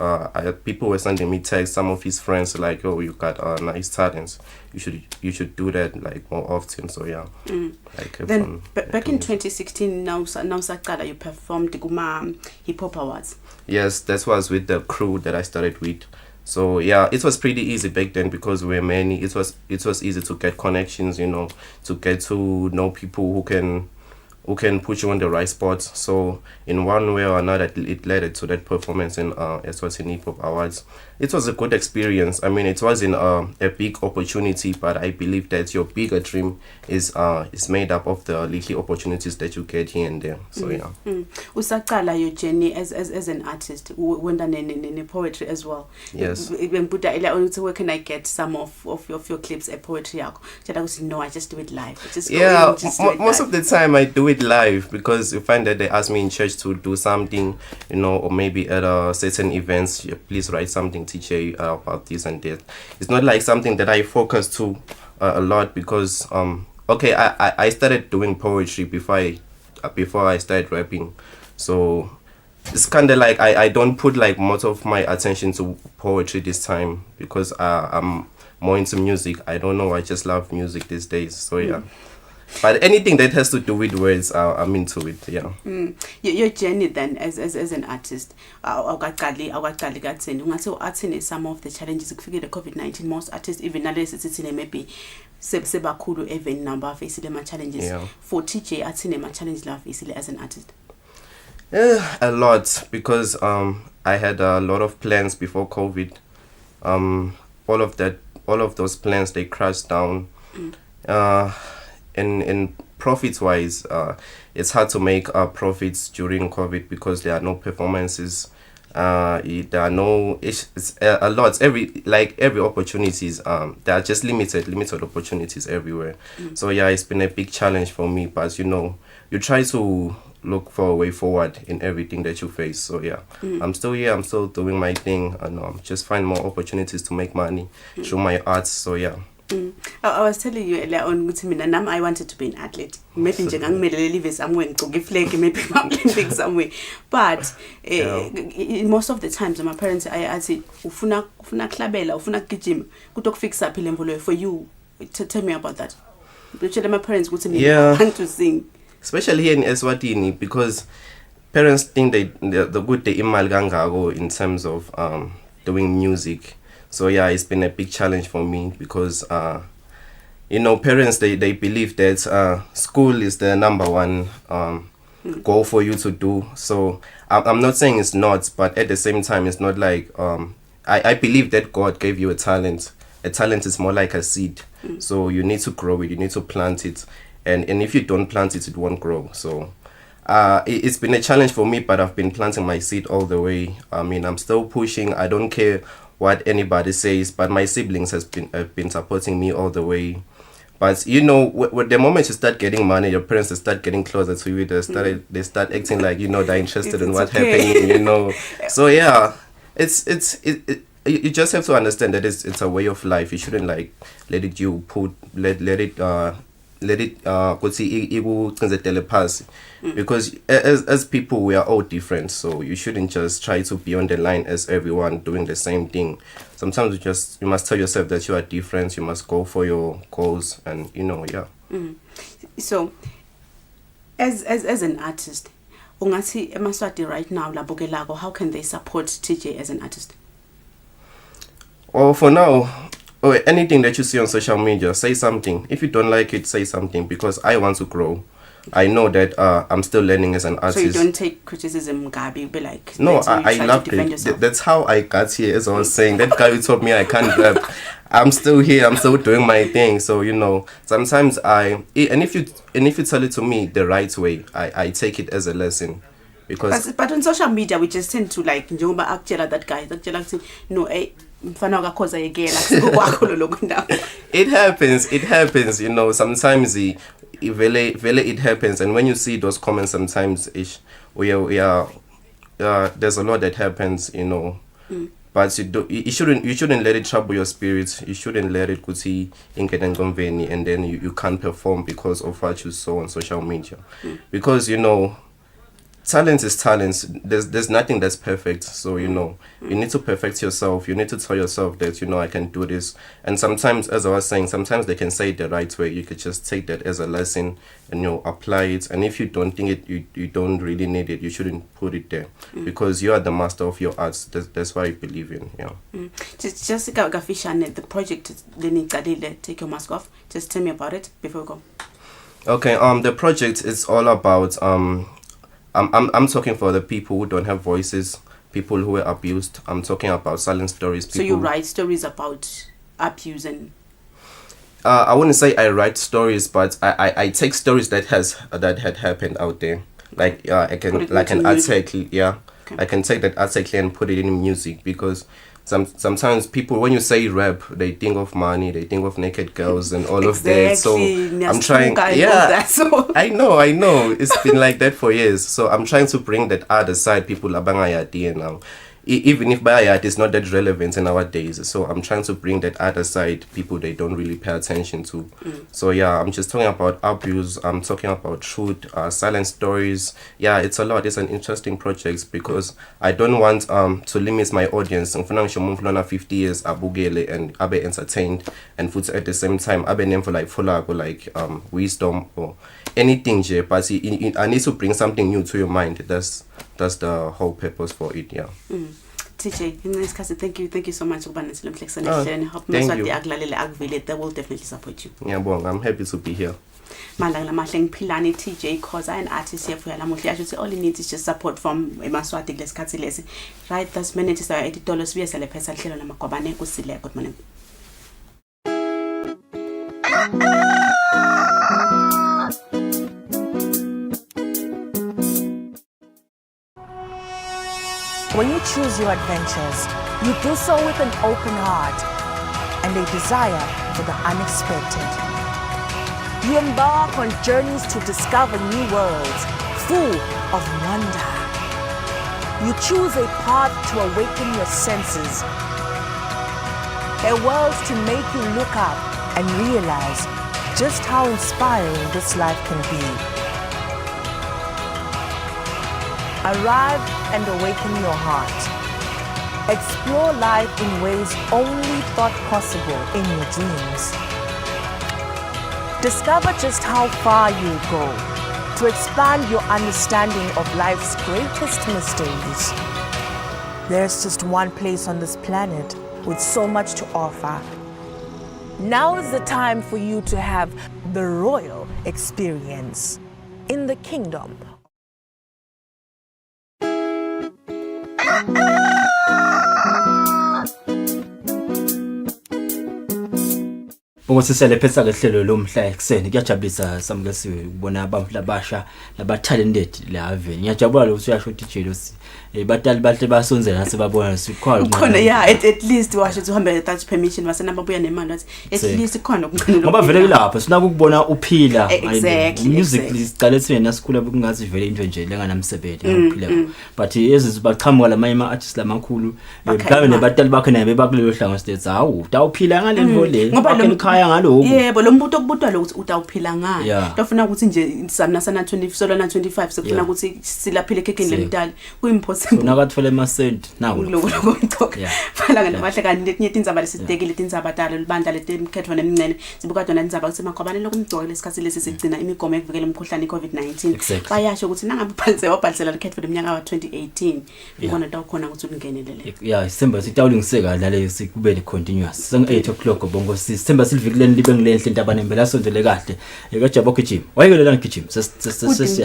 People were sending me texts, some of his friends like, oh, you got nice talents, you should do that like more often. So yeah. Then back in 2016, now you performed the Hip Hop Awards. Yes, that was with the crew that I started with. So yeah, it was pretty easy back then because we were many. It was easy to get connections, you know, to get to know people who can put you on the right spots. So in one way or another, it led to that performance in Eswatini Hip Hop Awards. It was a good experience. I mean, it wasn't a big opportunity, but I believe that your bigger dream is made up of the little opportunities that you get here and there. So yeah. Usaqala your journey as an artist, went in poetry as well. Yes. Where can I get some of your clips at poetry? No, I just do it live. Most of the time I do it live because you find that they ask me in church to do something, you know, or maybe at certain events, please write something, teacher, about this and that. It's not like something that I focus to a lot because I started doing poetry before I started rapping. So it's kind of like I don't put like much of my attention to poetry this time because I'm more into music. I don't know, I just love music these days. So yeah. But anything that has to do with words, I'm into it. Yeah. Your journey then as an artist, some of the challenges the COVID-19. Most artists, even nowadays, maybe sebakhulu even number facing them challenges. Yeah. For TJ, artist challenge love as an artist. A lot because I had a lot of plans before COVID. All of those plans, they crashed down. In profits wise, it's hard to make profits during COVID because there are no performances There are no it's a lot every opportunities there are just limited opportunities everywhere. So yeah, it's been a big challenge for me, but you try to look for a way forward in everything that you face. So yeah, I'm still here, I'm still doing my thing, and just find more opportunities to make money through my arts. So yeah. I was telling you earlier on ukuthi mina nami I wanted to be an athlete. Maybe nje ngangimele live somewhere ngigqoke flag maybe Olympic somewhere. But most of the times my parents athi ufuna klabela, ufuna kugijima, kutokufika phi lembo for you. Tell me about that. Tell my parents ukuthi mina I want to sing. Especially here in Eswatini, because parents think the good they imali kangako in terms of doing music. So yeah, it's been a big challenge for me because parents they believe that school is the number one goal for you to do. So I'm not saying it's not, but at the same time it's not like I believe that God gave you a talent. A talent is more like a seed. So you need to grow it, you need to plant it. And if you don't plant it, it won't grow. So it's been a challenge for me, but I've been planting my seed all the way. I mean, I'm still pushing. I don't care what anybody says, but my siblings have been supporting me all the way. But with the moment you start getting money, your parents start getting closer to you. They start acting like they're interested in what's happening. So yeah, you just have to understand that it's a way of life. You shouldn't let it because as people we are all different, so you shouldn't just try to be on the line as everyone doing the same thing. Sometimes you must tell yourself that you are different, you must go for your goals, and So as an artist, ungathi eMaswati right now labukelago, how can they support TJ as an artist? Well, for now, anything that you see on social media, say something. If you don't like it, say something, because I want to grow. I know that I'm still learning as an artist. So you don't take criticism, Gabi, be like... No, I love it. That's how I got here, as I was saying. That guy who told me I can't rap. I'm still here. I'm still doing my thing. So, sometimes and if you tell it to me the right way, I take it as a lesson. Because but on social media, we just tend to njengoba akutshela that guy, no, mfana wakho yegela kwakho lokho. It happens, sometimes it happens, and when you see those comments sometimes there's a lot that happens, but you shouldn't let it trouble your spirit. You shouldn't let it and then you can't perform because of what you saw on social media. Because talent is talent. There's nothing that's perfect. So you need to perfect yourself. You need to tell yourself that I can do this. And sometimes, as I was saying, sometimes they can say it the right way. You could just take that as a lesson and apply it. And if you don't think it, you don't really need it, you shouldn't put it there, because you are the master of your arts. That's what I believe in. Just the project. Take your mask off. Just tell me about it before we go. Okay. The project is all about I'm talking for the people who don't have voices, people who were abused. I'm talking about silent stories. So you write stories about abuse and... I wouldn't say I write stories, but I take stories that had happened out there. I can an article, I can take that article and put it in music, because sometimes people, when you say rap, they think of money, they think of naked girls and all of that. So I'm trying. I know. It's been like that for years. So I'm trying to bring that other side. People abangayati now. Even if bayat is not that relevant in our days, so I'm trying to bring that other side. People they don't really pay attention to. So I'm just talking about abuse. I'm talking about truth, silent stories. It's a lot. It's an interesting project because I don't want to limit my audience. I'm 50 years abugele and abe entertained, and at the same time abe name for wisdom or anything. But I need to bring something new to your mind. That's the whole purpose for it. TJ, thank you so much. Thank you. They will definitely support you. I'm happy to be here. Malanga mahleng philani TJ Khoza, an artist here for lamuhla. I should say all he needs is just support from eMaswati lesikhathi lesi. Right, that's minutes $80 via sele phesa hlelo namagwabane Kusile. Good morning. When you choose your adventures, you do so with an open heart and a desire for the unexpected. You embark on journeys to discover new worlds full of wonder. You choose a path to awaken your senses, a world to make you look up and realize just how inspiring this life can be. Arrive and awaken your heart. Explore life in ways only thought possible in your dreams. Discover just how far you'll go to expand your understanding of life's greatest mysteries. There's just one place on this planet with so much to offer. Now is the time for you to have the royal experience in the kingdom. Ukuthi selephetha ke hlelo lomhla ekseni kuyajabulisa samukesiwe ukubona abantu labasha labatalented la ave ngiyajabula ukuthi uyasho ukuthi jealousy batali bahle basonzela nasebabona sikhona khona yeah at least washo ukuthi uhambe that permission wasenamba buya nemali wathi at least khona ukungena ngoba vele lapha sinaka ukubona uphila music siqale sine nasikhula kungazi vele into nje lenganamsebenzi ukuphila but ezizwe baqhamuka lamanye artists lamakhulu mhlawumbe nebatali bakhe nabe bakulelo hlanga states hawu utawuphila ngale level le ngoba ekhaya ngaloko yebo lo muntu okubutwa lo ukuthi utawuphila ngayo tofuna ukuthi nje sana 20 solana 25 sekufuna ukuthi silaphile ekhekeni lemdala kuyimpossible unakathole amasent nawo lokho fala ngamahle kanti letinye indzaba lesitekile indzaba dalo libandla letemkhethwa nemncene sibukade nenzaba ukuthi makhobane lokumgcoke lesikhathi lesi sigcina imigomo evikela umkhuhlane iCovid-19 bayasho ukuthi nangabe ubhalisela lekhetho leminyaka wa 2018 ngibona tawukhona ukuthi ungenelele isemba sitawulingiseka lale sikubele continuous sang 8 o'clock bongo sisemba silvikeleni libe ngilenhle into abanembela sondele kahle ekajaba gijima wayekelela ngijima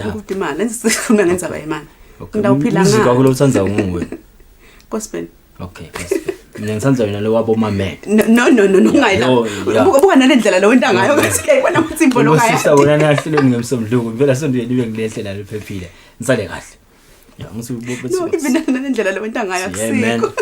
ukuthi imali ngisifuna ngenzaba imali ngidawuphila ngayo muzika kulo utsanza nguwe gospel okay mina ngithanza yena lo wabo mame no ungayila ubuka nalendlela lo wenta ngayo kasi wena umtsimbo lo ngaya sisa wena nahlelweni ngemsomdluku impela sondele libe ngilenhle nalo phephile nisale kahle ya ngisubuthi no even nalendlela lo wenta ngayo akusikho